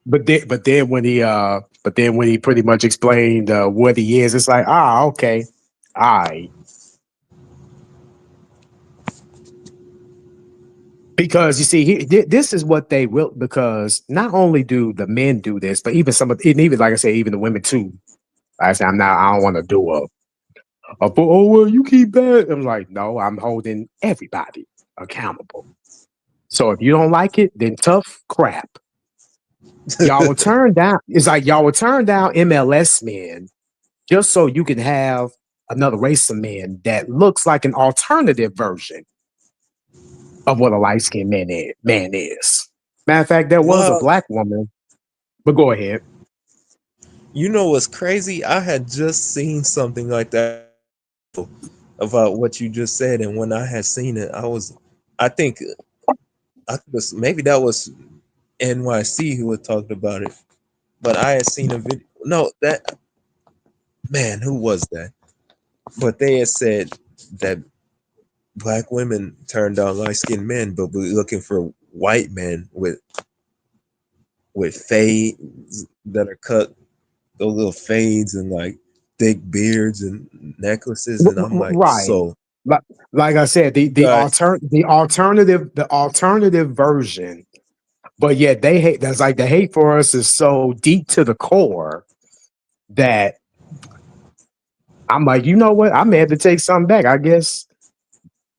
But then when he pretty much explained what he is, it's like, okay, all right. Because you see, this is what they will. Because not only do the men do this, but even even like I say, even the women too. I say, I don't want to do oh well, you keep that. I'm like, no, I'm holding everybody accountable. So if you don't like it, then tough crap. Y'all will turn down. It's like y'all will turn down MLS men just so you can have another race of men that looks like an alternative version of what a light skinned man is. Matter of fact, there was a black woman. But go ahead. You know what's crazy? I had just seen something like that about what you just said, and when I had seen it, I think maybe that was NYC who had talked about it, but I had seen a video. No, that man, who was that? But they had said that black women turned down light-skinned men, but we're looking for white men with fades that are cut, those little fades and like thick beards and necklaces, and I'm like, Right. so like I said, the alternative version. But yet they hate. That's like the hate for us is so deep to the core that I'm like, you know what? I may have to take something back. I guess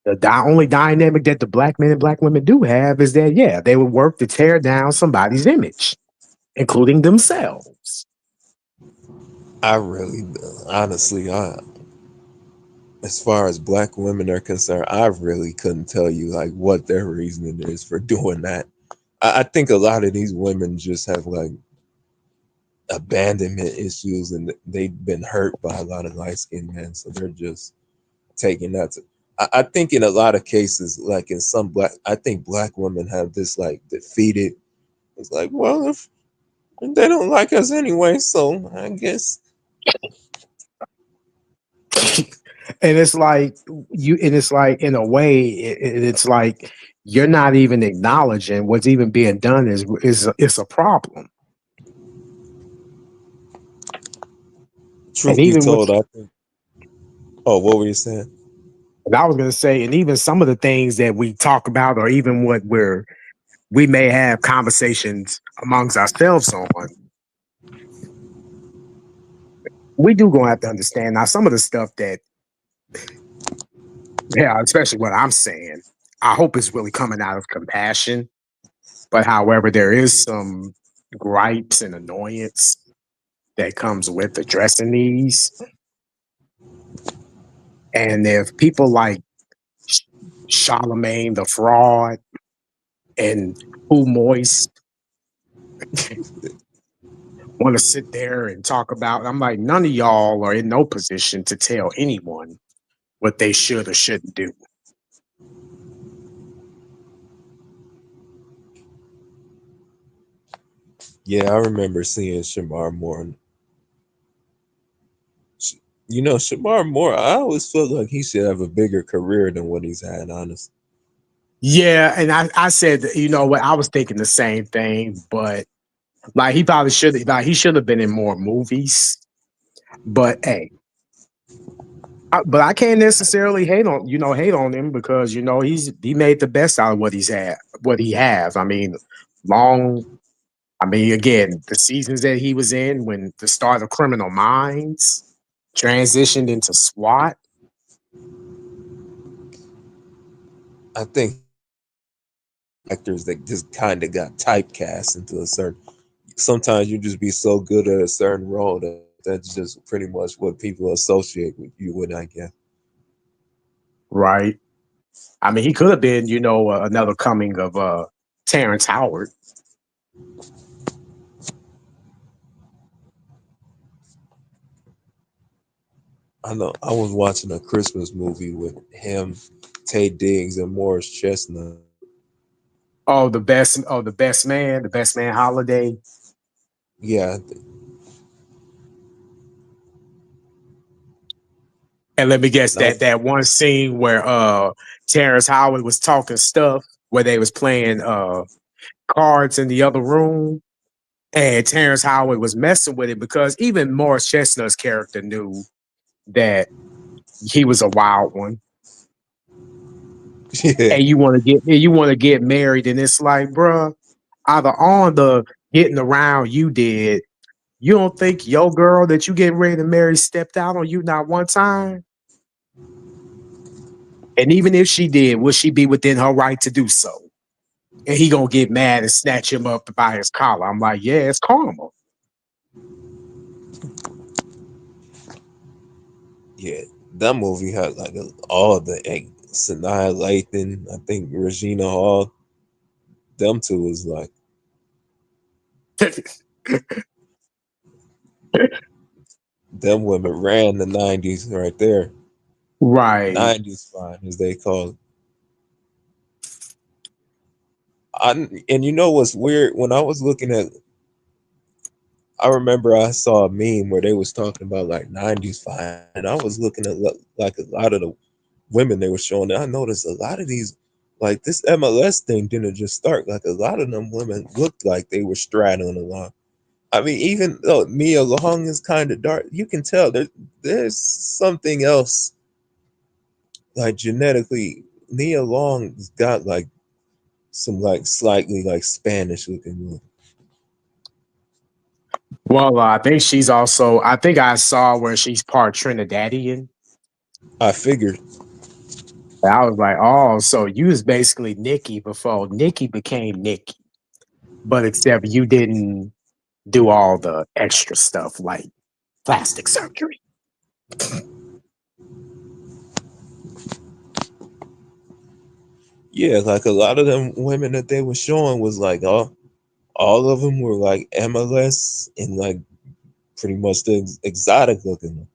the only dynamic that the black men and black women do have is that they would work to tear down somebody's image, including themselves. I really, honestly, as far as black women are concerned, I really couldn't tell you like what their reasoning is for doing that. I think a lot of these women just have like abandonment issues, and they've been hurt by a lot of light-skinned men, so they're just taking that. I think in a lot of cases, like in some I think black women have this like defeated. It's like, well, if they don't like us anyway, so I guess. And it's like in a way, it's like you're not even acknowledging what's even being done is a problem. Truth be told, I think. Oh, what were you saying? And I was going to say, and even some of the things that we talk about, or even what we may have conversations amongst ourselves on, we do gonna have to understand now some of the stuff that, especially what I'm saying, I hope it's really coming out of compassion. But however, there is some gripes and annoyance that comes with addressing these. And if people like Charlemagne the Fraud and Who Moist want to sit there and talk about, I'm like, none of y'all are in no position to tell anyone what they should or shouldn't do. Yeah, I remember seeing Shamar Moore. You know, Shamar Moore, I always felt like he should have a bigger career than what he's had, honestly. Yeah, and I said, you know what, I was thinking the same thing, but like he probably should have been in more movies. But hey, but I can't necessarily hate on him because he made the best out of what he has. I mean, again, the seasons that he was in when the start of Criminal Minds transitioned into SWAT. I think actors that just kind of got typecast into a certain. Sometimes you just be so good at a certain role that that's just pretty much what people associate with you with, I guess. Right. I mean, he could have been, you know, another coming of Terrence Howard. I know. I was watching a Christmas movie with him, Tay Diggs, and Morris Chestnut. Oh, the best man holiday. Yeah, And let me guess that that one scene where Terrence Howard was talking stuff where they was playing cards in the other room, and Terrence Howard was messing with it because even Morris Chestnut's character knew that he was a wild one. yeah. And you want to get married, and it's like, bruh, either on the getting around you did, you don't think your girl that you getting ready to marry stepped out on you not one time? And even if she did, will she be within her right to do so? And he gonna get mad and snatch him up by his collar. I'm like, yeah, it's karma. Yeah, that movie had like all the Sanaa Lathan, I think Regina Hall. Them two was like them women ran the '90s right there. Right. '90s fine, as they call it. And you know what's weird? When I was looking at, I remember I saw a meme where they was talking about like '90s fine, and I was looking at like a lot of the women they were showing. And I noticed a lot of these, like this MLS thing didn't just start. Like a lot of them women looked like they were straddling a line. I mean, even though Mia Long is kind of dark, you can tell there's something else. Like genetically, Nia Long's got like some like slightly like Spanish looking look. Well, I think she's also. I think I saw where she's part Trinidadian. I figured. I was like, oh, so you was basically Nikki before Nikki became Nikki, but except you didn't do all the extra stuff like plastic surgery. Yeah, like a lot of them women that they were showing was like all of them were like MLS and like pretty much the exotic looking.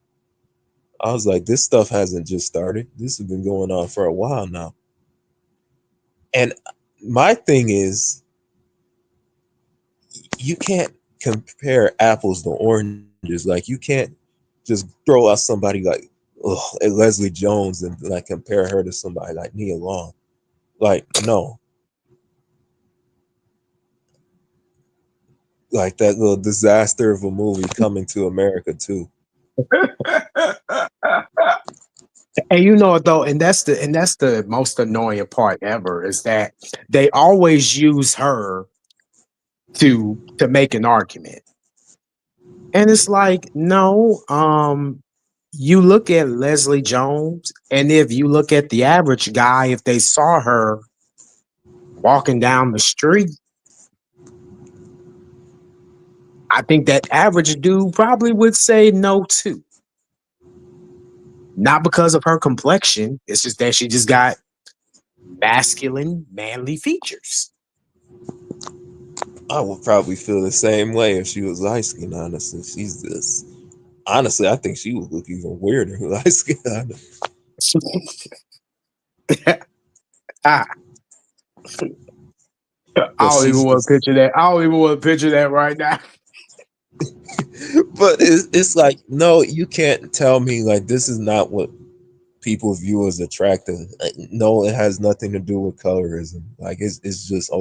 I was like, this stuff hasn't just started. This has been going on for a while now. And my thing is, you can't compare apples to oranges. Like you can't just throw out somebody like Leslie Jones and like compare her to somebody like Nia Long. Like no, like that little disaster of a movie Coming to America too. And you know what though, and that's the most annoying part ever is that they always use her to make an argument. And it's like, no, you look at Leslie Jones, and if you look at the average guy, if they saw her walking down the street, I think that average dude probably would say no too. Not because of her complexion, it's just that she just got masculine, manly features. I would probably feel the same way if she was light skinned, honestly. She's this. Honestly, I think she would look even weirder light skinned. I don't even want to picture that. I don't even want to picture that right now. But it's like, no, you can't tell me like this is not what people view as attractive. No, it has nothing to do with colorism. Like it's just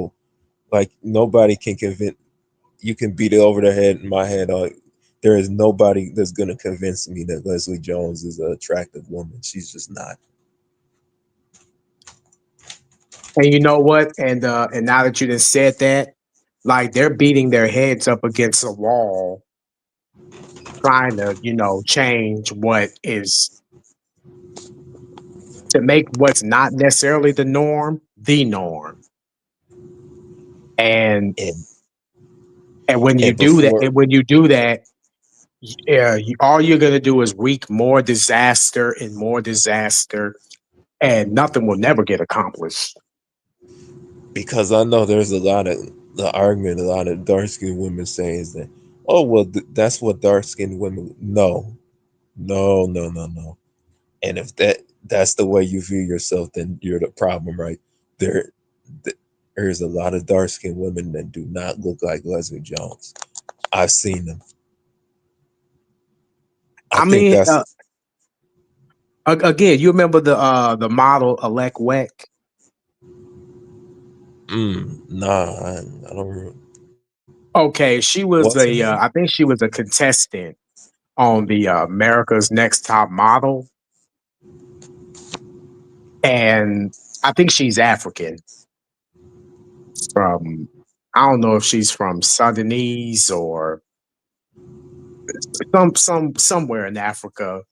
like nobody can convince. You can beat it over the head in my head. There is nobody that's gonna convince me that Leslie Jones is an attractive woman. She's just not. And you know what? And now that you just said that, like they're beating their heads up against a wall, trying to, change what is to make what's not necessarily the norm, the norm. And when you do that, all you're gonna do is wreak more disaster and more disaster and nothing will never get accomplished. Because I know there's a lot of the argument, a lot of dark skinned women saying is that, oh well, that's what dark skinned women. No, no, no, no, no. And if that's the way you view yourself, then you're the problem, right? There, there's a lot of dark skinned women that do not look like Leslie Jones. I've seen them. I mean, again, you remember the model Alec Weck? Nah, I don't remember. Okay, she was I think she was a contestant on the America's Next Top Model, and I think she's African. From I don't know if she's from Sudanese or somewhere in Africa,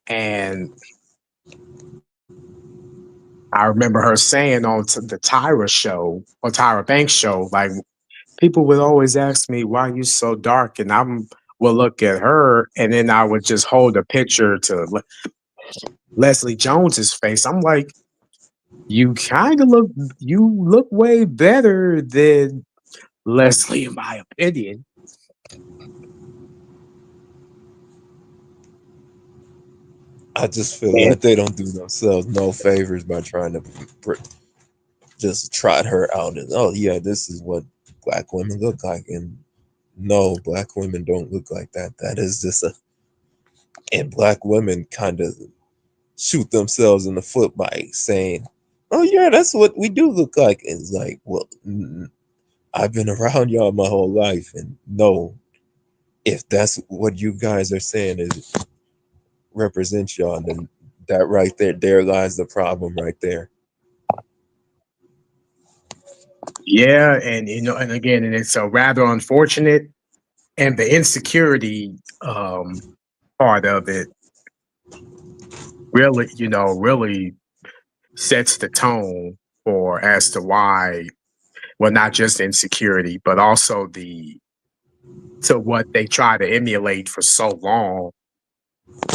and I remember her saying on the Tyra show or Tyra Banks show, like, people would always ask me, why are you so dark? And will look at her, and then I would just hold a picture to Leslie Jones's face. I'm like, you look way better than Leslie, in my opinion. I just feel like they don't do themselves no favors by trying to just trot her out and, oh yeah, this is what black women look like. And no, black women don't look like that. That is just and black women kind of shoot themselves in the foot by saying, oh yeah, that's what we do look like. And it's like, well, I've been around y'all my whole life, and no, if that's what you guys are saying is represents y'all, then that right there lies the problem right there. Yeah, and and again, and it's rather unfortunate, and the insecurity part of it really sets the tone for as to why, well, not just insecurity, but also to what they try to emulate for so long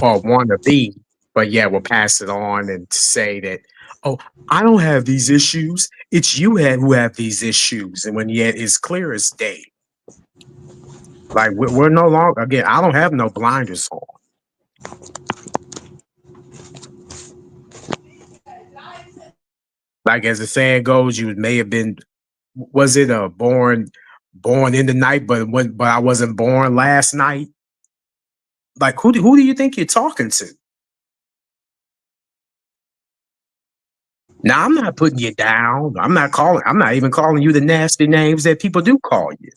or want to be, but yeah, we'll pass it on and say that, oh, I don't have these issues. It's you who have these issues. And when yet it's clear as day. Like we're no longer, again, I don't have no blinders on. Like as the saying goes, you may have been, was it born in the night, but I wasn't born last night? Like who do you think you're talking to? Now I'm not putting you down. I'm not even calling you the nasty names that people do call you.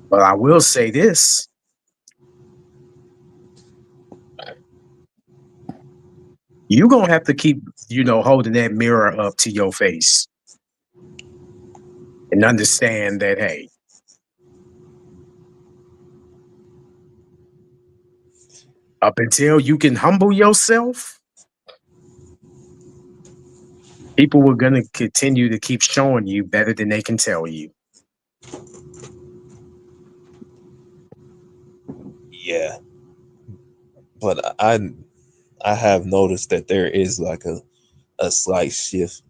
But I will say this. You're gonna have to keep, holding that mirror up to your face and understand that, hey, up until you can humble yourself, people are gonna continue to keep showing you better than they can tell you. Yeah, but I have noticed that there is like a slight shift.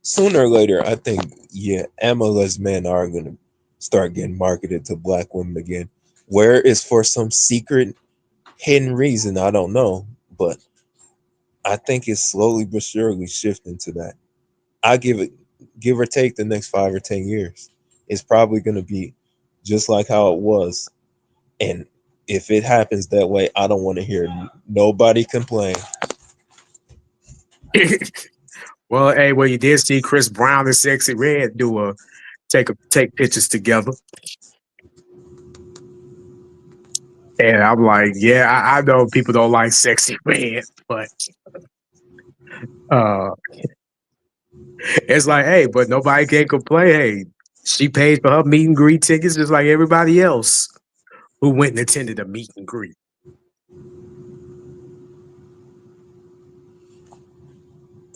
Sooner or later, I think, yeah, amorous men are going to start getting marketed to black women again. Where is for some secret hidden reason, I don't know, but I think it's slowly but surely shifting to that. I give or take the next 5 or 10 years. It's probably going to be just like how it was. And if it happens that way, I don't want to hear nobody complain. Well, hey, you did see Chris Brown and Sexy Red take pictures together. And I'm like, yeah, I know people don't like Sexy Red, but it's like, hey, but nobody can complain. Hey, she paid for her meet and greet tickets just like everybody else who went and attended a meet and greet.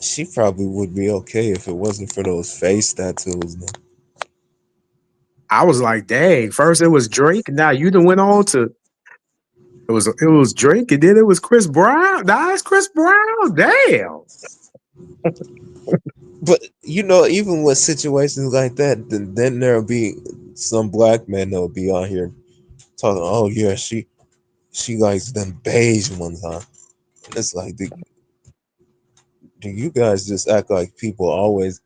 She probably would be okay if it wasn't for those face tattoos. Man. I was like, dang, first it was Drake, now you done went on to was Drake, and then it was Chris Brown. Nah, it's Chris Brown. Damn. But you know, even with situations like that, then there'll be some black men that'll be on here talking, oh yeah, she likes them beige ones, huh? And it's like, do you guys just act like people always?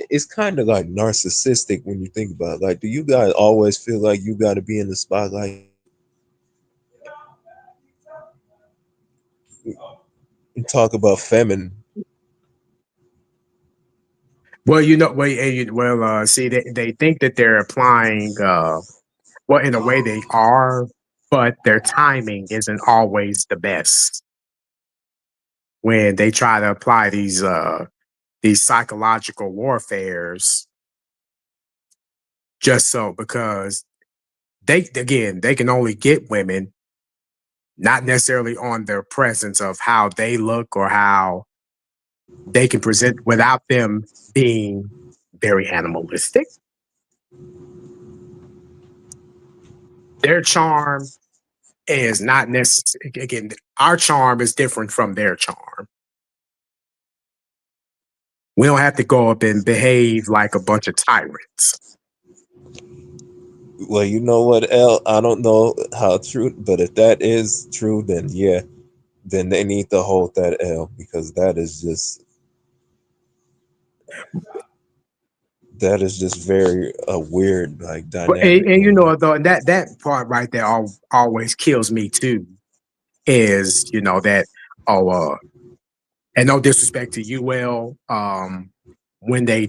It's kind of like narcissistic when you think about it. Like, do you guys always feel like you got to be in the spotlight and talk about feminine? Well, see, they think that they're applying, in a way they are, but their timing isn't always the best when they try to apply these psychological warfares just so because they can only get women not necessarily on their presence of how they look or how they can present without them being very animalistic. Their charm is not necessary. Again, our charm is different from their charm. We don't have to go up and behave like a bunch of tyrants. Well, you know what, L? I don't know how true, but if that is true, then yeah, then they need to hold that L because that is just very weird, like dynamic. And you know, though, that part right there always kills me too. Is that and no disrespect to you, when they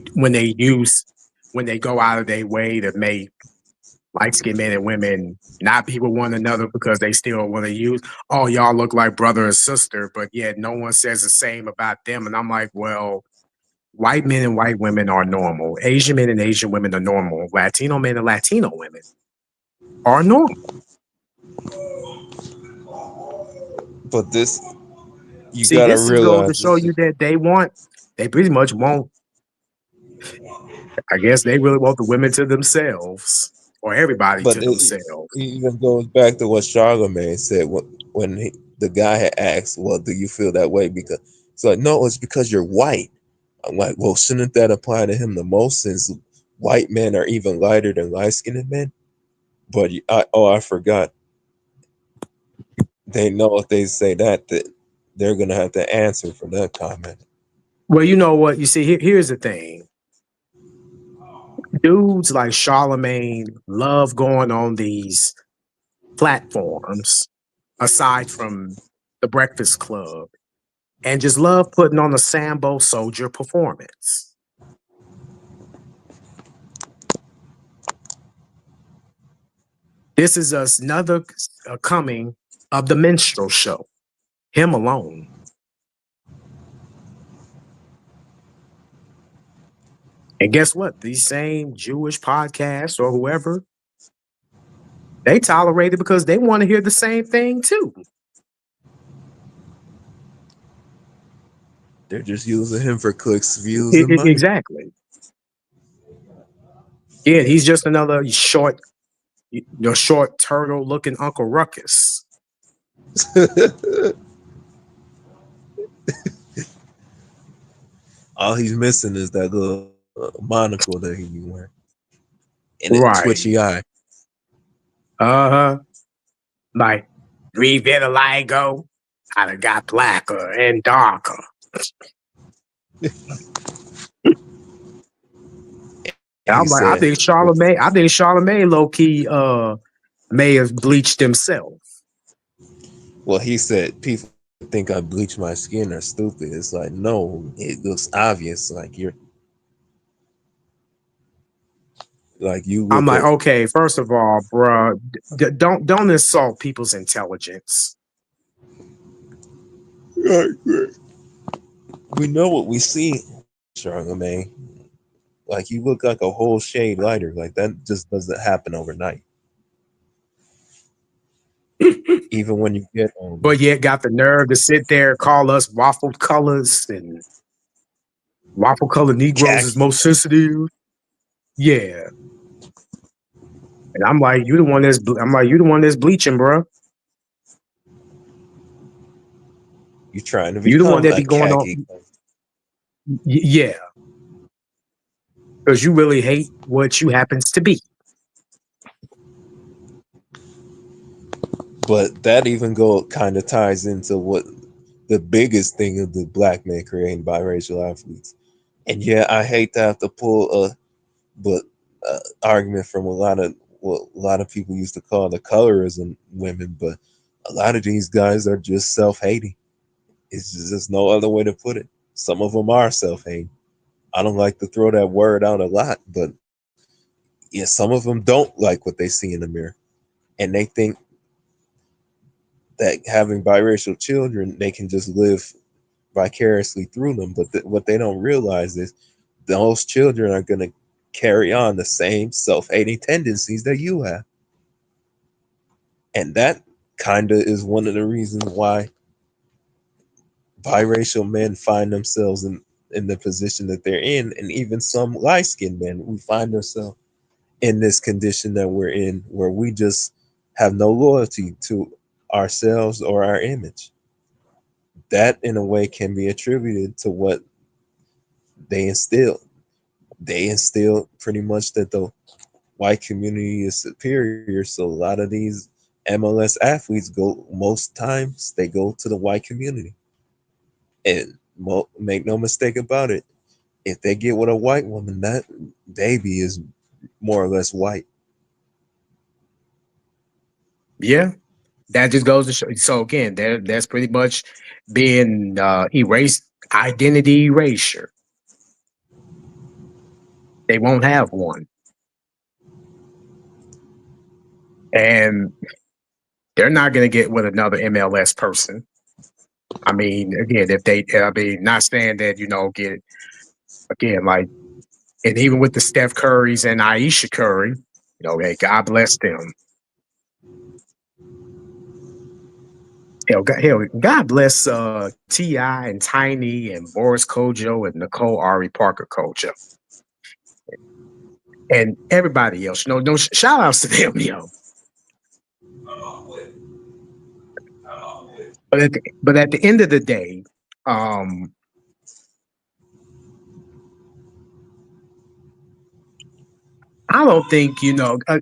go out of their way to make light-skinned men and women not be with one another because they still want to use, oh, y'all look like brother and sister, but yet no one says the same about them. And I'm like, well, white men and white women are normal. Asian men and Asian women are normal. Latino men and Latino women are normal. But this, you See, gotta this realize goes to show you that they pretty much won't. I guess they really want the women to themselves or everybody but to it themselves. even goes back to what Charlamagne said when the guy had asked, well, do you feel that way? Because it's like, no, it's because you're white. I'm like, well, shouldn't that apply to him the most since white men are even lighter than light-skinned men? But I forgot. They know if they say that they're gonna have to answer for that comment. Well, you know what? You see, here's the thing. Dudes like Charlamagne love going on these platforms, aside from the Breakfast Club, and just love putting on a Sambo Soldier performance. This is another coming of the minstrel show. Him alone. And guess what? These same Jewish podcasts or whoever, they tolerate it because they want to hear the same thing too. They're just using him for clicks, views, and money. Exactly. Yeah, he's just another short turtle-looking Uncle Ruckus. All he's missing is that little monocle that he be wearing. And a twitchy eye. Like, revitiligo, I done got blacker and darker. I'm like, I think Charlamagne low-key may have bleached himself. Well, he said people think I bleach my skin are stupid. It's like, no, it looks obvious. Like you're like you. I'm like, okay, first of all, bruh, don't insult people's intelligence. Right. We know what we see, Charlamagne. Like you look like a whole shade lighter. Like that just doesn't happen overnight. Even when you get on. But yet got the nerve to sit there and call us waffle colors and waffle color Negroes is most sensitive. Yeah. And I'm like, you the one that's bleaching, bro. You trying to You the one become that a be going on. khaki. Yeah, because you really hate what you happens to be. But that even kind of ties into what the biggest thing of the black man creating biracial athletes. And yeah, I hate to have to pull argument from a lot of what a lot of people used to call the colorism women, but a lot of these guys are just self-hating. It's just no other way to put it. Some of them are self-hating. I don't like to throw that word out a lot, but yeah, some of them don't like what they see in the mirror, and they think that having biracial children, they can just live vicariously through them. But what they don't realize is those children are going to carry on the same self-hating tendencies that you have. And that kind of is one of the reasons why biracial men find themselves in the position that they're in. And even some light-skinned men, we find ourselves in this condition that we're in, where we just have no loyalty to ourselves or our image. That in a way can be attributed to what they instill. They instill pretty much that the white community is superior. So a lot of these MLS athletes most times they go to the white community. And make no mistake about it, if they get with a white woman, that baby is more or less white. Yeah, that just goes to show. So again, that's pretty much being erased, identity erasure. They won't have one, and they're not going to get with another MLS person. I mean, again, not saying that get again like, and even with the Steph Currys and Aisha Curry, hey, God bless them. God bless T.I. and Tiny and Boris Kojo and Nicole Ari Parker Kojo and everybody else. No shout outs to them, But at the end of the day, I don't think,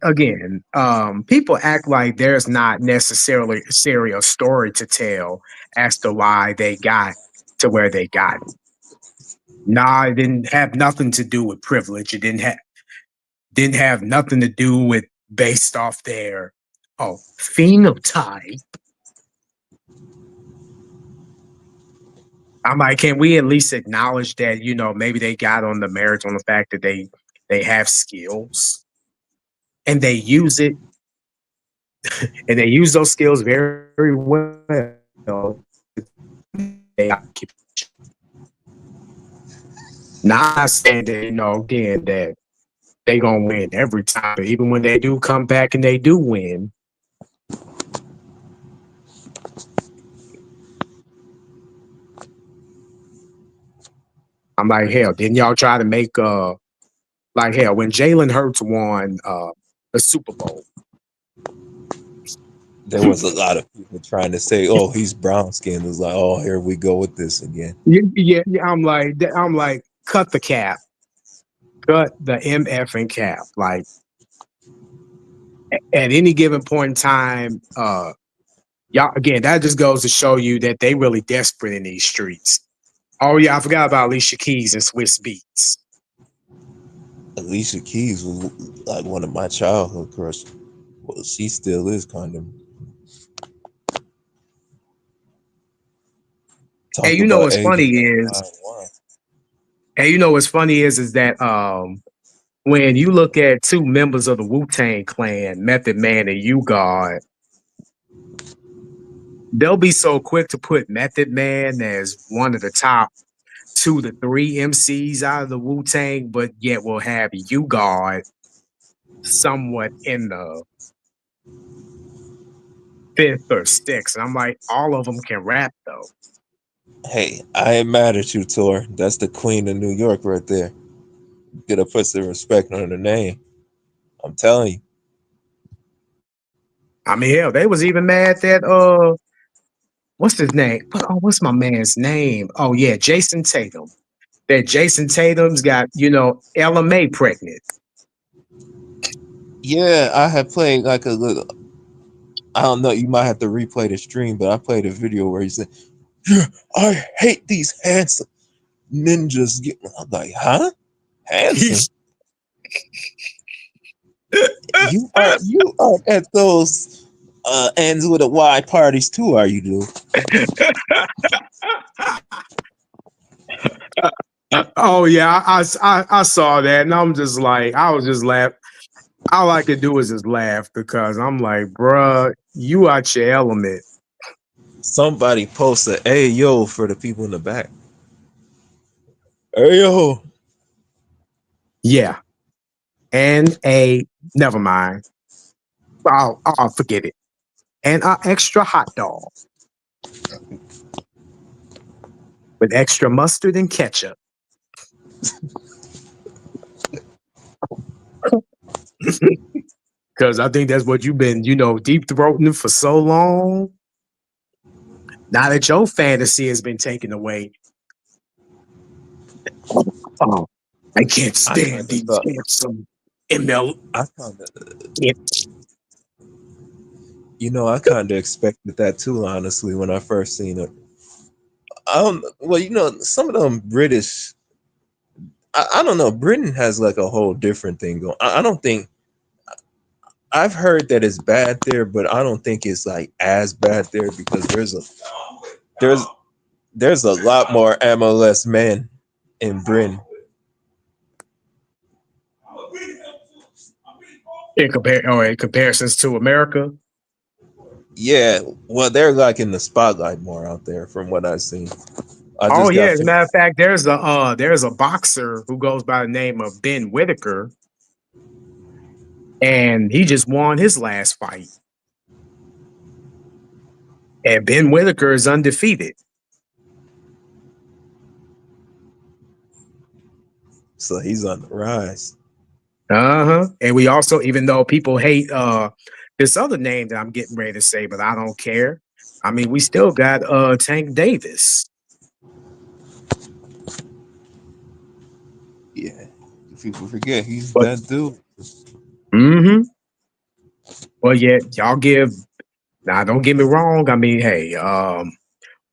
again, people act like there's not necessarily a story to tell as to why they got to where they got. Nah, it didn't have nothing to do with privilege. It didn't have nothing to do with based off their phenotype. I'm like, can we at least acknowledge that, maybe they got on the merits on the fact that they have skills and they use it and they use those skills very well. Not saying that, again, that they gonna win every time, but even when they do come back and they do win, I'm like, hell, didn't y'all try to make like hell when Jalen Hurts won the Super Bowl? There was a lot of people trying to say, "Oh, he's brown skinned." It was like, "Oh, here we go with this again." Yeah. I'm like, cut the cap, cut the MFing cap. Like at any given point in time, y'all again, that just goes to show you that they really desperate in these streets. Oh yeah, I forgot about Alicia Keys and Swiss Beats. Alicia Keys was like one of my childhood crushes. Well, she still is kind of. Hey, you know what's funny is, that when you look at two members of the Wu-Tang Clan, Method Man and U-God, they'll be so quick to put Method Man as one of the top 2 to 3 MCs out of the Wu-Tang, but yet we'll have U-God somewhat in the 5th or 6th. And I'm like, all of them can rap though. Hey, I ain't mad at you, Tor. That's the Queen of New York right there. You gotta put some respect on her name. I'm telling you. I mean, hell, they was even mad that what's his name? What's my man's name? Oh yeah, Jason Tatum. That Jason Tatum's got, LMA pregnant. Yeah, I had played like a little. I don't know. You might have to replay the stream, but I played a video where he said, "Yeah, I hate these handsome ninjas." I'm like, huh? Handsome? You are at those ends with a Y parties too, are you, dude? Oh yeah, I saw that, and I was just laughing. All I could do was just laugh because I'm like, bruh, you out your element. Somebody posted, "Hey yo" for the people in the back. Hey yo. Yeah, and never mind. I'll forget it. And an extra hot dog with extra mustard and ketchup. Because I think that's what you've been, deep throating for so long. Now that your fantasy has been taken away. Oh, I can't stand these handsome ML. I kind of expected that too, honestly, when I first seen it. Well, some of them British, I don't know. Britain has like a whole different thing going. I don't think I've heard that it's bad there, but I don't think it's like as bad there because there's a lot more MLS men in Britain. In comparisons to America. Yeah, well, they're like in the spotlight more out there, from what I've seen. As a matter of fact, there's a boxer who goes by the name of Ben Whitaker, and he just won his last fight. And Ben Whitaker is undefeated. So he's on the rise. And we also, even though people hate this other name that I'm getting ready to say, but I don't care. I mean, we still got Tank Davis. Yeah, people forget he's that dude. Mm-hmm. Well, yeah, y'all give. Now, don't get me wrong. I mean, hey,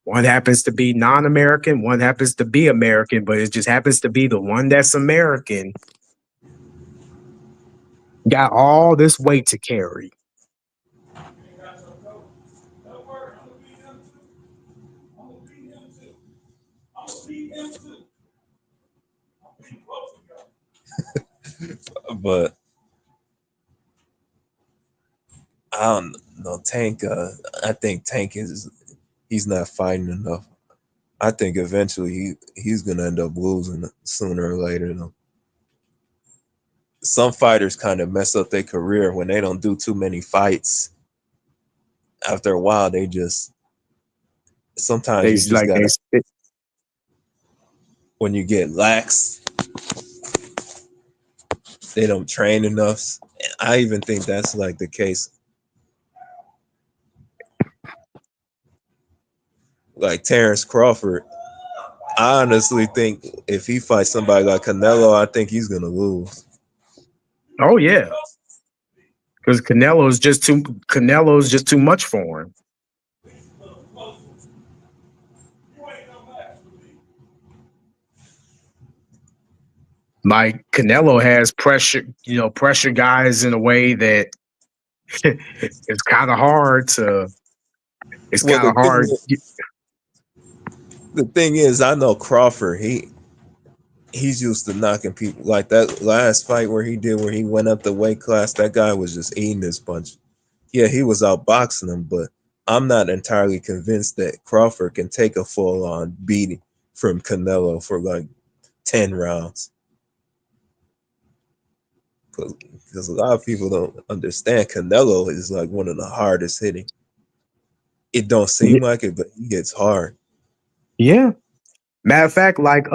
one happens to be non-American, one happens to be American, but it just happens to be the one that's American got all this weight to carry. But I don't know, Tank. I think Tank he's not fighting enough. I think eventually he's gonna end up losing sooner or later. Though some fighters kind of mess up their career when they don't do too many fights. After a while, they just sometimes you just gotta. When you get lax, they don't train enough. I even think that's like the case. Like Terrence Crawford, I honestly think if he fights somebody like Canelo, I think he's gonna lose. Oh yeah, because Canelo's just too much for him. Like Canelo has pressure guys in a way that it's kind of hard to. It's kind of hard. The thing is, I know Crawford. He's used to knocking people. Like that last fight where he went up the weight class. That guy was just eating his punch. Yeah, he was outboxing him, but I'm not entirely convinced that Crawford can take a full-on beating from Canelo for like 10 rounds. Because a lot of people don't understand Canelo is like one of the hardest hitting. It don't seem like it, but he gets hard. Yeah. Matter of fact, like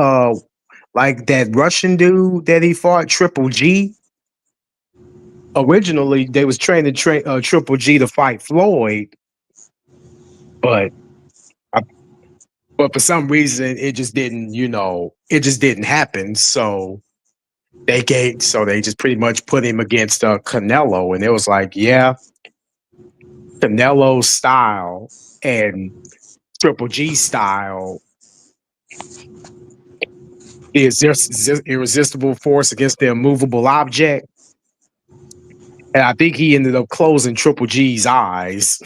that Russian dude that he fought, Triple G. Originally, they was training Triple G to fight Floyd, but But for some reason, it just didn't, it just didn't happen. So they just pretty much put him against Canelo, and it was like, yeah, Canelo's style and Triple G style is just irresistible force against the immovable object. And I think he ended up closing Triple G's eyes.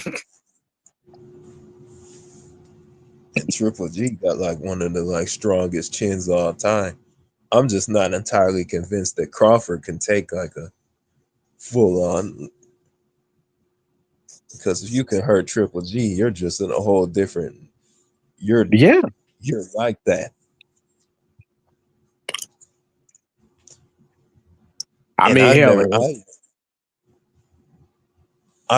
And Triple G got like one of the like strongest chins all time. I'm just not entirely convinced that Crawford can take like a full on, because if you can hurt Triple G, you're just in a whole different. You're like that. I've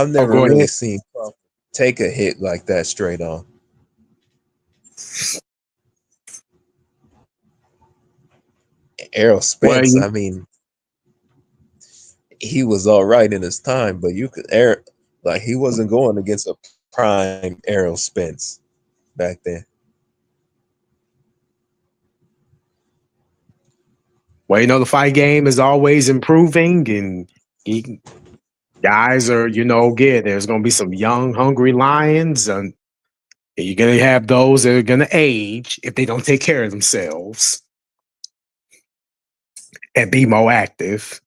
never really seen Crawford take a hit like that straight on. Errol Spence, I mean, he was all right in his time, but you could he wasn't going against a prime Errol Spence back then. Well, the fight game is always improving, and guys are, again, there's going to be some young, hungry lions, and you're going to have those that are going to age if they don't take care of themselves and be more active.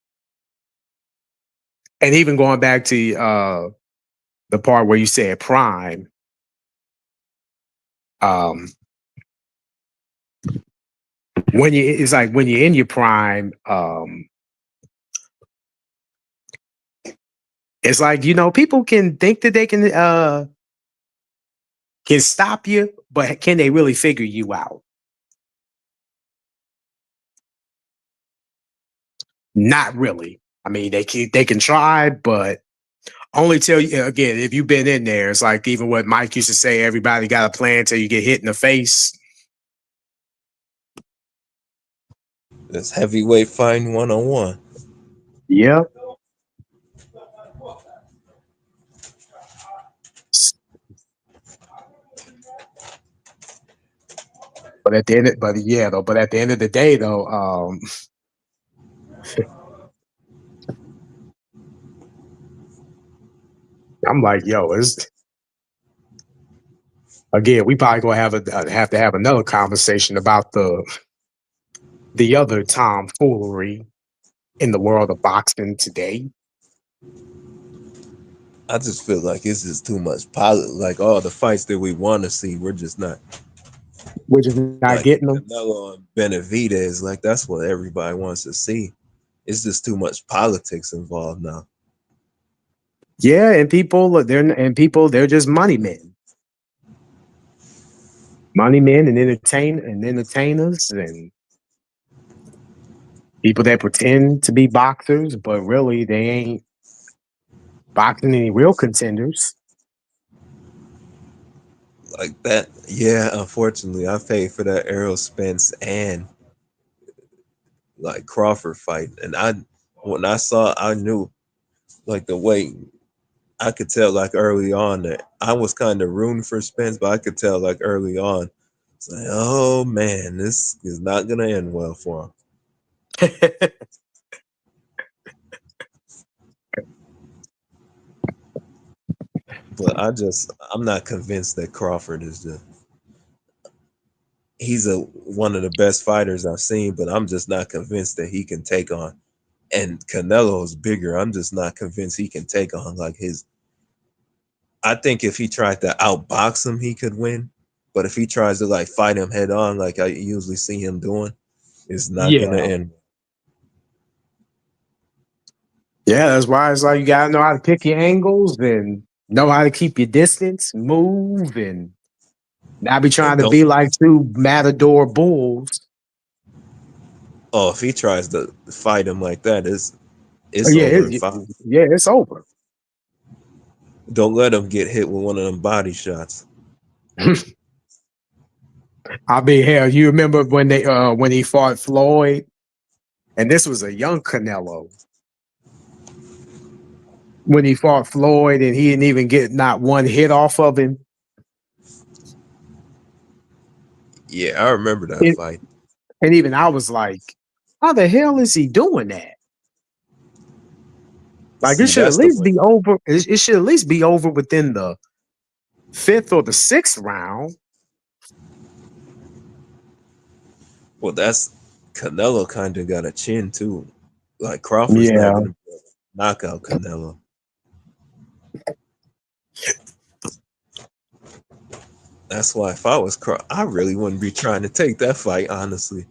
And even going back to the part where you said prime, it's like when you're in your prime, it's like, people can think that they can stop you, but can they really figure you out? Not really. I mean, they can try, but only tell you, again, if you've been in there. It's like even what Mike used to say, everybody got a plan till you get hit in the face. It's heavyweight fighting 101. Yeah. But at the end of the day, though, I'm like, yo, again, we probably gonna have to have another conversation about the other tomfoolery in the world of boxing today. I just feel like it's just too much like all the fights that we want to see, we're just not getting them. Canelo and Benavidez, like that's what everybody wants to see. It's just too much politics involved now. Yeah, and they're just money men. Money men and entertainers and people that pretend to be boxers, but really they ain't boxing any real contenders. Like that, yeah. Unfortunately, I paid for that Errol Spence and like Crawford fight, and when I saw, I knew like the way I could tell like early on that I was kind of rooting for Spence, but I could tell like early on, it's like, oh man, this is not gonna end well for him. But I'm not convinced that Crawford is he's one of the best fighters I've seen, but I'm just not convinced that he can take on. And Canelo's bigger. I'm just not convinced he can take on like his. I think if he tried to outbox him, he could win. But if he tries to like fight him head on, like I usually see him doing, it's not gonna end. Yeah, that's why it's like you gotta know how to pick your angles and know how to keep your distance, move, and not be trying to be like two matador bulls. Oh, if he tries to fight him like that, it's over. It's over. Don't let him get hit with one of them body shots. I mean, hell, you remember when he fought Floyd, and this was a young Canelo. When he fought Floyd, and he didn't even get not one hit off of him. Yeah, I remember that And, fight. and even I was like, how the hell is he doing that? Like it See, should at that's the least way. be over. It should at least be over within the 5th or the 6th round. Well, that's Canelo kind of got a chin too. Like Crawford's not Yeah. gonna be able to knock out Canelo. That's why if I was I really wouldn't be trying to take that fight, honestly.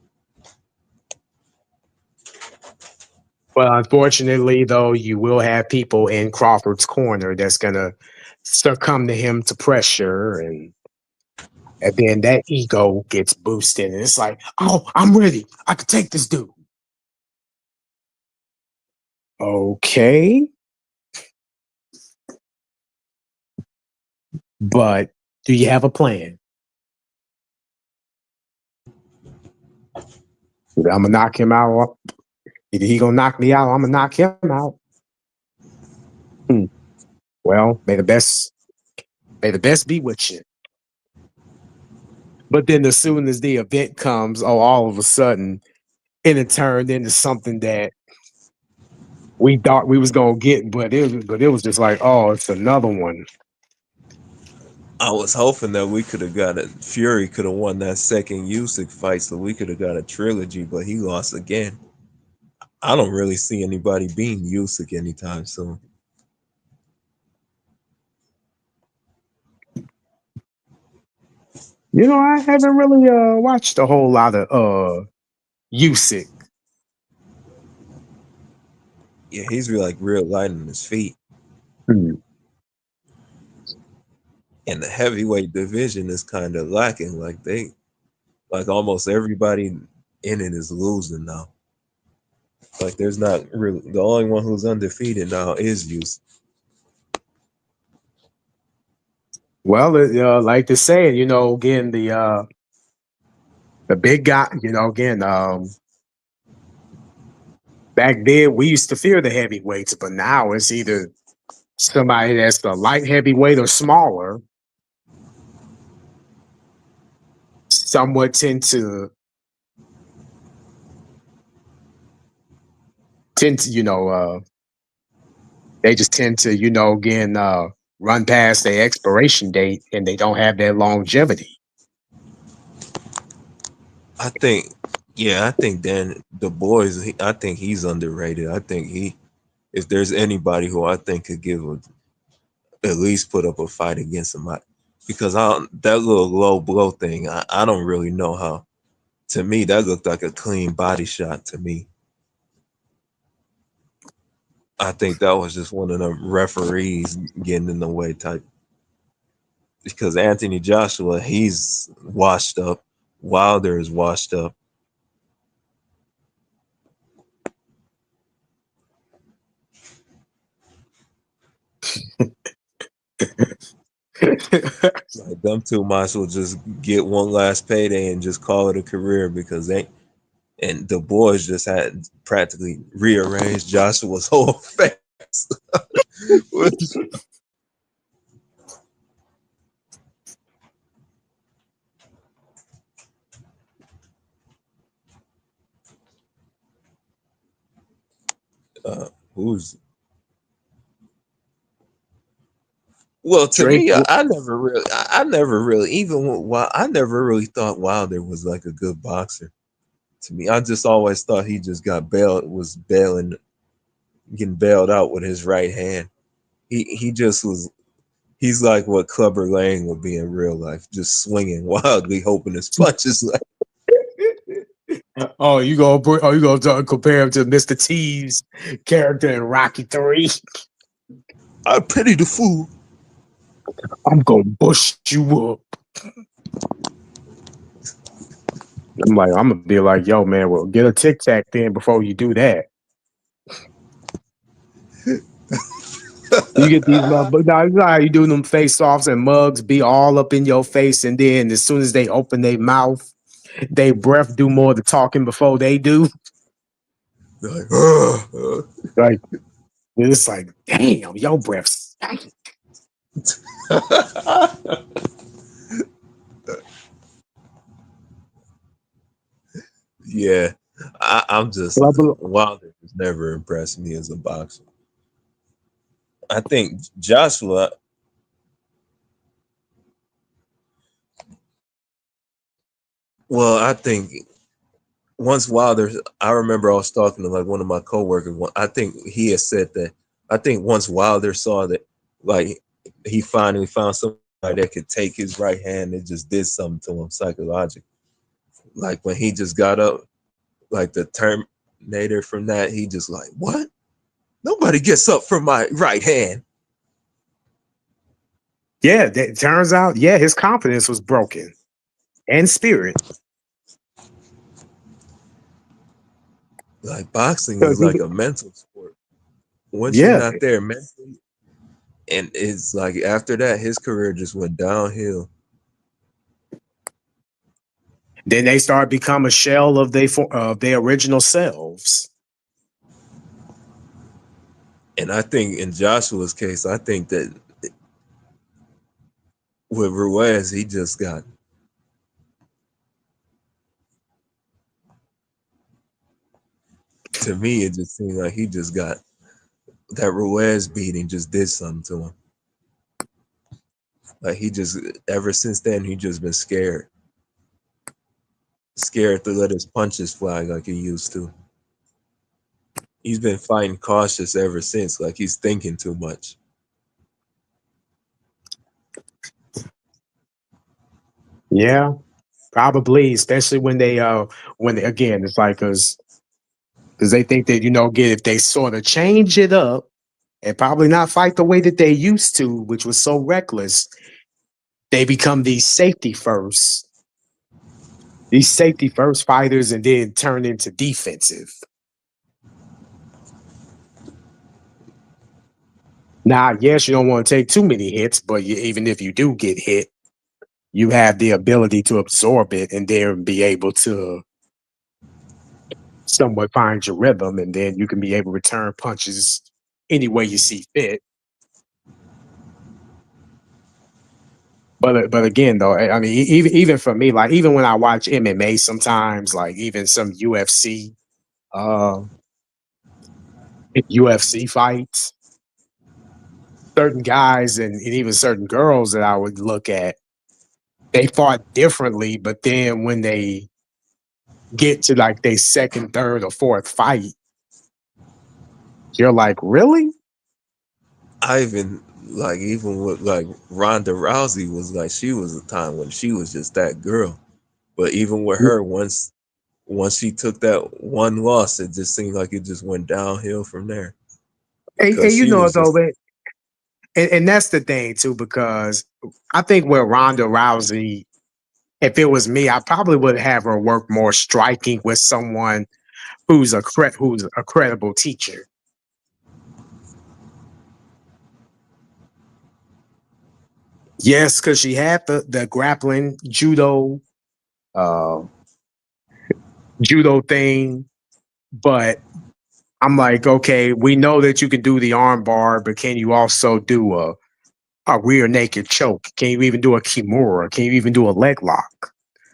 Well, unfortunately, though, you will have people in Crawford's corner that's gonna succumb to him to pressure, and then that ego gets boosted, and it's like, oh, I'm ready. I can take this dude. Okay, but do you have a plan? I'm gonna knock him out. Either he gonna knock me out, or I'm gonna knock him out. Well, may the best be with you. But then as soon as the event comes, oh, all of a sudden, it turned into something that we thought we was gonna get, but it was just like, oh, it's another one. I was hoping that we could have got Fury could have won that second Usyk fight, so we could have got a trilogy, but he lost again. I don't really see anybody beating Usyk anytime soon. You know, I haven't really watched a whole lot of Usyk. Yeah, he's like real light on his feet. Hmm. And the heavyweight division is kind of lacking. Like almost everybody in it is losing now. Like there's not really the only one who's undefeated now is Usyk. Well, like they say, you know, again, the big guy, you know, again, back then we used to fear the heavyweights, but now it's either somebody that's the light heavyweight or smaller. Somewhat tend to, you know, they just tend to, you know, again, run past their expiration date, and they don't have that longevity. I think, yeah, I think Dan the boys. I think he's underrated. I think if there's anybody who I think could at least put up a fight against him, because that little low blow thing, I don't really know how. To me, that looked like a clean body shot to me. I think that was just one of the referees getting in the way type. Because Anthony Joshua, he's washed up. Wilder is washed up. Like them two might as well just get one last payday and just call it a career because and the boys just had practically rearranged Joshua's whole face. Who's well to Drake, me, I never really I never really thought Wilder was like a good boxer. To me, I just always thought he just getting bailed out with his right hand. He just was. He's like what Clubber Lang would be in real life, just swinging wildly, hoping his punches. you gonna compare him to Mr. T's character in Rocky 3? I pity the fool. I'm gonna bust you up. I'm gonna be like, yo, man, well, get a Tic Tac then before you do that. You get these motherfuckers. Now, you know how you do them face offs and mugs be all up in your face, and then as soon as they open their mouth, they breath do more of the talking before they do. Like it's like, damn, your breath stank. Yeah, I'm just Well, I bel- Wilder has never impressed me as a boxer. I think Joshua. Well, I think once Wilder, I remember I was talking to like one of my coworkers. I think he had said that. I think once Wilder saw that, like he finally found somebody that could take his right hand, it just did something to him psychologically. Like when he just got up, like the Terminator from that, he just like, what? Nobody gets up from my right hand. Yeah, it turns out, yeah, his confidence was broken and spirit. Like boxing Because is like a mental sport. Once you're yeah, not there mentally, and it's like after that, his career just went downhill. then they start become a shell of their original selves. And I think in Joshua's case, I think that with Ruiz, he just got, to me, it just seemed like he just got that Ruiz beating just did something to him. Like he just, ever since then, he just been scared to let his punches fly like he used to. He's been fighting cautious ever since, like he's thinking too much. Yeah, probably, especially when they again, it's like because they think that again, if they sort of change it up and probably not fight the way that they used to, which was so reckless, they become these safety first fighters, and then turn into defensive. Now, yes, you don't want to take too many hits, but even if you do get hit, you have the ability to absorb it and then be able to somewhat find your rhythm, and then you can be able to return punches any way you see fit. But again, though, I mean, even for me, like even when I watch MMA, sometimes like even some uh, UFC fights, certain guys and even certain girls that I would look at, they fought differently. But then when they get to like their second, third, or fourth fight, you're like, really? I even with like Ronda Rousey was like, she was a time when she was just that girl. But even with her, once she took that one loss, it just seemed like it just went downhill from there. And Because she was though, just, and that's the thing too, because I think with Ronda Rousey, if it was me, I probably would have her work more striking with someone who's a credible teacher. Yes, because she had the grappling uh, judo thing, but I'm like, okay, we know that you can do the arm bar, but can you also do a rear naked choke? Can you even do a kimura? Can you even do a leg lock?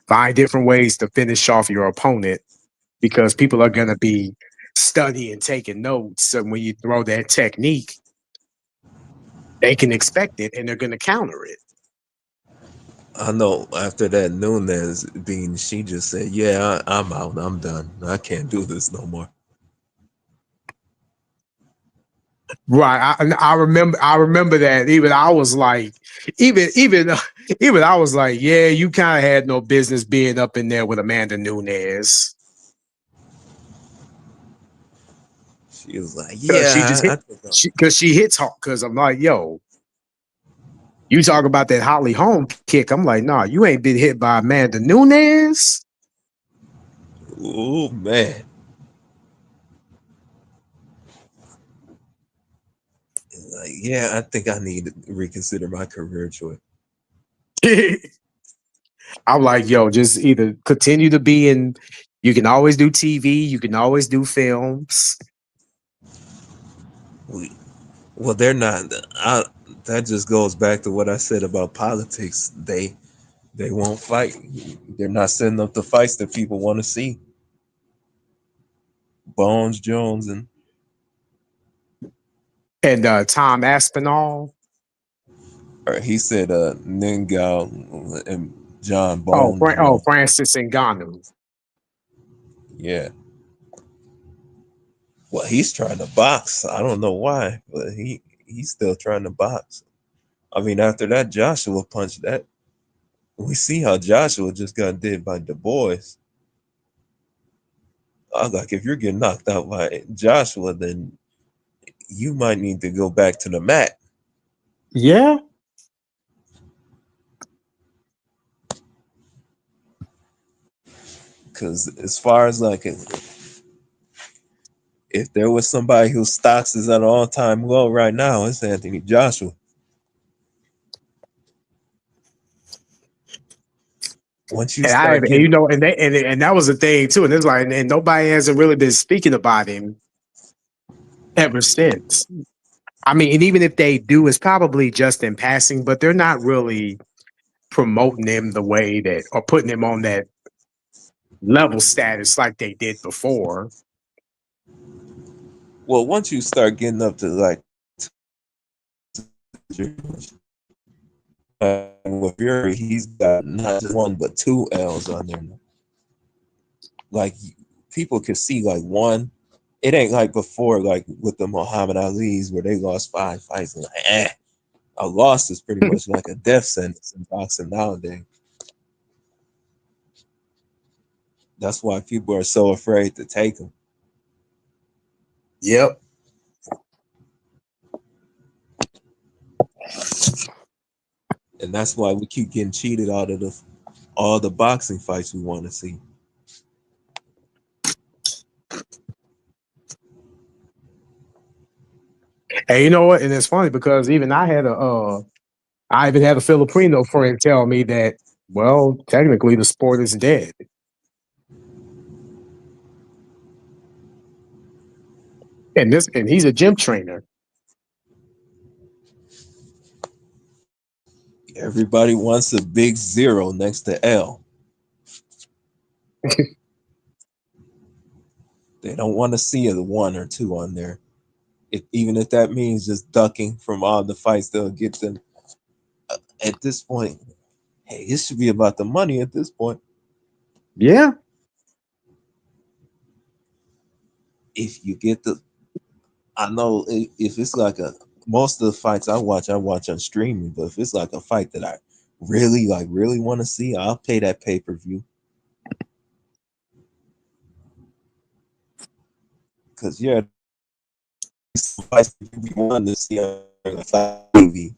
Find different ways to finish off your opponent, because people are going to be studying, taking notes. So when you throw that technique, they can expect it and they're going to counter it. I know after that Nunes being, she just said, yeah, I'm out. I'm done. I can't do this no more. Right. I remember that. Even I was like, even I was like, yeah, you kind of had no business being up in there with Amanda Nunes. She was like, Because she just yeah, hit, because she hits hard. Because I'm like, yo, you talk about that Holly Holm kick. I'm like, nah, you ain't been hit by Amanda Nunes. Oh man. Like, yeah, I think I need to reconsider my career choice. I'm like, yo, just either continue to be in. You can always do TV. You can always do films. Well, they're not. That just goes back to what I said about politics. They won't fight. They're not setting up the fights that people want to see. Bones Jones and Tom Aspinall. or he said Ningal and John Bones. Francis Ngannou. Yeah. Well, he's trying to box. I don't know why, but he's still trying to box. I mean, after that Joshua punch, that we see how Joshua just got did by Du Bois. I was like, if you're getting knocked out by Joshua, then you might need to go back to the mat. Yeah. Because as far as like, if there was somebody whose stocks is at an all-time low right now, it's Anthony Joshua. Once you start getting, and that was the thing too. And it's like, and nobody hasn't really been speaking about him ever since. I mean, and even if they do, it's probably just in passing, but they're not really promoting him the way that, or putting him on that level status like they did before. well, once you start getting up to like with Fury, he's got not just one but two L's on there. Like people can see like one. It ain't like before, like with the Muhammad Ali's where they lost 5 fights. And like, a loss is pretty much like a death sentence in boxing nowadays. That's why people are so afraid to take them. Yep. And that's why we keep getting cheated out of all the boxing fights we want to see. And you know what? And it's funny because even I even had a Filipino friend tell me that, well, technically the sport is dead. And he's a gym trainer. Everybody wants a big 0 next to L. They don't want to see a 1 or 2 on there. Even if that means just ducking from all the fights they'll get them. At this point, hey, it should be about the money at this point. Yeah. If you get I know if it's like most of the fights I watch on streaming, but if it's like a fight that I really want to see, I'll pay that pay-per-view. Because yeah, fights we want to see on TV.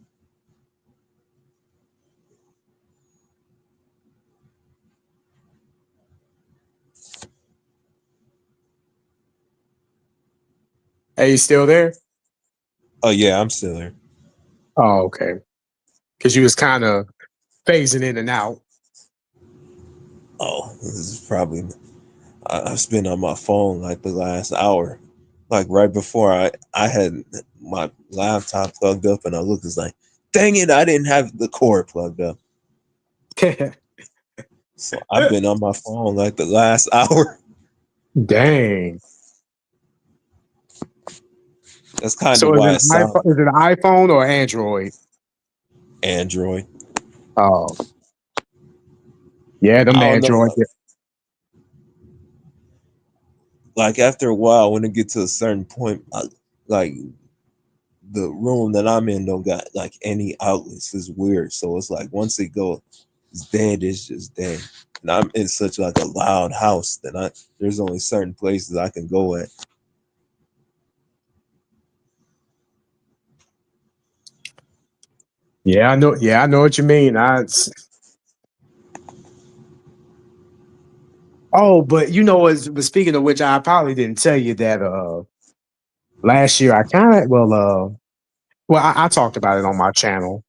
Are you still there? Oh yeah, I'm still there. Oh, okay. Because you was kind of phasing in and out. Oh, this is probably I've been on my phone like the last hour. Like right before I had my laptop plugged up and I looked, it's like, dang it, I didn't have the cord plugged up. So I've been on my phone like the last hour. Dang. That's kind of why is it an iPhone or Android? Android. Oh. Yeah, them Android. Like after a while, when it gets to a certain point, like the room that I'm in don't got like any outlets. Is weird. So it's like once it goes dead, it's just dead. And I'm in such like a loud house that there's only certain places I can go at. Yeah, I know. Yeah, I know what you mean. Oh, but you know, but speaking of which, I probably didn't tell you that last year I kind of I talked about it on my channel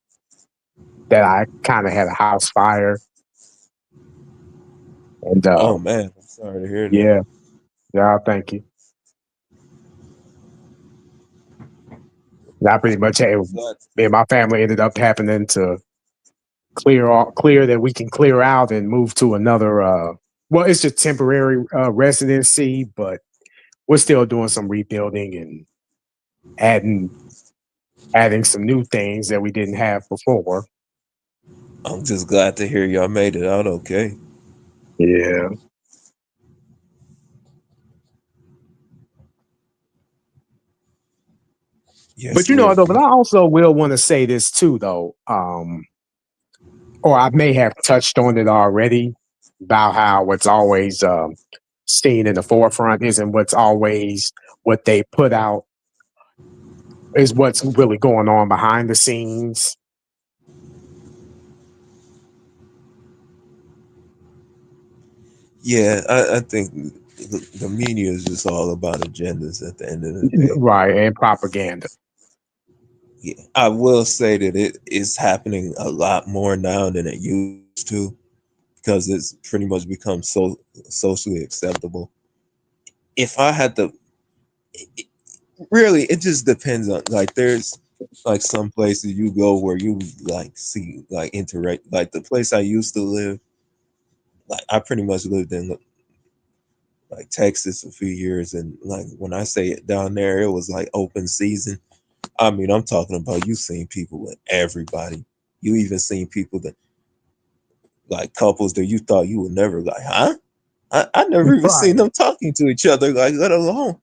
that I kind of had a house fire. And oh man, I'm sorry to hear that. Yeah, thank you. I pretty much had me and my family ended up happening to clear that we can clear out and move to another well, it's just temporary residency, but we're still doing some rebuilding and adding some new things that we didn't have before. I'm just glad to hear y'all made it out okay. Yeah. Yes, But sir. though, but I also will want to say this too, though. Or I may have touched on it already about how what's always seen in the forefront isn't what's always what they put out, is what's really going on behind the scenes. Yeah, I think the media is just all about agendas at the end of the day. Right, and propaganda. Yeah, I will say that it is happening a lot more now than it used to, because it's pretty much become so socially acceptable. If I had to, really, it just depends on, like, there's like some places you go where you like see like interact, like the place I used to live. Like I pretty much lived in like Texas a few years, and like when I say it down there, it was like open season. I mean, I'm talking about you seen people with everybody. You even seen people that like couples that you thought you would never like, huh? I never even seen Right. them talking to each other, like let alone.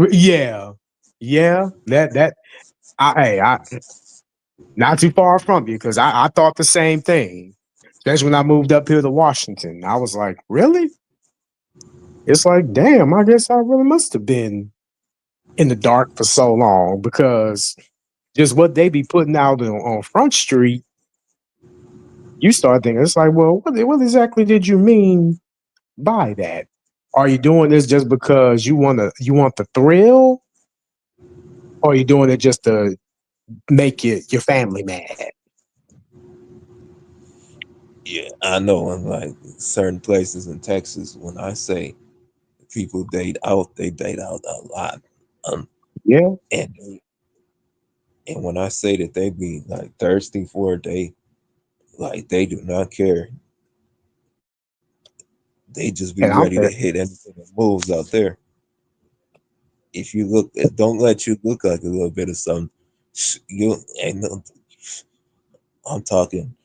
Yeah. Yeah. I not too far from you, because I thought the same thing. Especially when I moved up here to Washington. I was like, really? It's like, damn, I guess I really must have been in the dark for so long, because just what they be putting out on Front Street, you start thinking, it's like, well, what exactly did you mean by that? Are you doing this just because you want the thrill, or are you doing it just to make your family mad? Yeah, I know in like certain places in Texas, when I say people they date out a lot. Um, Yeah. and when I say that they be like thirsty for a date, like they do not care. They just be And I'm ready to hit anything that moves out there. If you look, don't let you look like a little bit of something. You ain't no. I'm talking.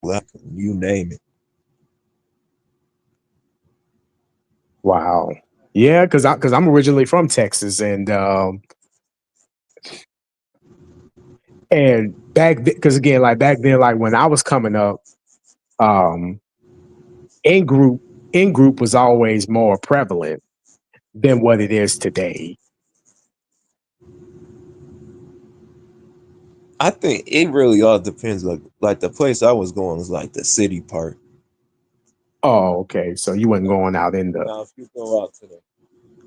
You name it. wow. Yeah, because I'm originally from Texas, and back because again, like back then, like when I was coming up, um, in group in group was always more prevalent than what it is today. I think it really all depends. Like the place I was going was like the city part. Oh, okay. So you wasn't going out in the Now if you go out to the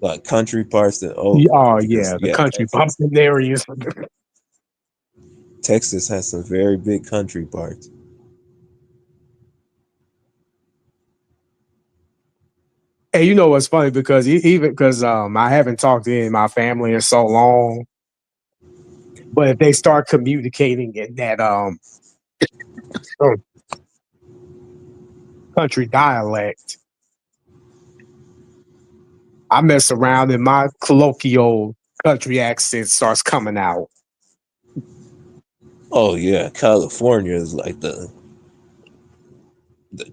like country parts, then oh because yeah, the yeah, country bumping areas. Texas has some very big country parts. And you know what's funny, because even because I haven't talked to any of my family in so long, but if they start communicating in that country dialect, I mess around and my colloquial country accent starts coming out. Oh yeah, California is like the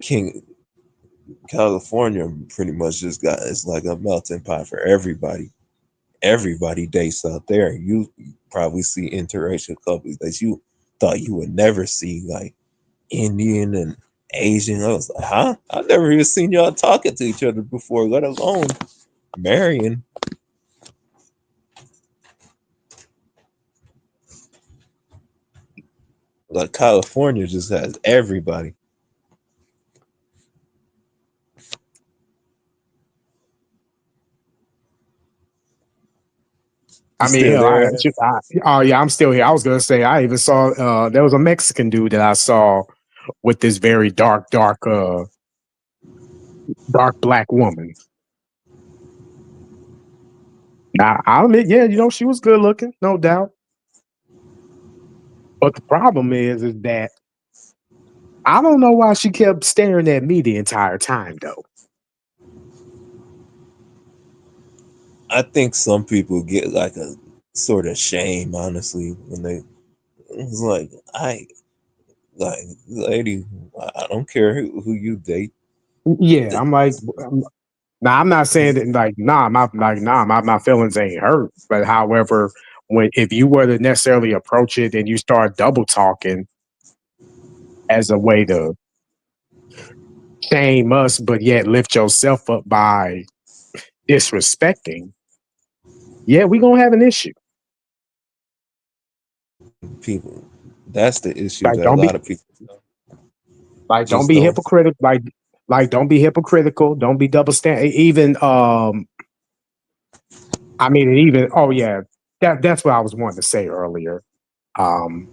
king. California pretty much just got, it's like a melting pot for everybody. Everybody dates out there. You probably see interracial couples that you thought you would never see, like Indian and Asian. I was like, huh? I've never even seen y'all talking to each other before, let alone marrying. Like California just has everybody. You I mean, still hell, there? oh yeah, I'm still here. I was gonna say I even saw there was a Mexican dude that I saw with this very dark black woman. Now I'll admit, yeah, she was good looking, no doubt. But the problem is that I don't know why she kept staring at me the entire time, though. I think some people get like a sort of shame, honestly, when they it's like lady, I don't care who you date. Yeah, I'm like, now I'm not saying that like, my feelings ain't hurt. But however, if you were to necessarily approach it and you start double talking as a way to shame us, but yet lift yourself up by disrespecting, yeah, we gonna have an issue. People, that's the issue Like, that a lot of people don't just be don't. hypocritical. Don't be hypocritical. Don't be double standard. Even I mean, even oh yeah, that's what I was wanting to say earlier. Um,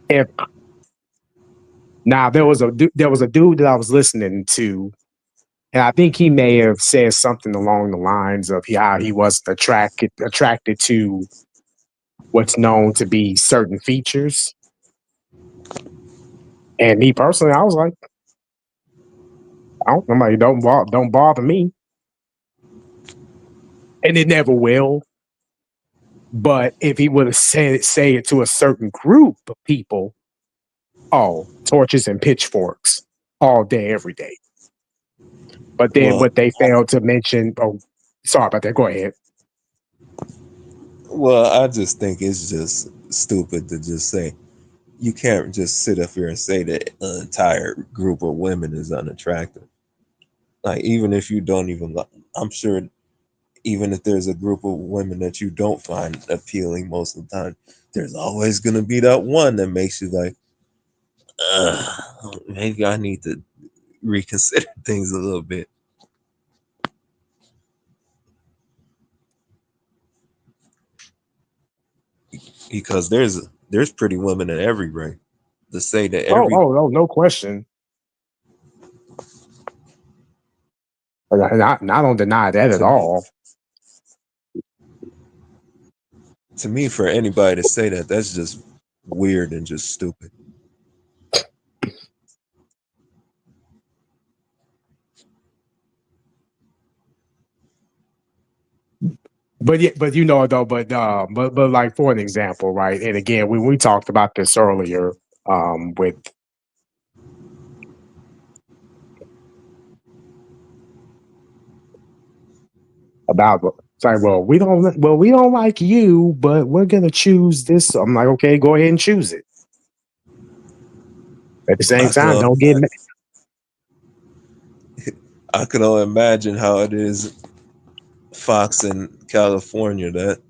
if now there was a dude that I was listening to, and I think he may have said something along the lines of how he was attracted to what's known to be certain features. And me personally, I was like, don't bother me, and it never will. But if he would have say it to a certain group of people, oh, torches and pitchforks all day, every day. But then Well, what they failed to mention, oh, sorry about that. Go ahead. well, I just think it's just stupid to just say you can't just sit up here and say that an entire group of women is unattractive. Like even if you don't even, I'm sure even if there's a group of women that you don't find appealing most of the time, there's always gonna be that one that makes you like, maybe I need to reconsider things a little bit. Because there's pretty women in every race. To say that every No question. And I don't deny that at to me, all. to me, for anybody to say that, that's just weird and just stupid. But yeah, but you know though, but like for an example, right? And again, we talked about this earlier, with about it's like, we don't like you, but we're gonna choose this. I'm like, okay, go ahead and choose it. At the same I can time, only don't get mad. I can only imagine how it is Fox in California. That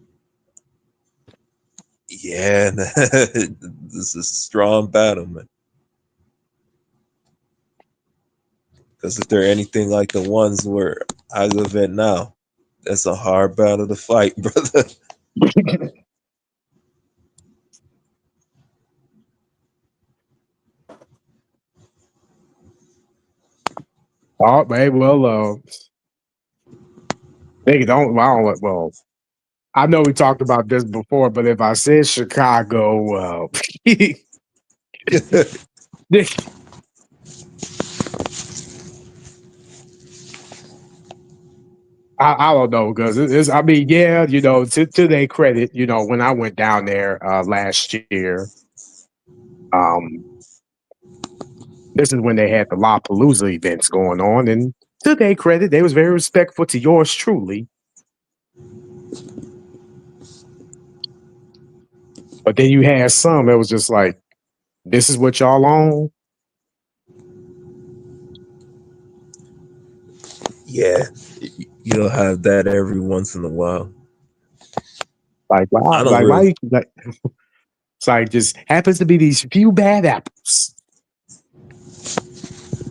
yeah, this is a strong battle, man. Because if they're anything like the ones where I live at now, that's a hard battle to fight, brother. Oh, man, they don't. Well, I know we talked about this before, but if I said Chicago, I don't know because it's. I mean, yeah, to their credit, when I went down there last year, um, this is when they had the Lollapalooza events going on, and to their credit, they was very respectful to yours truly. But then you had some that was just like, "This is what y'all on." Yeah, you'll have that every once in a while. Like, wow, I don't like why really. you like? It's like just happens to be these few bad apples.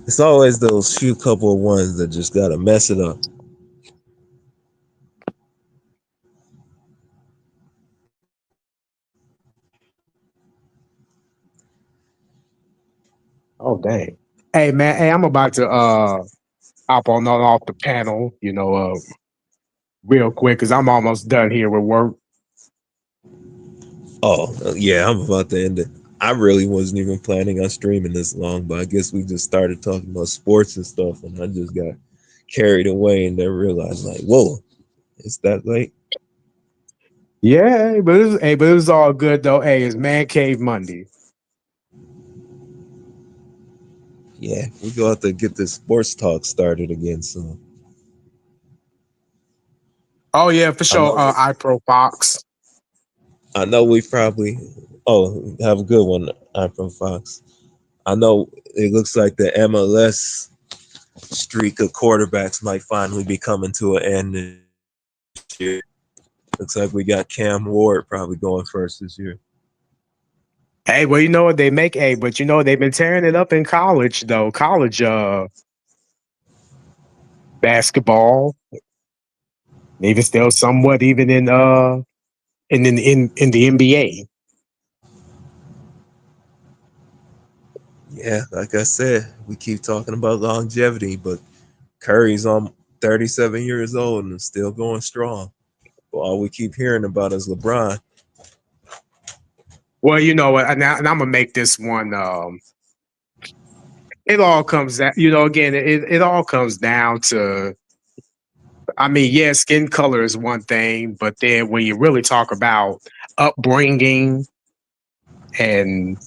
It's always those few couple of ones that just gotta mess it up. Oh dang! Hey man, hey, I'm about to hop on off the panel. Real quick because I'm almost done here with work. Oh yeah, I'm about to end it. I really wasn't even planning on streaming this long, but I guess we just started talking about sports and stuff, and I just got carried away and then realized like, whoa, it's that late. Yeah, but it was all good though. Hey, it's Man Cave Monday. Yeah, we go have to get this sports talk started again soon. Oh yeah, for sure. iPro Fox. I know we probably have a good one, iPro Fox. I know it looks like the MLS streak of quarterbacks might finally be coming to an end this year. Looks like we got Cam Ward probably going first this year. Hey, well, you know what they make? Hey, but you know they've been tearing it up in college though. College basketball, even still somewhat even in the NBA. Yeah, like I said, we keep talking about longevity, but Curry's on 37 years old and still going strong. But all we keep hearing about is LeBron. Well, you know what, and I'm gonna make this one. It all comes down, again, it all comes down to. I mean, yeah, skin color is one thing, but then when you really talk about upbringing and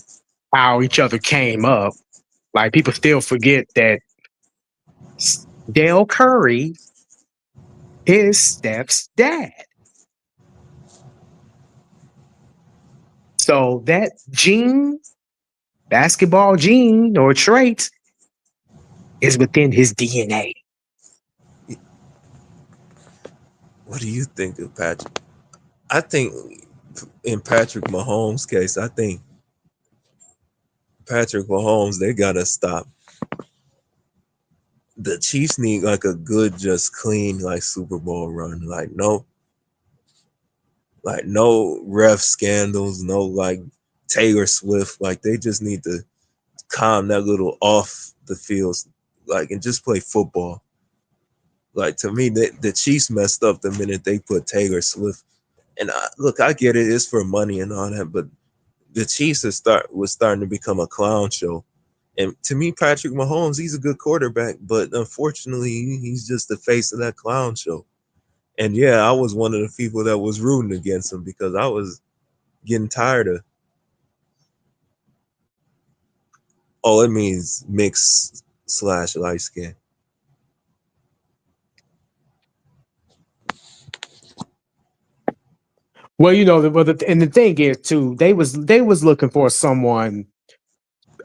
how each other came up, like people still forget that Dale Curry is Steph's dad. So that gene, basketball gene or trait, is within his DNA. What do you think of Patrick? I think in Patrick Mahomes' case, I think Patrick Mahomes, they gotta stop. The Chiefs need like a good, just clean, like Super Bowl run. Like no ref scandals, no like Taylor Swift. Like they just need to calm that little off the fields, like, and just play football. Like to me, the Chiefs messed up the minute they put Taylor Swift. And I get it, it's for money and all that, but the Chiefs was starting to become a clown show. And to me, Patrick Mahomes, he's a good quarterback, but unfortunately, he's just the face of that clown show. And yeah, I was one of the people that was rooting against him because I was getting tired of. Oh, it means mixed / light skin. Well, and the thing is too, they was looking for someone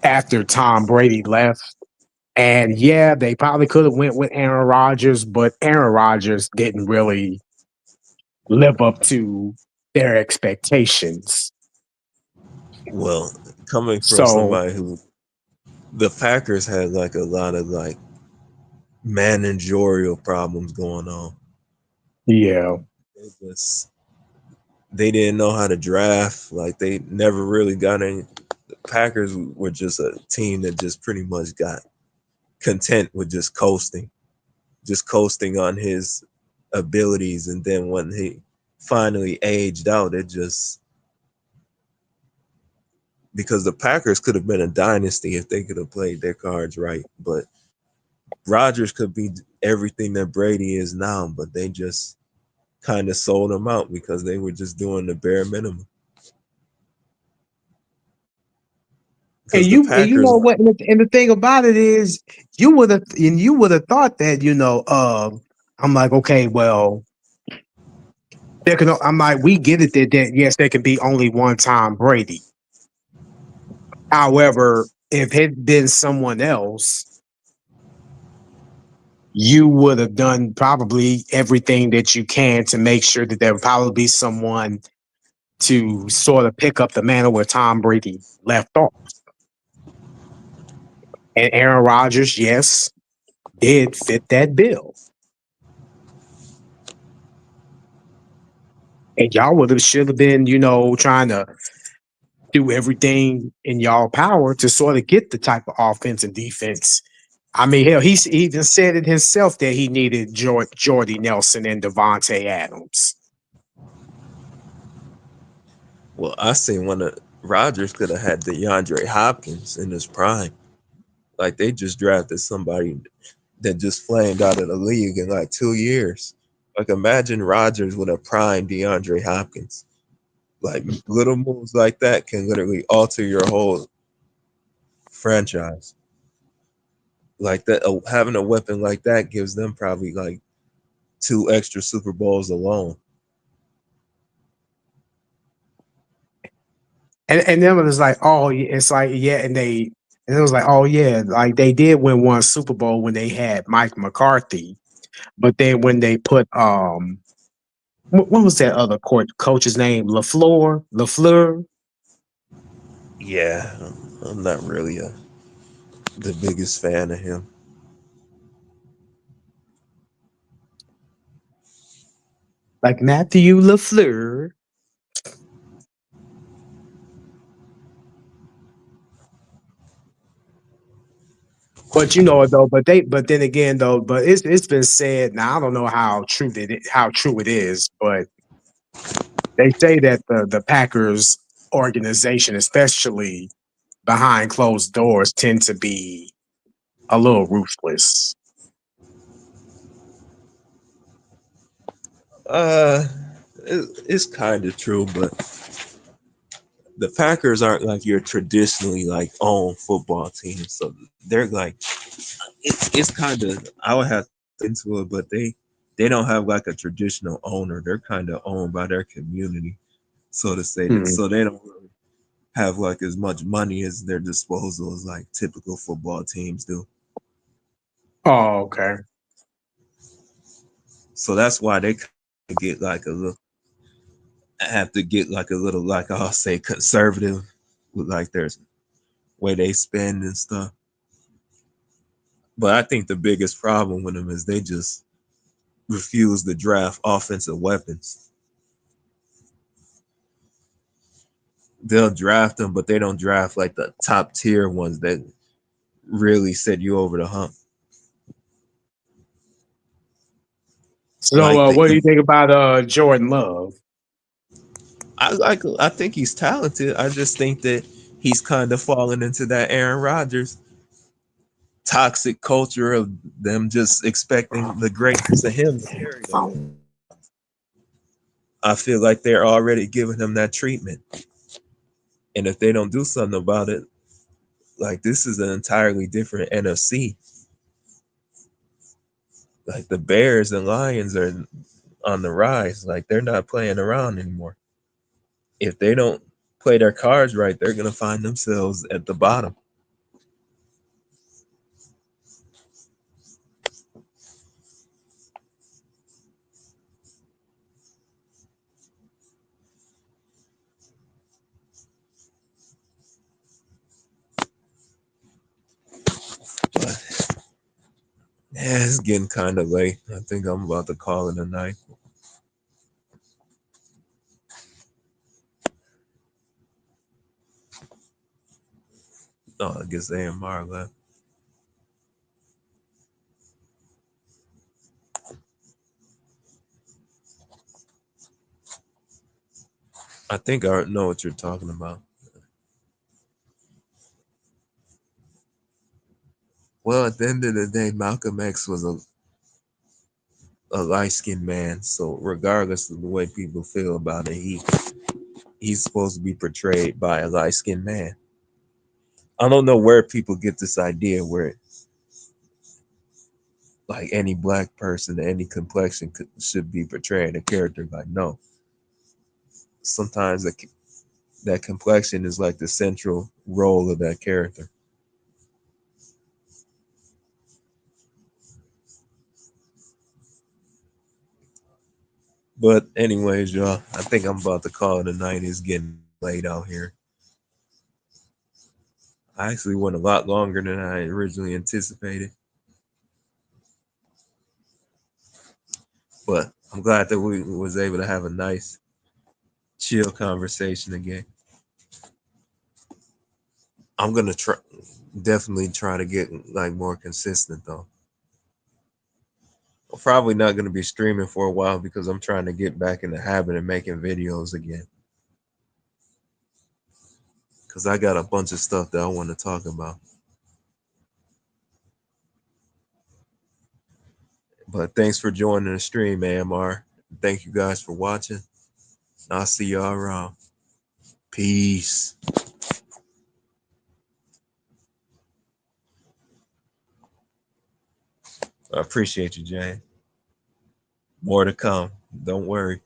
after Tom Brady left. And yeah, they probably could have went with Aaron Rodgers, but Aaron Rodgers didn't really live up to their expectations. Well, coming from somebody who the Packers had like a lot of like managerial problems going on. Yeah. They didn't know how to draft. Like they never really got any. The Packers were just a team that just pretty much got content with just coasting on his abilities. And then when he finally aged out, it just, because the Packers could have been a dynasty if they could have played their cards right. But Rodgers could be everything that Brady is now, but they just kind of sold him out because they were just doing the bare minimum. And you know what? And the thing about it is, you would have thought that I'm like, okay, well, I'm like, we get it that yes, there can be only one Tom Brady. However, if it had been someone else, you would have done probably everything that you can to make sure that there would probably be someone to sort of pick up the mantle where Tom Brady left off. And Aaron Rodgers, yes, did fit that bill. And y'all should have been, trying to do everything in y'all power to sort of get the type of offense and defense. I mean, hell, he even said it himself that he needed Jordy Nelson and Devontae Adams. Well, I seen Rodgers could have had DeAndre Hopkins in his prime. Like they just drafted somebody. that just flamed out of the league in like 2 years. Like imagine Rodgers with a prime DeAndre Hopkins. Like little moves like that can literally alter your whole franchise. Like that, having a weapon like that gives them probably like 2 extra Super Bowls alone. And then it was like, oh, it's like, yeah, and it was like, oh yeah, like they did win one Super Bowl when they had Mike McCarthy, but then when they put what was that other coach's name? LaFleur. Yeah, I'm not really the biggest fan of him. Like Matthew LaFleur. But you know though, but then again though, but it's been said. Now I don't know how true it is, but they say that the Packers organization, especially behind closed doors, tend to be a little ruthless. Uh, it's kind of true, but the Packers aren't like your traditionally like owned football team, so they're like it's kind of I would have to into it, but they don't have like a traditional owner. They're kind of owned by their community, so to say. So they don't really have like as much money as their disposal as like typical football teams do. Oh, okay. So that's why they get like a little have to get like a little like I'll say conservative with like their way they spend and stuff. But I think the biggest problem with them is they just refuse to draft offensive weapons. They'll draft them, but they don't draft like the top tier ones that really set you over the hump. So, what do you think about Jordan Love? I think he's talented. I just think that he's kind of fallen into that Aaron Rodgers toxic culture of them just expecting the greatness of him to carry them. I feel like they're already giving him that treatment. And if they don't do something about it, like this is an entirely different NFC. Like the Bears and Lions are on the rise. Like they're not playing around anymore. If they don't play their cards right, they're gonna find themselves at the bottom. But yeah, it's getting kind of late. I think I'm about to call it a night. Oh, I guess Umar left. I think I know what you're talking about. Well, at the end of the day, Malcolm X was a light-skinned man. So regardless of the way people feel about it, he's supposed to be portrayed by a light-skinned man. I don't know where people get this idea where like any black person, any complexion should be portraying a character. Like no, sometimes that complexion is like the central role of that character. But anyways, y'all, I think I'm about to call it a night. It's getting late out here. I actually went a lot longer than I originally anticipated. But I'm glad that we was able to have a nice, chill conversation again. I'm gonna definitely try to get like more consistent though. I'm probably not gonna be streaming for a while because I'm trying to get back in the habit of making videos again. Cause I got a bunch of stuff that I want to talk about. But thanks for joining the stream, AMR. Thank you guys for watching. I'll see y'all around. Peace. I appreciate you, Jay. More to come. Don't worry.